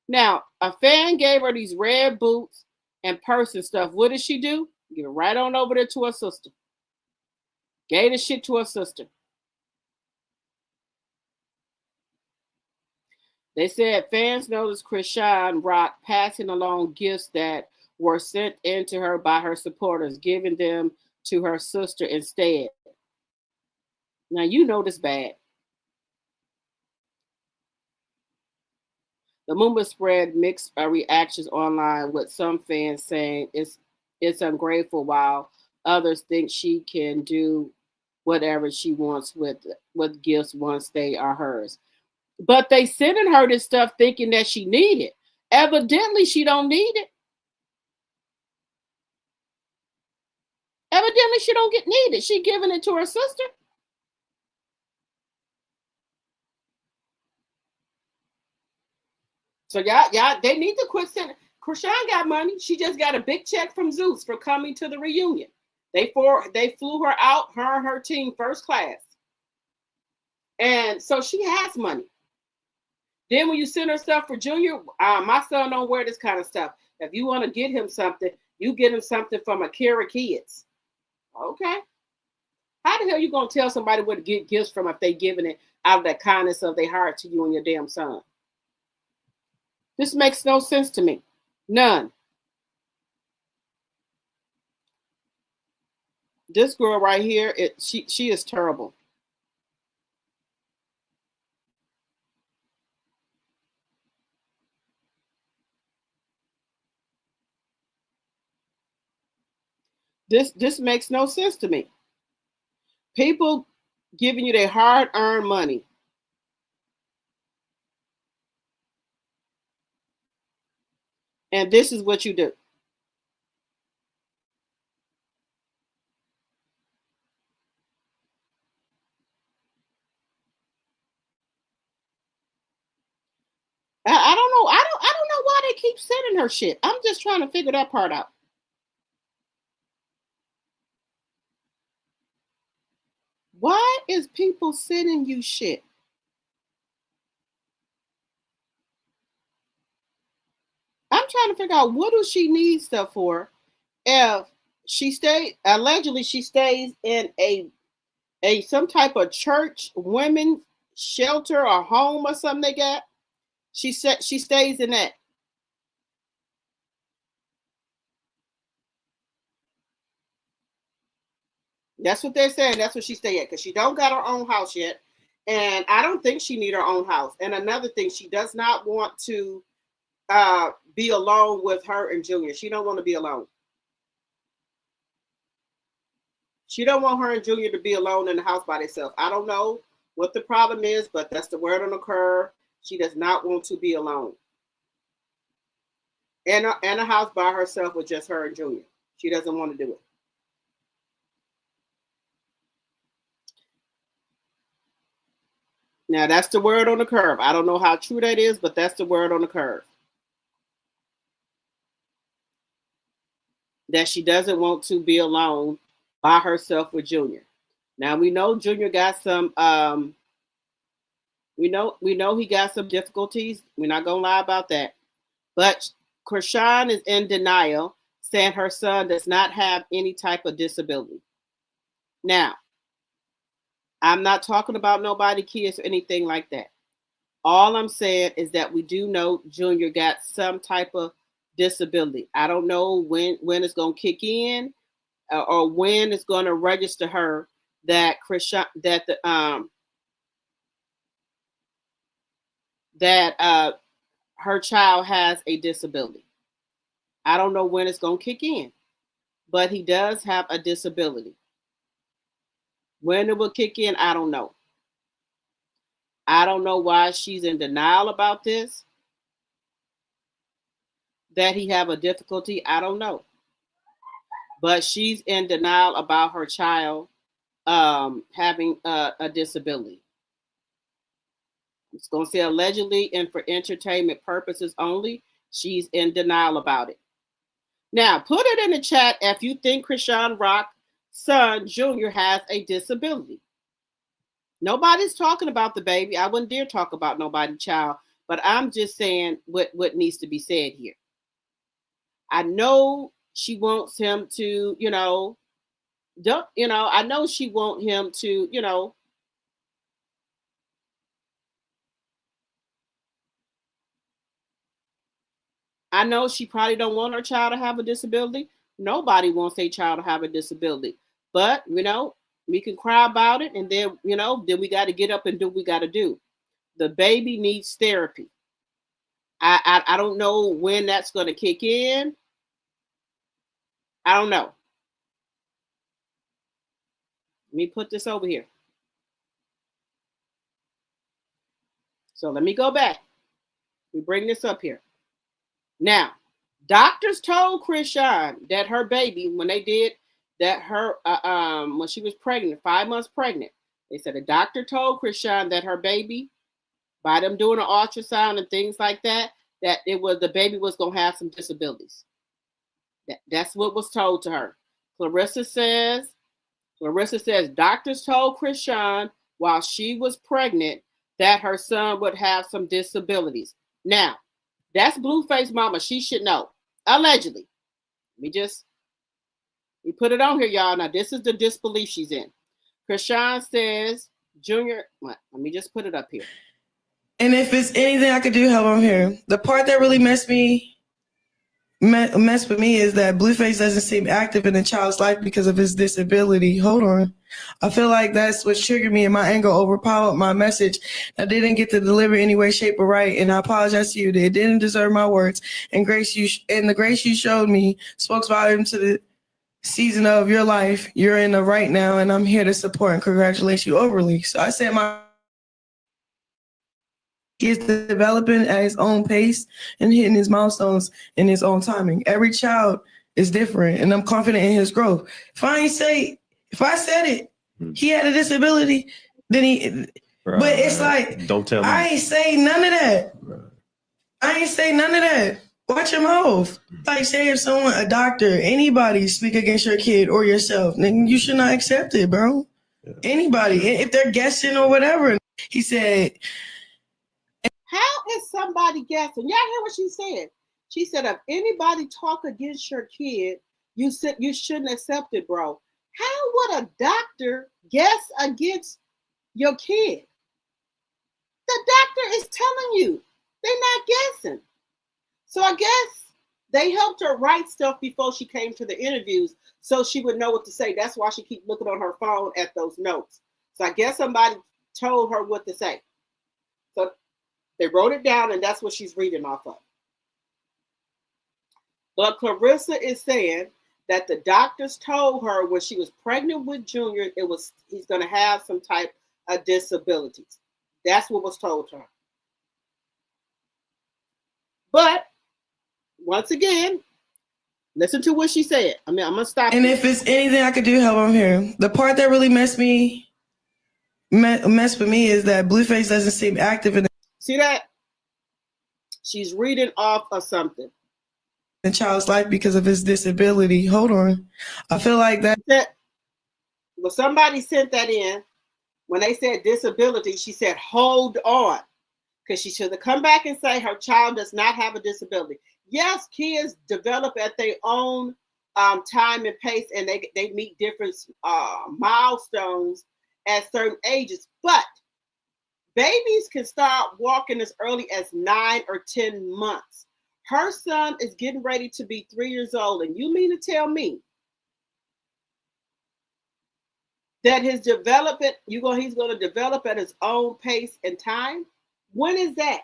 Now, a fan gave her these red boots and purse and stuff. What did she do? Give it right on over there to her sister. Gave the shit to her sister. They said fans noticed Chrissean Rock passing along gifts that were sent in to her by her supporters, giving them to her sister instead. Now, you know this bad. The movement spread mixed reactions online, with some fans saying it's ungrateful, while others think she can do whatever she wants with gifts once they are hers. But they sending her this stuff thinking that she need it. Evidently, she don't need it. Evidently, she don't need it. She giving it to her sister. So y'all, they need to quit sending. Chrissean got money. She just got a big check from Zeus for coming to the reunion. They flew her out, her and her team, first class. And so she has money. Then when you send her stuff for Junior, my son don't wear this kind of stuff. If you want to get him something, You getting something from Akira Kids. Okay. How the hell you gonna tell somebody where to get gifts from if they giving it out of the kindness of their heart to you and your damn son? This makes no sense to me. None. This girl right here, she is terrible. This makes no sense to me. People giving you their hard-earned money. And this is what you do. I don't know. I don't know why they keep sending her shit. I'm just trying to figure that part out. Why is people sending you shit? I'm trying to figure out, what do she need stuff for? If she allegedly she stays in a some type of church, women shelter or home or something they got. She said she stays in that. That's what they're saying. That's what she stay at, because she don't got her own house yet. And I don't think she need her own house. And another thing, she does not want to be alone with her and Junior. She don't want to be alone. She don't want her and Junior to be alone in the house by themselves. I don't know what the problem is, but that's the word on the curve. She does not want to be alone. And a house by herself with just her and Junior. She doesn't want to do it. Now, that's the word on the curve. I don't know how true that is, but that's the word on the curve. That she doesn't want to be alone by herself with Junior. Now, we know Junior got some, we know he got some difficulties. We're not going to lie about that. But Chrissean is in denial, saying her son does not have any type of disability. Now, I'm not talking about nobody kids or anything like that. All I'm saying is that we do know Junior got some type of disability. I don't know when it's going to kick in or when it's going to register her that Chrissean, that her child has a disability. I don't know when it's going to kick in, but he does have a disability. When it will kick in, I don't know. I don't know why she's in denial about this. That he have a difficulty, I don't know. But she's in denial about her child having a disability. It's going to say allegedly and for entertainment purposes only. She's in denial about it. Now, put it in the chat if you think Chrissean Rock's son, Junior, has a disability. Nobody's talking about the baby. I wouldn't dare talk about nobody's child, but I'm just saying what needs to be said here. I know she wants him to, I know she wants him to, I know she probably don't want her child to have a disability. Nobody wants a child to have a disability. But, we can cry about it, and then, then we got to get up and do what we got to do. The baby needs therapy. I don't know when that's going to kick in. I don't know. Let me put this over here. So let me go back. We bring this up here. Now, doctors told Chrissean that her baby, when they did that, when she was pregnant, 5 months pregnant, they said a doctor told Chrissean that her baby, by them doing an ultrasound and things like that, that the baby was going to have some disabilities. That's what was told to her. Claressa says doctors told Chrissean while she was pregnant that her son would have some disabilities. Now, that's Blueface mama. She should know. Allegedly. We put it on here, y'all. Now, this is the disbelief she's in. Chrissean says, Junior, let me just put it up here. And if it's anything I could do to help, I'm here. The part that really messed with me is that Blueface doesn't seem active in the child's life because of his disability. Hold on. I feel like that's what triggered me, and my anger overpowered my message. I didn't get to deliver any way, shape, or right, and I apologize to you. It didn't deserve my words, and the grace you showed me spoke volumes to the season of your life you're in right now, and I'm here to support and congratulate you overly. So I said he is developing at his own pace and hitting his milestones in his own timing. Every child is different, and I'm confident in his growth. If I said it, he had a disability, then he. Right. But it's like, don't tell me. I ain't say none of that. Right. I ain't say none of that. Watch your mouth. Like, say if someone, a doctor, anybody speak against your kid or yourself, then you should not accept it, bro. Yeah. Anybody, if they're guessing or whatever. He said. How is somebody guessing? Y'all hear what she said? She said, if anybody talk against your kid, you shouldn't accept it, bro. How would a doctor guess against your kid? The doctor is telling you. They're not guessing. So I guess they helped her write stuff before she came to the interviews so she would know what to say. That's why she keeps looking on her phone at those notes. So I guess somebody told her what to say. So they wrote it down, and that's what she's reading off of. But Claressa is saying that the doctors told her when she was pregnant with Junior, he's going to have some type of disabilities. That's what was told to her. But once again, listen to what she said. I'm going to stop. And if it's anything I could do to help, I'm here. The part that really messed with me is that Blueface doesn't seem active in. See that? She's reading off of something. The child's life because of his disability. Hold on. I feel like that. Well, somebody sent that in. When they said disability, she said, hold on. Because she should have come back and say her child does not have a disability. Yes, kids develop at their own time and pace, and they meet different milestones at certain ages. But babies can start walking as early as 9 or 10 months. Her son is getting ready to be 3 years old, and you mean to tell me that his development, he's going to develop at his own pace and time? When is that?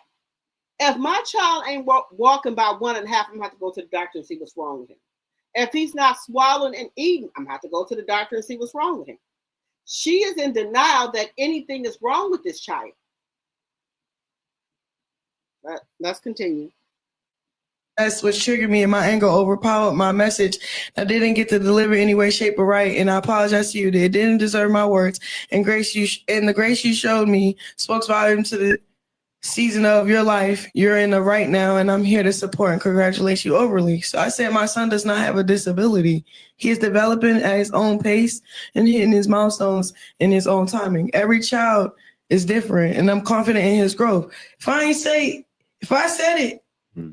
If my child ain't walking by 1.5, I'm going to have to go to the doctor and see what's wrong with him. If he's not swallowing and eating, I'm going to have to go to the doctor and see what's wrong with him. She is in denial that anything is wrong with this child. Let's continue. That's what triggered me, and my anger overpowered my message. I didn't get to deliver any way, shape, or right, and I apologize to you. It didn't deserve my words, and the grace you showed me spoke volumes to the season of your life you're in right now, and I'm here to support and congratulate you overly. So I said my son does not have a disability. He is developing at his own pace and hitting his milestones in his own timing. Every child is different, and I'm confident in his growth. If I said it,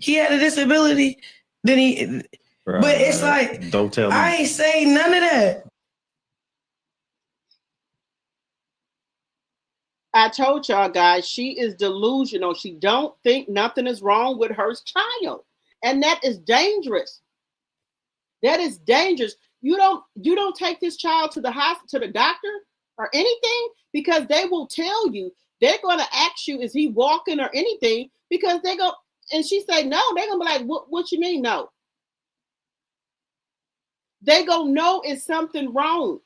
he had a disability, then he. Right. But it's like, don't tell me. I ain't say none of that. I told y'all guys, she is delusional. She don't think nothing is wrong with her child, and that is dangerous. That is dangerous. You don't take this child to the hospital, to the doctor, or anything, because they will tell you. They're going to ask you, is he walking or anything? Because they go. And she said, no, they're going to be like, what you mean, no? They going to know it's something wrong.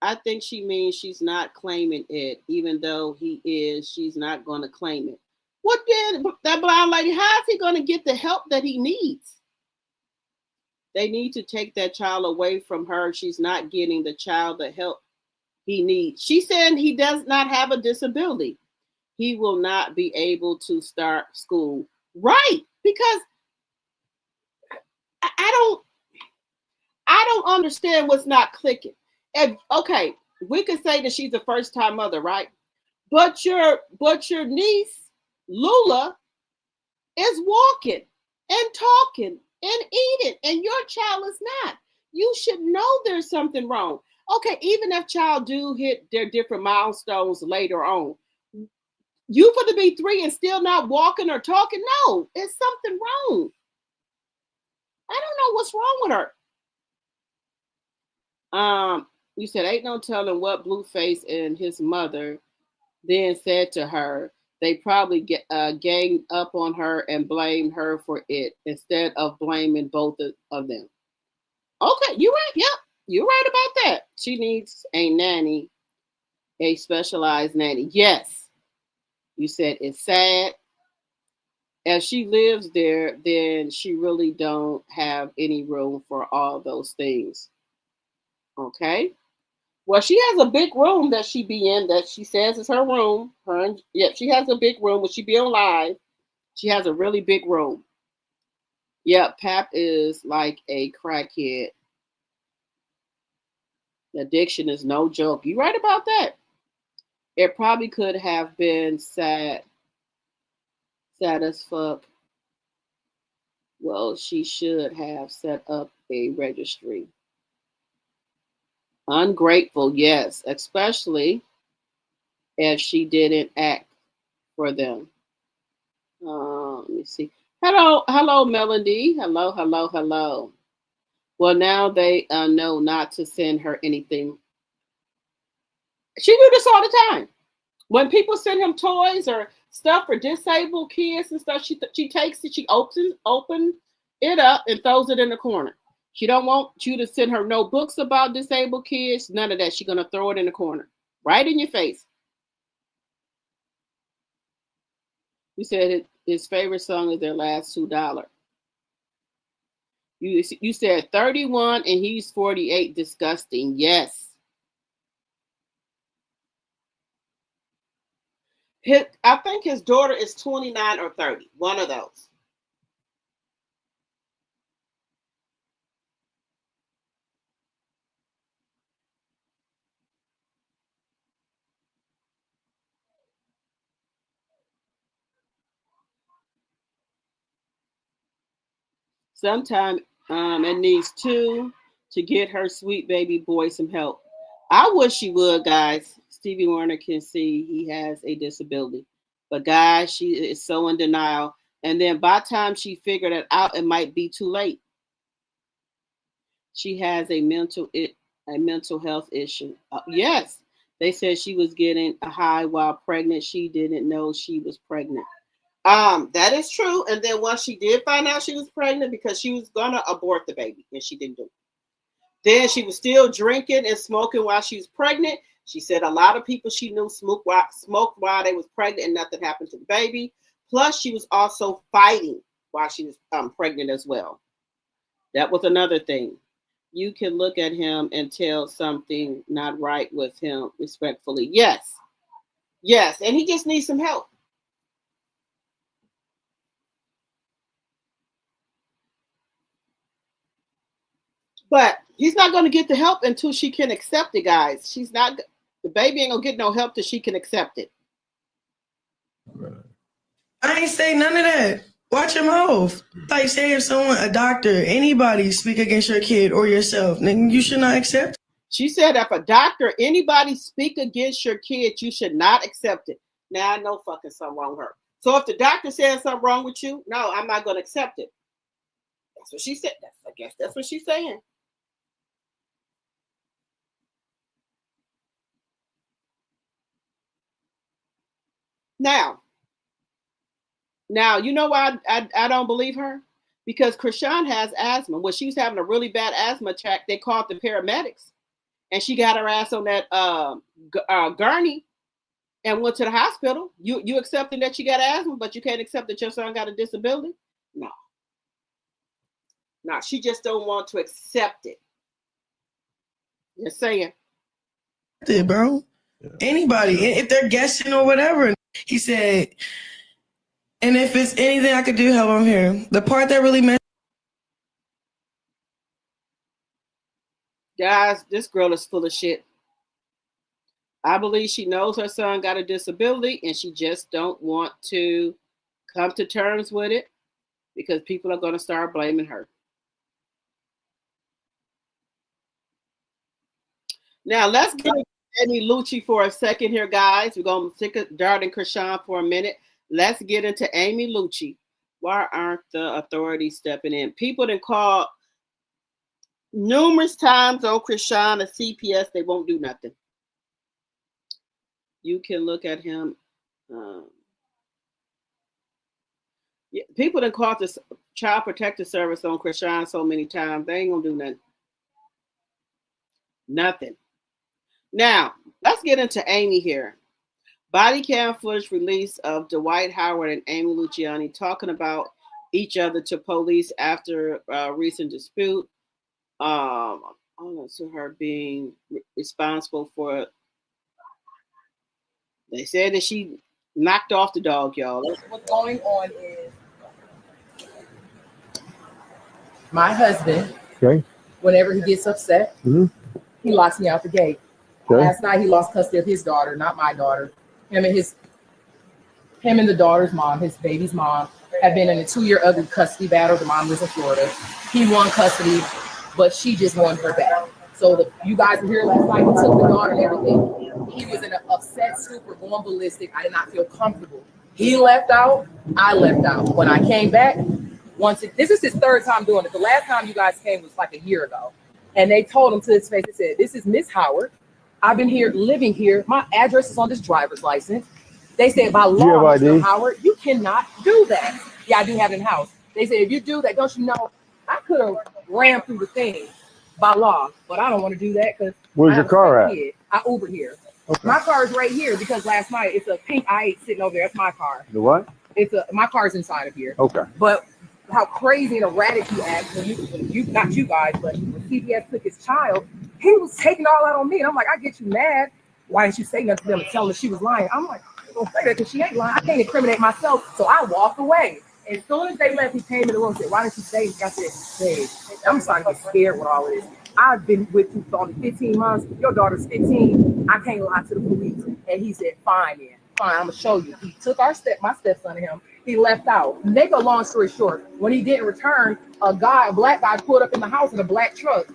I think she means she's not claiming it, even though he is, she's not going to claim it. What then, that blind lady, how is he going to get the help that he needs? They need to take that child away from her. She's not getting the child the help he needs. She said he does not have a disability. He will not be able to start school. Right. Because I don't understand what's not clicking. And, okay, we could say that she's a first-time mother, right? But your niece, Lula, is walking and talking and eating, and your child is not. You should know there's something wrong. Okay, even if child do hit their different milestones later on, you for to be 3 and still not walking or talking? No, it's something wrong. I don't know what's wrong with her. You said ain't no telling what Blueface and his mother then said to her. They probably ganged up on her and blamed her for it instead of blaming both of them. Okay, you're right. Yep, you're right about that. She needs a nanny, a specialized nanny. Yes, you said it's sad. If she lives there, then she really don't have any room for all those things. Okay. Well, she has a big room that she be in that she says is her room. She has a big room when she be on live. She has a really big room. Yep, Pap is like a crackhead. Addiction is no joke. You right about that. It probably could have been sad as fuck. Well, she should have set up a registry. Ungrateful, yes, especially if she didn't act for them. Let me see. Hello, Melody. Hello. Well, now they know not to send her anything. She do this all the time. When people send him toys or stuff for disabled kids and stuff, she takes it, she opens it up and throws it in the corner. She don't want you to send her no books about disabled kids, none of that. She's going to throw it in the corner, right in your face. You said his favorite song is Their Last $2. You said 31 and he's 48. Disgusting. Yes. I think his daughter is 29 or 30. One of those. Sometime it needs to get her sweet baby boy some help. I wish she would, guys. Stevie Wonder can see he has a disability. But guys, she is so in denial. And then by the time she figured it out, it might be too late. She has a mental health issue. Yes, they said she was getting a high while pregnant. She didn't know she was pregnant. That is true. And then once she did find out she was pregnant, because she was gonna abort the baby, and she didn't do it. Then she was still drinking and smoking while she was pregnant. She said a lot of people she knew smoked while they was pregnant and nothing happened to the baby. Plus, she was also fighting while she was pregnant as well. That was another thing. You can look at him and tell something not right with him respectfully. Yes. And he just needs some help. But he's not going to get the help until she can accept it, guys. The baby ain't going to get no help till she can accept it. I ain't say none of that. Watch your mouth. Like, say if someone, a doctor, anybody speak against your kid or yourself, then you should not accept. She said if a doctor, anybody speak against your kid, you should not accept it. Now I know fucking something wrong with her. So if the doctor says something wrong with you, no, I'm not going to accept it. That's what she said. I guess that's what she's saying. Now, you know why I don't believe her? Because Chrissean has asthma. When she was having a really bad asthma attack, they called the paramedics. And she got her ass on that gurney and went to the hospital. You accepting that you got asthma, but you can't accept that your son got a disability? No, she just don't want to accept it. Just saying. Bro. Yeah. Anybody, if they're guessing or whatever. He said, and if it's anything I could do, help, I'm here. The part that really meant. Guys, this girl is full of shit. I believe she knows her son got a disability and she just don't want to come to terms with it because people are going to start blaming her. Now let's get into Amy Lucci for a second here, guys. We're gonna stick a dart in Chrissean for a minute. Let's get into Amy Lucci. Why aren't the authorities stepping in? People done called numerous times on Chrissean at CPS. They won't do nothing. You can look at him. Yeah, people done called the Child Protective Service on Chrissean so many times. They ain't gonna do nothing. Nothing. Now, let's get into Amy here. Body cam footage release of Dwight Howard and Amy Luciani talking about each other to police after a recent dispute. To her being responsible for. They said that she knocked off the dog, y'all. What's going on is my husband, whenever he gets upset, he locks me out the gate. Last night he lost custody of his daughter, not my daughter. Him and the daughter's mom, his baby's mom, have been in a 2-year ugly custody battle. The mom lives in Florida. He won custody, but she just won her back. So you guys were here last night. He took the daughter and everything. He was in an upset stupor, going ballistic. I did not feel comfortable. He left out. I left out. When I came back, this is his 3rd time doing it. The last time you guys came was like a year ago. And they told him to his face, they said, "This is Miss Howard. I've been here, living here. My address is on this driver's license." They said, "By law, Mr. Howard, you cannot do that." Yeah, I do have it in the house. They said, "If you do that, don't you know, I could have ran through the thing by law, but I don't want to do that because." Where's your car at? I Uber here. Okay. My car is right here because last night it's a pink i8 sitting over there. That's my car. The what? My car's inside of here. Okay. But how crazy and erratic he acts when you not you guys, but when CPS took his child, he was taking all out on me. And I'm like, I get you mad. Why didn't you say nothing to them and tell them she was lying? I'm like, I don't say that because she ain't lying. I can't incriminate myself. So I walked away. As soon as they left, he came in the room and said, "Why didn't you say?" I said, "Hey, I'm starting to get scared with all of this. I've been with you for only 15 months. Your daughter's 15. I can't lie to the police." And he said, "Fine, then. Fine, I'm gonna show you." He took my stepson and him. He left out. Make a long story short, when he didn't return, a black guy pulled up in the house in a black truck,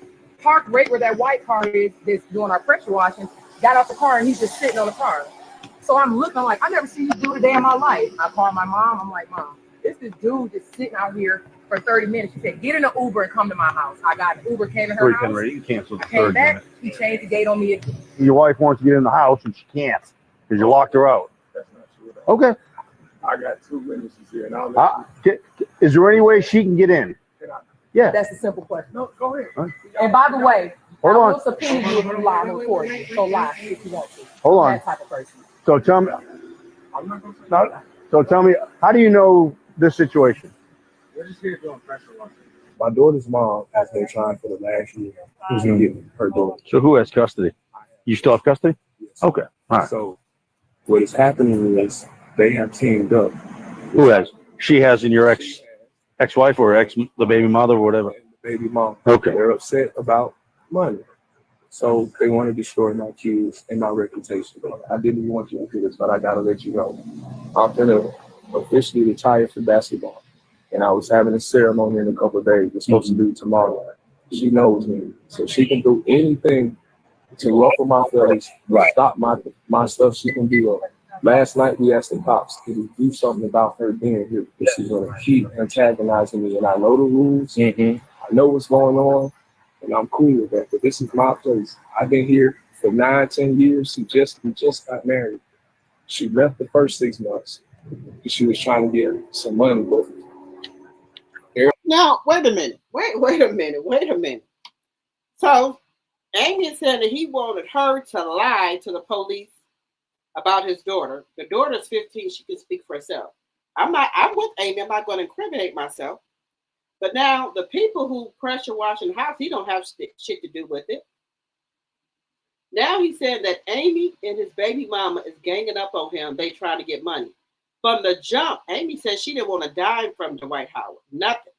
parked right where that white car is that's doing our pressure washing, got out the car, and he's just sitting on the car. So I'm looking, I'm like, I never seen you do a day in my life. I called my mom. I'm like, "Mom, this dude just sitting out here for 30 minutes. She said, "Get in an Uber and come to my house." I got an Uber, came to her house. You canceled the I came 30 back, minutes. he changed the gate on me again. Your wife wants to get in the house and she can't because you locked her out. That's not true. Okay. I got 2 witnesses here, and I'll Is there any way she can get in? Yeah. That's a simple question. No, go ahead. Huh? And by the way, Hold I on. will subpoena you if you lie before you. So lie if you want to. Hold on. That type of person. So tell me. I'm not going to say that. So tell me, how do you know this situation? We're just here doing pressure washing. My daughter's mom has been trying for the last year to get her daughter. So who has custody? You still have custody? Yes. Okay. All right. So what is happening is they have teamed up. Who has? She has in your ex-wife or the baby mother or whatever? The baby mom. Okay. They're upset about money. So they want to destroy my kids and my reputation. I didn't even want you to do this, but I got to let you know. I'm going to officially retire from basketball. And I was having a ceremony in a couple of days. We're supposed to do tomorrow. She knows me. So she can do anything to ruffle my feathers, stop my stuff. She can do it. Last night we asked the cops to do something about her being here because she's going to keep antagonizing me. And I know the rules. I know what's going on. And I'm cool with that. But this is my place. I've been here for 9-10 years. We just got married. She left the first 6 months. She was trying to get some money with me. Now, wait a minute. Wait a minute. So, Amy said that he wanted her to lie to the police about his daughter. The daughter's 15. She can speak for herself. I'm with Amy. I'm not going to incriminate myself. But now, the people who pressure wash in the house, he don't have shit to do with it. Now he said that Amy and his baby mama is ganging up on him. They trying to get money. From the jump, Amy said she didn't want a dime from Dwight Howard. Nothing.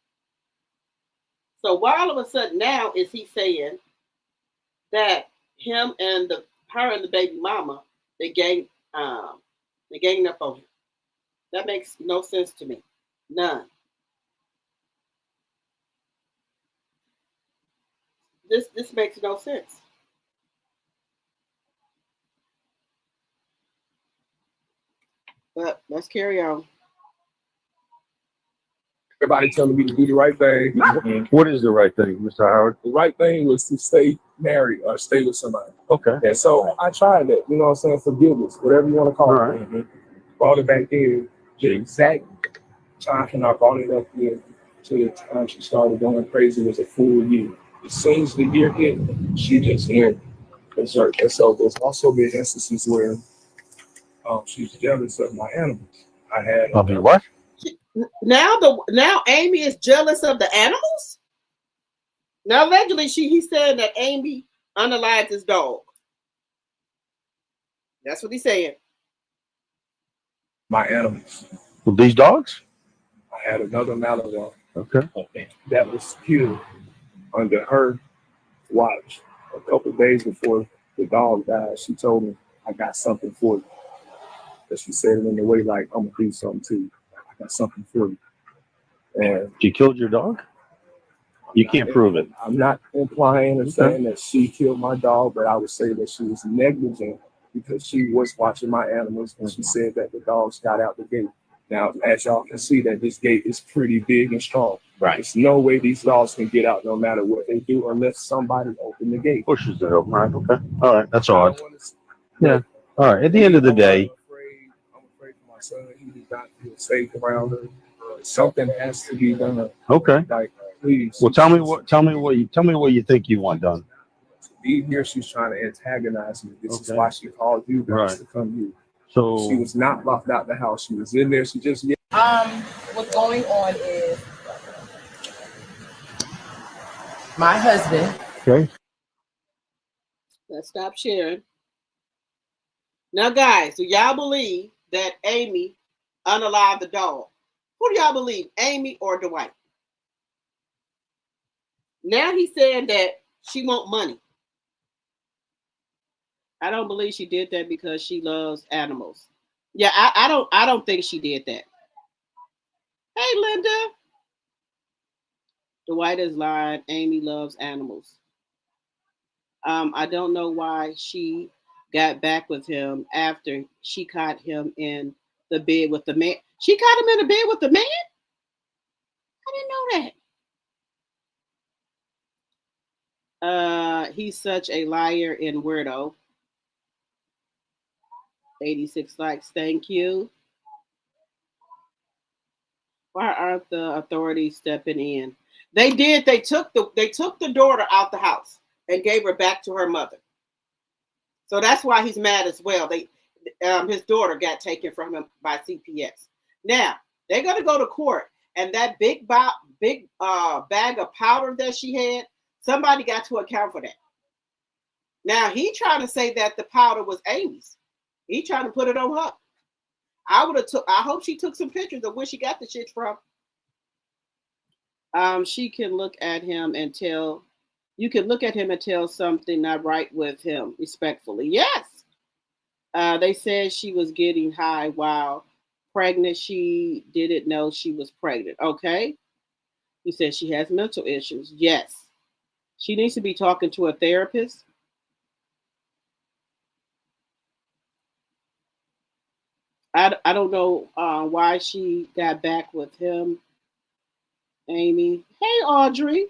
So why all of a sudden now is he saying that her and the baby mama, they ganging up on him? That makes no sense to me. None. This makes no sense. But let's carry on. Everybody telling me to do the right thing. What is the right thing, Mr. Howard? The right thing was to stay married or stay with somebody. Okay. And so I tried that, you know what I'm saying? Forgiveness, whatever you want to call it. Right. Brought it back in. The exact time when I brought it up in to the time she started going crazy was a full year. As soon as the year hit, she just went berserk. And so there's also been instances where she's jealous of my animals. I had what? Now Amy is jealous of the animals. Now allegedly he said that Amy unalived his dog. That's what he's saying. My animals. With these dogs? I had another Malinois. Okay. That was killed under her watch. A couple of days before the dog died, she told me, I got something for you. But she said it in the way like, I'm going to do something to you. I got something for you. And she killed your dog? You can't prove it. I'm not implying or saying that she killed my dog, but I would say that she was negligent because she was watching my animals and she said that the dogs got out the gate. Now, as y'all can see, that this gate is pretty big and strong. Right. There's no way these dogs can get out no matter what they do unless somebody open the gate. Pushes it open, right? Okay. All right. That's odd. Yeah. All right. At the end of the day. I'm afraid for my son. He does not feel safe around her. Something has to be done. Okay. Like, please. Well, tell me what you think you want done. Be here, she's trying to antagonize me. This is why she called you guys to come here. So she was not locked out the house. She was in there. She just What's going on is my husband. Okay. Let's stop sharing. Now, guys, do y'all believe that Amy unalived the dog? Who do y'all believe, Amy or Dwight? Now he's saying that she want money. I don't believe she did that because she loves animals. Yeah, I don't think she did that. Hey, Linda. Dwight is lying. Amy loves animals. I don't know why she got back with him after she caught him in the bed with the man. She caught him in the bed with the man? I didn't know that. He's such a liar and weirdo. 86 likes, thank you. Why aren't the authorities stepping in? They did. They took the daughter out the house and gave her back to her mother. So that's why he's mad as well. His daughter got taken from him by CPS. Now they're gonna go to court, and that big bag of powder that she had, somebody got to account for that. Now he trying to say that the powder was Amy's. He trying to put it on her. I hope she took some pictures of where she got the shit from. She can look at him and tell. You can look at him and tell something not right with him, respectfully. Yes. They said she was getting high while pregnant. She didn't know she was pregnant. Okay. You said she has mental issues. Yes. She needs to be talking to a therapist. I don't know why she got back with him, Amy. Hey, Audrey.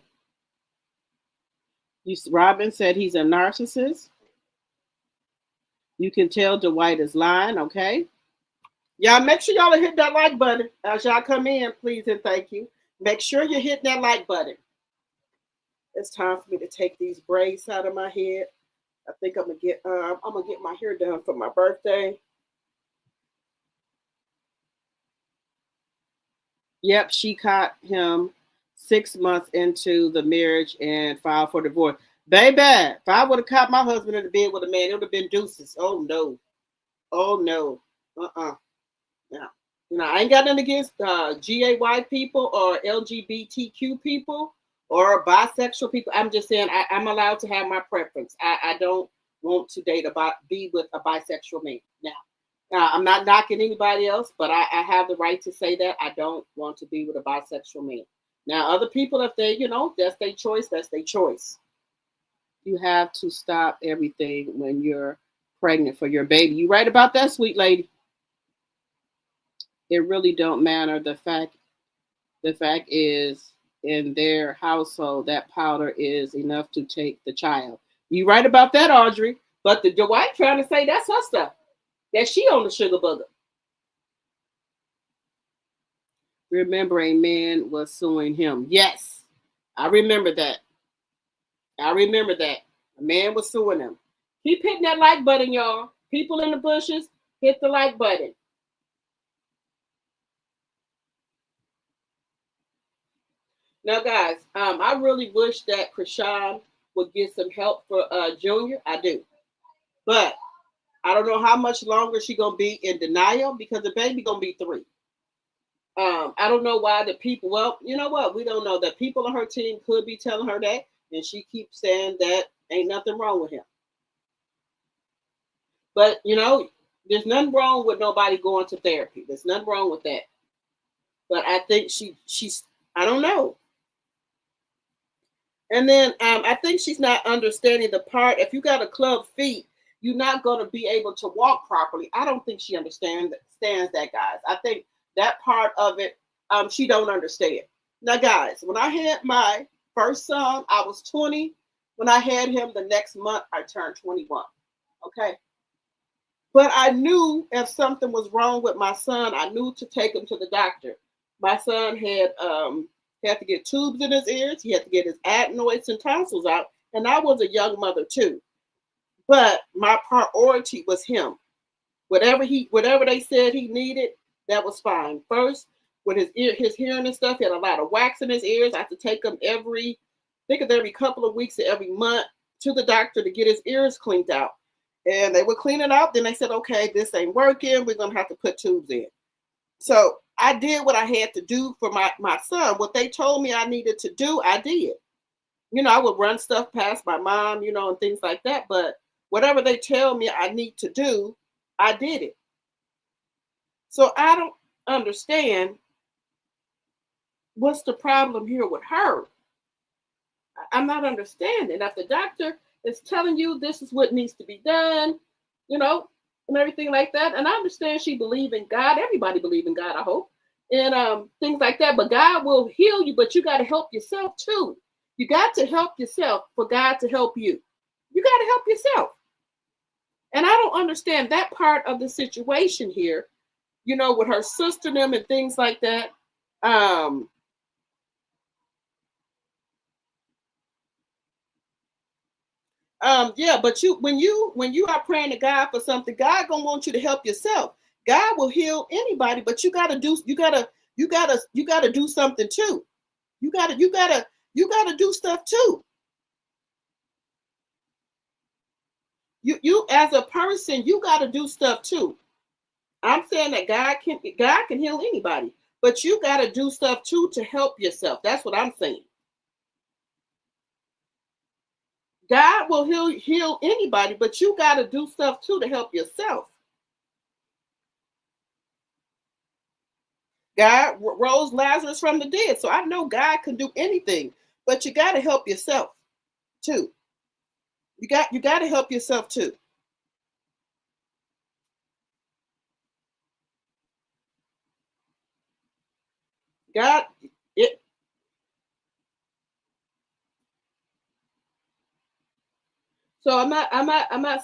Robin said he's a narcissist. You can tell Dwight is lying, okay? Y'all make sure y'all hit that like button as y'all come in, please and thank you. Make sure you hit that like button. It's time for me to take these braids out of my head. I think I'm gonna get my hair done for my birthday. Yep, she caught him 6 months into the marriage and filed for divorce. Baby, if I would have caught my husband in the bed with a man, it would have been deuces. Oh no. Oh no. No. You know, I ain't got nothing against GAY people or LGBTQ people or bisexual people. I'm just saying I'm allowed to have my preference. I don't want to be with a bisexual man. Now, I'm not knocking anybody else, but I have the right to say that I don't want to be with a bisexual man. Now, other people, if they, that's their choice, that's their choice. You have to stop everything when you're pregnant for your baby. You right about that, sweet lady. it really don't matter. The fact is, in their household, that powder is enough to take the child. You right about that, Audrey. But the Dwight trying to say that's her stuff. That she on the sugar booger. Remember, a man was suing him. Yes, I remember that. I remember that. A man was suing him. Keep hitting that like button, y'all. People in the bushes, hit the like button. Now, guys, I really wish that Chrissean would get some help for Junior. I do. But I don't know how much longer she's going to be in denial because the baby going to be 3. I don't know why the people, well, you know what? We don't know. The people on her team could be telling her that, and she keeps saying that ain't nothing wrong with him. But, you know, there's nothing wrong with nobody going to therapy. There's nothing wrong with that. But I think she's, I don't know. And then I think she's not understanding the part, if you got a club feet, you're not going to be able to walk properly. I don't think she understands that, guys. I think that part of it, she don't understand. Now, guys, when I had my first son, I was 20. When I had him the next month, I turned 21. Okay. But I knew if something was wrong with my son, I knew to take him to the doctor. My son had to get tubes in his ears. He had to get his adenoids and tonsils out. And I was a young mother too. But my priority was him. Whatever they said he needed, that was fine. First, with his hearing and stuff, he had a lot of wax in his ears. I had to take him every couple of weeks to every month to the doctor to get his ears cleaned out. And they would clean it out. Then they said, okay, this ain't working. We're going to have to put tubes in. So I did what I had to do for my son. What they told me I needed to do, I did. You know, I would run stuff past my mom, you know, and things like that. But whatever they tell me I need to do, I did it. So I don't understand what's the problem here with her. I'm not understanding. If the doctor is telling you this is what needs to be done, you know, and everything like that. And I understand she believes in God. Everybody believes in God, I hope. And things like that. But God will heal you, but you got to help yourself too. You got to help yourself for God to help you. You got to help yourself. And I don't understand that part of the situation here, you know, with her sister and them and things like that. Yeah, but when you are praying to God for something, God gonna want you to help yourself. God will heal anybody, but you gotta do something too. You gotta do stuff too. You as a person, you gotta do stuff too. I'm saying that God can heal anybody, but you gotta do stuff too to help yourself. That's what I'm saying. God will heal anybody, but you got to do stuff too to help yourself. God rose Lazarus from the dead. So I know God can do anything, but you got to help yourself too. You got to help yourself too. God, So I'm not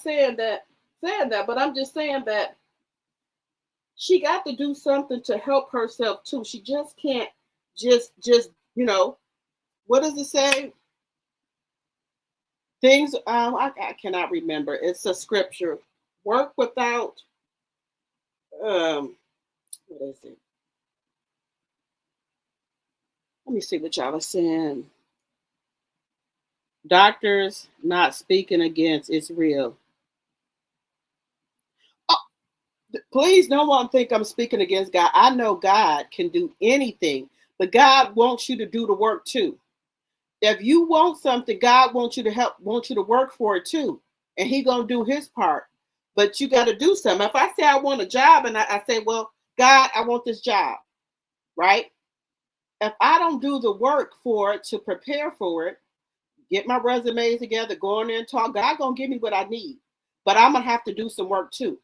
saying that, but I'm just saying that she got to do something to help herself too. She just can't just you know, what does it say? Things I cannot remember. It's a scripture. Work without what is it? Let me see what y'all are saying. Doctors not speaking against, it's real. Oh, please, no one think I'm speaking against God. I know God can do anything, but God wants you to do the work too. If you want something, God wants you to work for it too. And He's gonna do His part. But you got to do something. If I say I want a job and I say, well, God, I want this job, right? If I don't do the work for it to prepare for it, get my resume together, go in there and talk, God gonna give me what I need. But I'm gonna have to do some work too.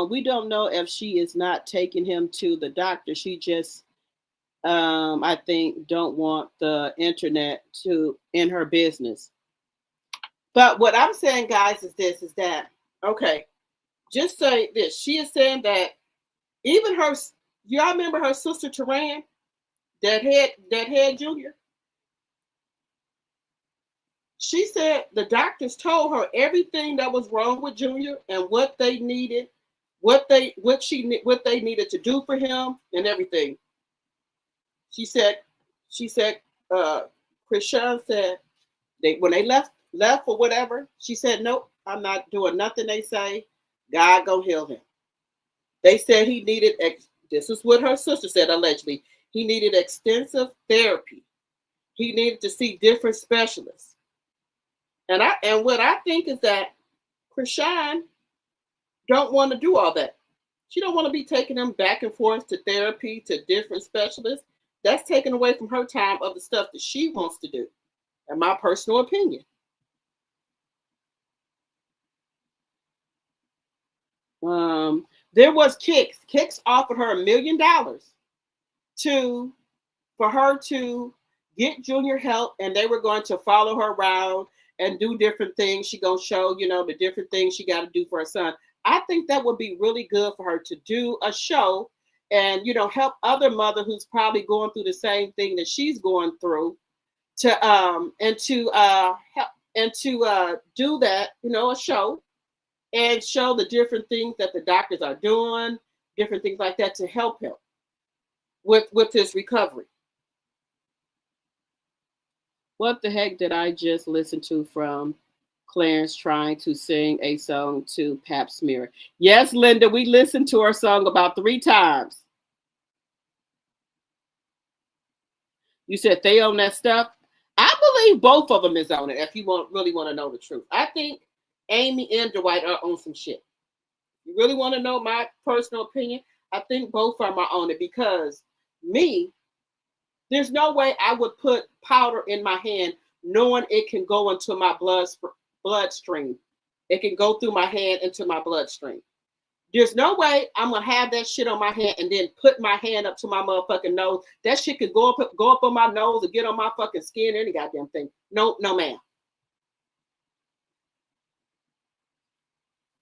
We don't know if she is not taking him to the doctor. She just, I think, don't want the internet to in her business. But what I'm saying, guys, is this: is that okay? Just say this. She is saying that even her, y'all remember her sister Taran, that head Junior. She said the doctors told her everything that was wrong with Junior and what they needed, what they needed to do for him and everything. She said, Chrissean said when they left or whatever, she said, nope, I'm not doing nothing they say. God go heal him. They said he needed, this is what her sister said allegedly, he needed extensive therapy. He needed to see different specialists. And what I think is that Chrissean don't want to do all that. She don't want to be taking them back and forth to therapy, to different specialists. That's taken away from her time of the stuff that she wants to do, in my personal opinion. There was Kix. Kix offered her $1 million for her to get Junior help, and they were going to follow her around and do different things. She gonna show, the different things she got to do for her son. I think that would be really good for her to do a show and, help other mother who's probably going through the same thing that she's going through to help and to do that, a show and show the different things that the doctors are doing, different things like that to help him with his recovery. What the heck did I just listen to from Clarence trying to sing a song to Pap Smear? Yes, Linda, we listened to her song about 3 times. You said they own that stuff. I believe both of them is on it, if you really want to know the truth. I think Amy and Dwight are on some shit. You really want to know my personal opinion? I think both of them are on it because there's no way I would put powder in my hand knowing it can go into my bloodstream. It can go through my hand into my bloodstream. There's no way I'm going to have that shit on my hand and then put my hand up to my motherfucking nose. That shit could go up on my nose and get on my fucking skin, any goddamn thing. No, ma'am.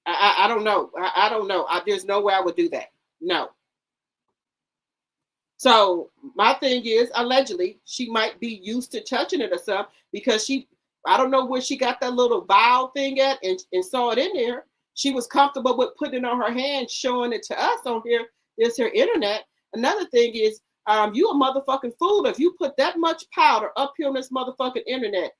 I don't know. I don't know. There's no way I would do that. No. So my thing is, allegedly, she might be used to touching it or something because I don't know where she got that little vial thing at and saw it in there. She was comfortable with putting it on her hand, showing it to us on here. There's her internet. Another thing is, you a motherfucking fool if you put that much powder up here on this motherfucking internet.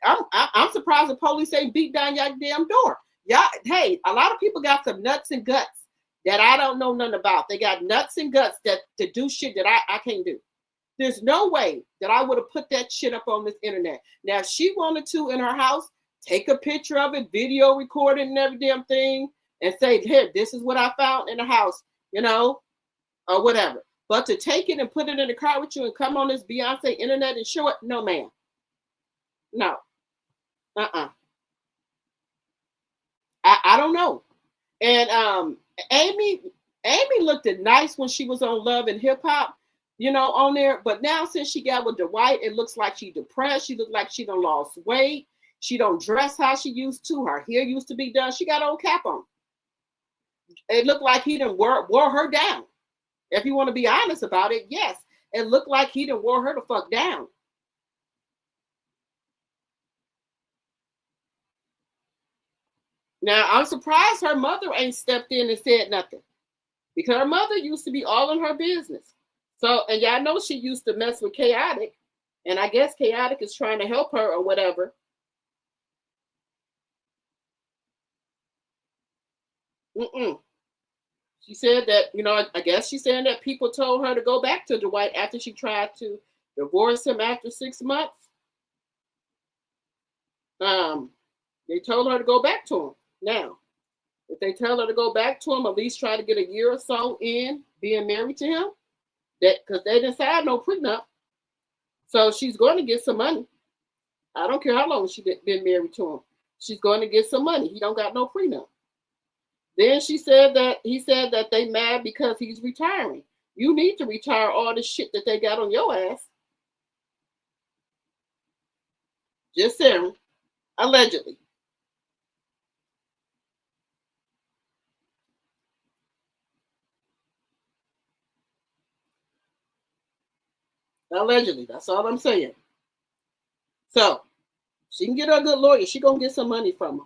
I'm surprised the police ain't beat down your damn door. Yeah, hey, a lot of people got some nuts and guts that I don't know nothing about. They got nuts and guts that to do shit that I can't do. There's no way that I would have put that shit up on this internet. Now, if she wanted to in her house, take a picture of it, video record it and every damn thing, and say, here, this is what I found in the house, or whatever. But to take it and put it in the car with you and come on this Beyonce internet and show it, no, ma'am. No. I don't know. And Amy looked nice when she was on Love and Hip Hop, on there. But now since she got with Dwight, it looks like she's depressed. She looked like she done lost weight. She don't dress how she used to. Her hair used to be done. She got old cap on. It looked like he done wore her down. If you want to be honest about it, yes. It looked like he done wore her the fuck down. Now, I'm surprised her mother ain't stepped in and said nothing. Because her mother used to be all in her business. So, and y'all know she used to mess with Chaotic. And I guess Chaotic is trying to help her or whatever. She said that, I guess she's saying that people told her to go back to Dwight after she tried to divorce him after 6 months. They told her to go back to him. Now, if they tell her to go back to him, at least try to get a year or so in being married to him, because they didn't sign no prenup. So she's going to get some money. I don't care how long she's been married to him. She's going to get some money. He don't got no prenup. Then he said that they mad because he's retiring. You need to retire all the shit that they got on your ass. Just saying. Allegedly. Allegedly. That's all I'm saying. So, she can get her a good lawyer. She gonna get some money from him.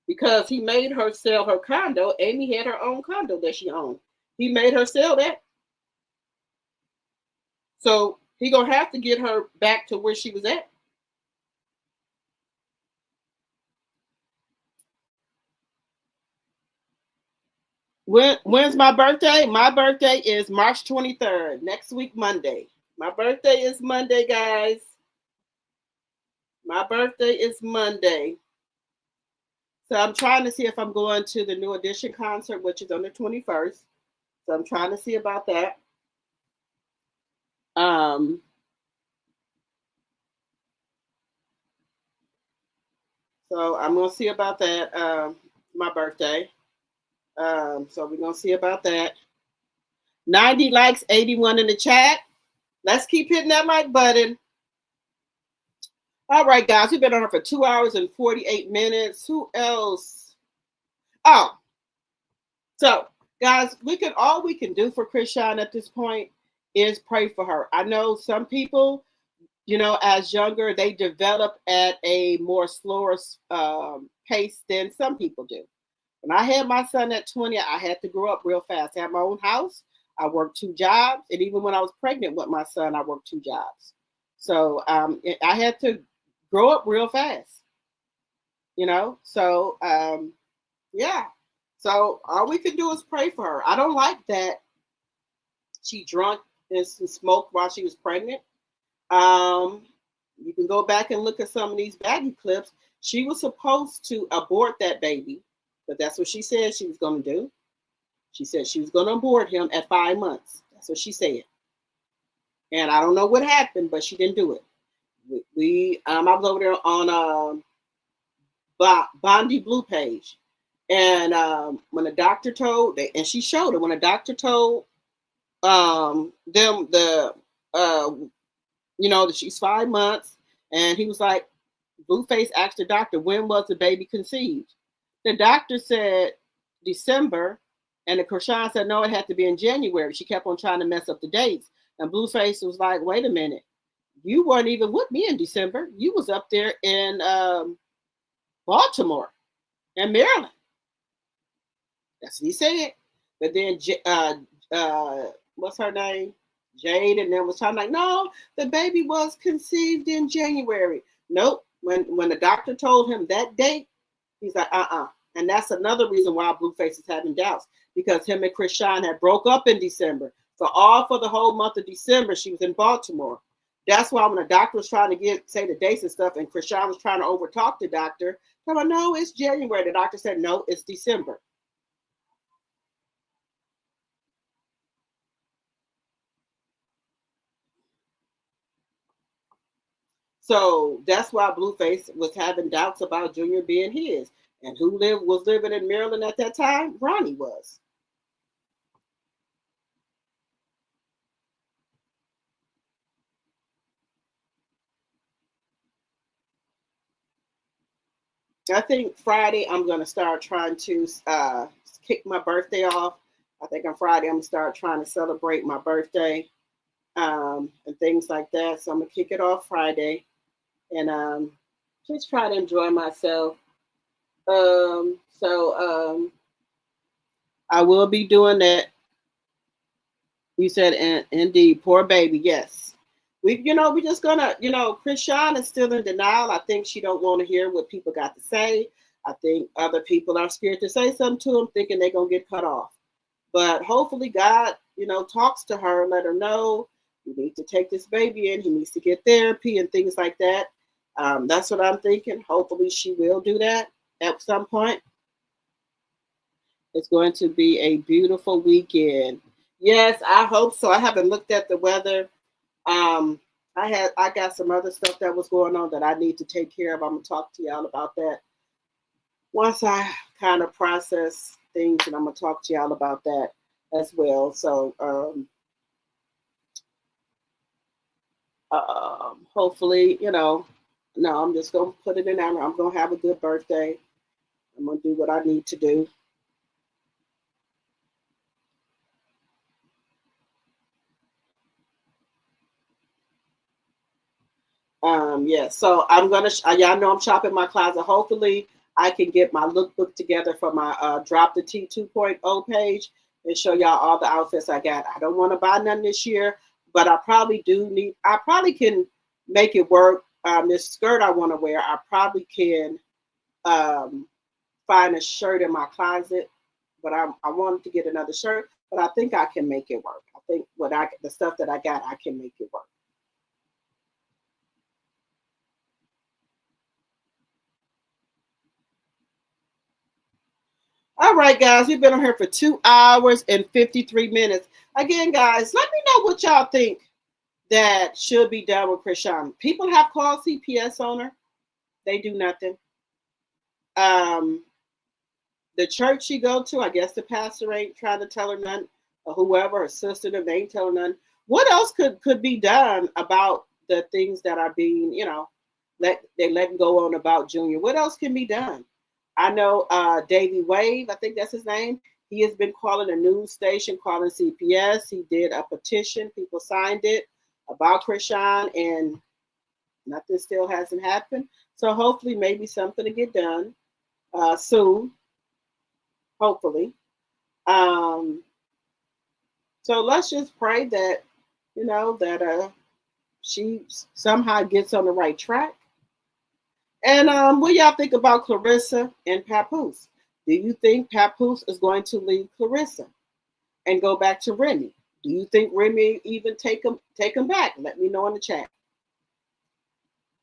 Because he made her sell her condo. Amy had her own condo that she owned. He made her sell that. So, he gonna have to get her back to where she was at. When's my birthday? My birthday is March 23rd, next week, Monday. My birthday is Monday, guys. My birthday is Monday. So I'm trying to see if I'm going to the New Edition concert, which is on the 21st. So I'm trying to see about that. So I'm going to see about that, my birthday. So we're going to see about that. 90 likes, 81 in the chat. Let's keep hitting that like button. All right, guys, we've been on here for 2 hours and 48 minutes. Who else? Oh, so guys, all we can do for Chrissean at this point is pray for her. I know some people, as younger, they develop at a more slower pace than some people do. When I had my son at 20, I had to grow up real fast. I had my own house. I worked 2 jobs. And even when I was pregnant with my son, I worked 2 jobs. So I had to grow up real fast, So, yeah. So all we can do is pray for her. I don't like that she drunk and smoked while she was pregnant. You can go back and look at some of these baggy clips. She was supposed to abort that baby, but that's what she said she was going to do. She said she was going to abort him at 5 months. That's what she said. And I don't know what happened, but she didn't do it. I was over there on Bondi Blue page. And when the doctor told, and she showed it, when the doctor told them that she's 5 months, and he was like, Blueface asked the doctor, when was the baby conceived? The doctor said December, and the Chrissean said, no, it had to be in January. She kept on trying to mess up the dates. And Blueface was like, wait a minute. You weren't even with me in December. You was up there in Baltimore and Maryland. That's what he said. But then, what's her name? Jade, and then was trying like, no, the baby was conceived in January. Nope. When the doctor told him that date, he's like, And that's another reason why Blueface is having doubts, because him and Chrissean had broke up in December. So all for the whole month of December, she was in Baltimore. That's why when the doctor was trying to say the dates and stuff, and Chrissean was trying to overtalk the doctor, tell her, no, it's January. The doctor said, no, it's December. So that's why Blueface was having doubts about Junior being his. And who was living in Maryland at that time? Ronnie was. I think Friday I'm going to start trying to kick my birthday off. I think on Friday I'm going to start trying to celebrate my birthday and things like that. So I'm going to kick it off Friday and just try to enjoy myself. So I will be doing that. You said, indeed, poor baby. Yes. We just gonna, Chrissean is still in denial. I think she don't want to hear what people got to say. I think other people are scared to say something to them, thinking they're gonna get cut off. But hopefully God, talks to her, let her know you need to take this baby in. He needs to get therapy and things like that. That's what I'm thinking. Hopefully she will do that at some point. It's going to be a beautiful weekend. Yes, I hope so. I haven't looked at the weather. I got some other stuff that was going on that I need to take care of. I'm gonna talk to y'all about that once I kind of process things, and I'm gonna talk to y'all about that as well. So hopefully, no, I'm just gonna put it in there. I'm gonna have a good birthday. I'm gonna do what I need to do. Yeah, so I'm gonna y'all know I'm shopping my closet. Hopefully I can get my lookbook together for my Drop the T 2.0 page and show y'all all the outfits I got. I don't want to buy none this year, but I probably can make it work. This skirt I want to wear, I probably can find a shirt in my closet, but I wanted to get another shirt, but I think I can make it work. I think the stuff that I got, I can make it work. All right, guys, we've been on here for 2 hours and 53 minutes. Again, guys, let me know what y'all think that should be done with Chrissean. People have called CPS on her. They do nothing. The church she go to, I guess the pastor ain't trying to tell her none, or whoever, her sister, they ain't telling none. What else could be done about the things that are being, letting go on about Junior? What else can be done? I know Davey Wave, I think that's his name. He has been calling a news station, calling CPS. He did a petition. People signed it about Chrissean, and nothing still hasn't happened. So hopefully maybe something to get done soon. Hopefully. So let's just pray that, that she somehow gets on the right track. And what y'all think about Claressa and Papoose? Do you think Papoose is going to leave Claressa and go back to Remy? Do you think Remy even take him back? Let me know in the chat.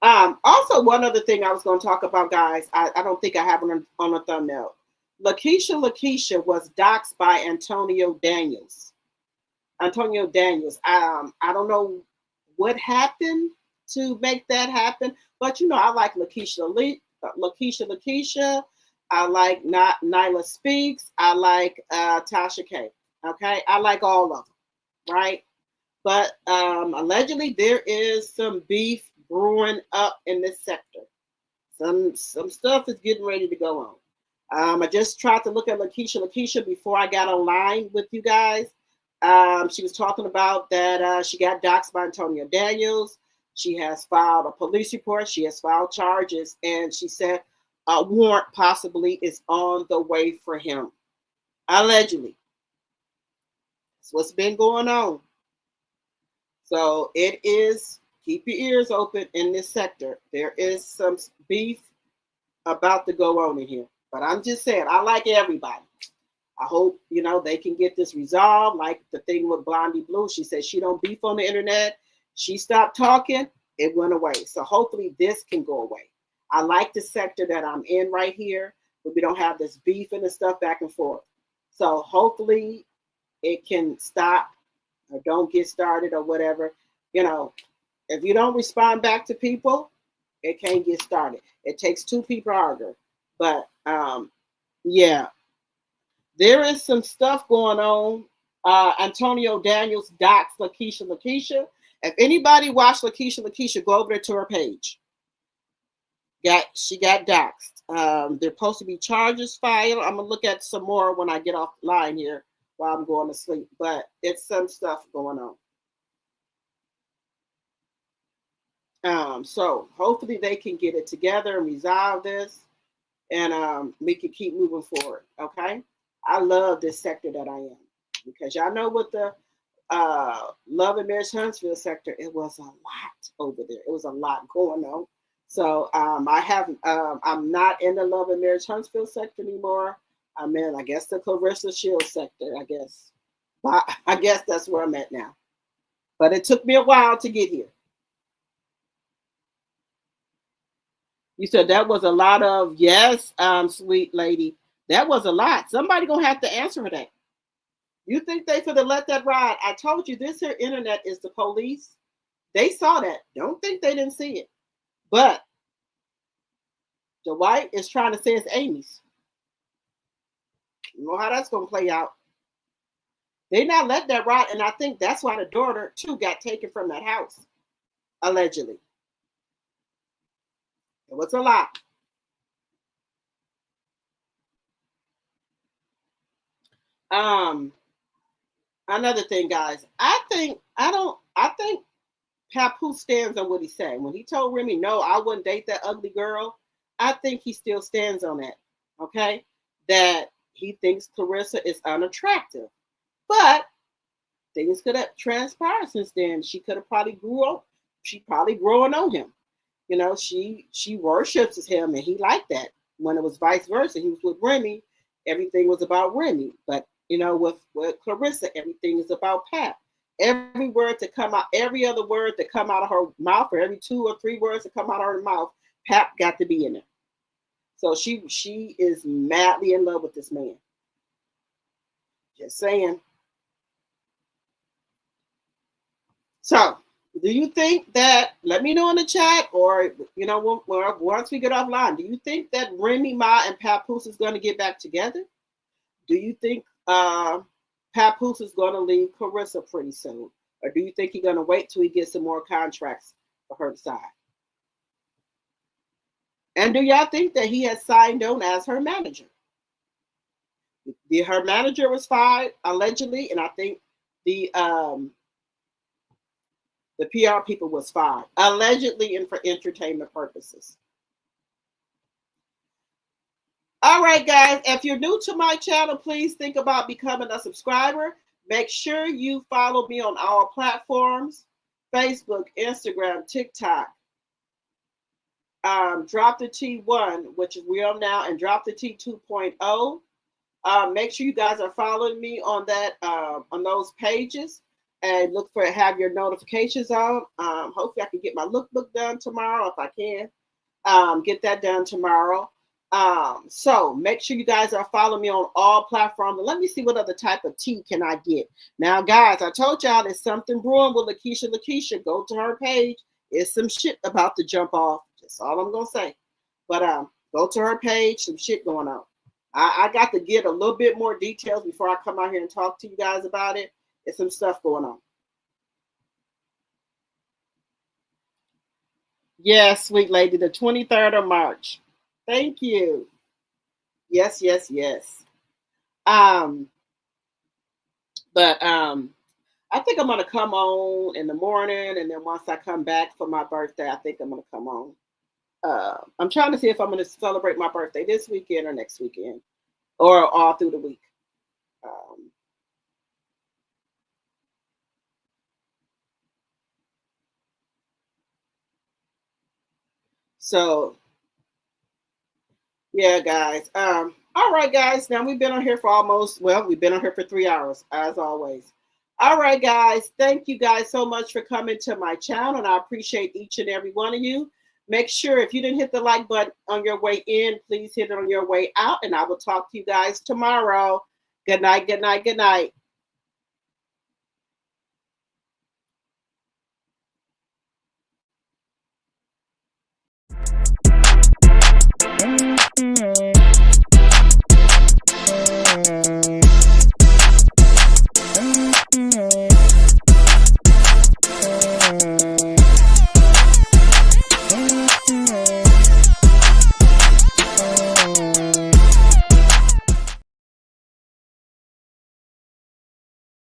Also, one other thing I was going to talk about, guys, I don't think I have it on a thumbnail. Lakeisha was doxxed by Antonio Daniels. I don't know what happened to make that happen, but I like Lakeisha. I like Nyla Speaks. I like Tasha K. Okay, I like all of them, right? But allegedly there is some beef brewing up in this sector. Some stuff is getting ready to go on. I just tried to look at Lakeisha before I got online with you guys. She was talking about that she got doxxed by Antonio Daniels. She has filed a police report. She has filed charges, and she said a warrant possibly is on the way for him. Allegedly. That's what's been going on. So it is, keep your ears open in this sector. There is some beef about to go on in here. But I'm just saying, I like everybody. I hope, they can get this resolved. Like the thing with Blondie Blue, she said she don't beef on the internet. She stopped talking, it went away. So hopefully this can go away. I like the sector that I'm in right here, but we don't have this beef and the stuff back and forth. So hopefully it can stop or don't get started or whatever. If you don't respond back to people, it can't get started. It takes two people to argue. But yeah, there is some stuff going on. Antonio Daniels doxed Lakeisha. If anybody watched Lakeisha, go over there to her page. She got doxed. There's supposed to be charges filed. I'm gonna look at some more when I get off the line here while I'm going to sleep. But it's some stuff going on. So hopefully they can get it together and resolve this, and we can keep moving forward. Okay. I love this sector that I am, because y'all know what the Love and Marriage Huntsville sector, it was a lot over there. It was a lot going on. So I'm not in the Love and Marriage Huntsville sector anymore. I'm in, I guess, the Claressa Shield sector, I guess. But I guess that's where I'm at now. But it took me a while to get here. You said that was a lot of, yes, sweet lady. That was a lot. Somebody gonna have to answer for that. You think they could have let that ride? I told you this here internet is the police. They saw that. Don't think they didn't see it. But DeWight is trying to say it's Amy's. You know how that's going to play out. They not let that rot, and I think that's why the daughter too got taken from that house, allegedly. It was a lot. Another thing, guys. I think Papoose stands on what he said. When he told Remy, no, I wouldn't date that ugly girl, I think he still stands on that. Okay? That he thinks Claressa is unattractive. But things could have transpired since then. She could have probably growing on him. You know, she worships him, and he liked that. When it was vice versa, he was with Remy, everything was about Remy. But you know, with Claressa, everything is about Pat. Every word to come out, every other word to come out of her mouth, or every 2 or 3 words to come out of her mouth, Pat got to be in it. So she is madly in love with this man. Just saying. So, do you think that, let me know in the chat, or, you know, once we get offline, do you think that Remy Ma and Papoose is going to get back together? Do you think Papoose is going to leave Claressa pretty soon? Or do you think he's going to wait till he gets some more contracts for her to sign? And do y'all think that he has signed on as her manager? Her manager was fired, allegedly, and I think the PR people was fired, allegedly, and for entertainment purposes. All right, guys, if you're new to my channel, please think about becoming a subscriber. Make sure you follow me on all platforms, Facebook, Instagram, TikTok. Drop the T1, which is we are now, and Drop the T 2.0. Make sure you guys are following me on that on those pages, and look for have your notifications on. Hopefully, I can get my lookbook done tomorrow if I can. Get that done tomorrow. So make sure you guys are following me on all platforms. And let me see what other type of tea can I get. Now, guys, I told y'all there's something brewing with Lakeisha. Go to her page. It's some shit about to jump off. That's all I'm gonna say. But go to her page. Some shit going on. I got to get a little bit more details before I come out here and talk to you guys about it. There's some stuff going on. Yes, sweet lady, the 23rd of March. Thank you. Yes. But I think I'm gonna come on in the morning, and then once I come back for my birthday, I think I'm gonna come on. I'm trying to see if I'm gonna celebrate my birthday this weekend or next weekend, or all through the week. So yeah, guys. All right, guys. Now we've been on here for we've been on here for 3 hours, as always. All right, guys. Thank you guys so much for coming to my channel, and I appreciate each and every one of you. Make sure if you didn't hit the like button on your way in, please hit it on your way out, and I will talk to you guys tomorrow. Good night.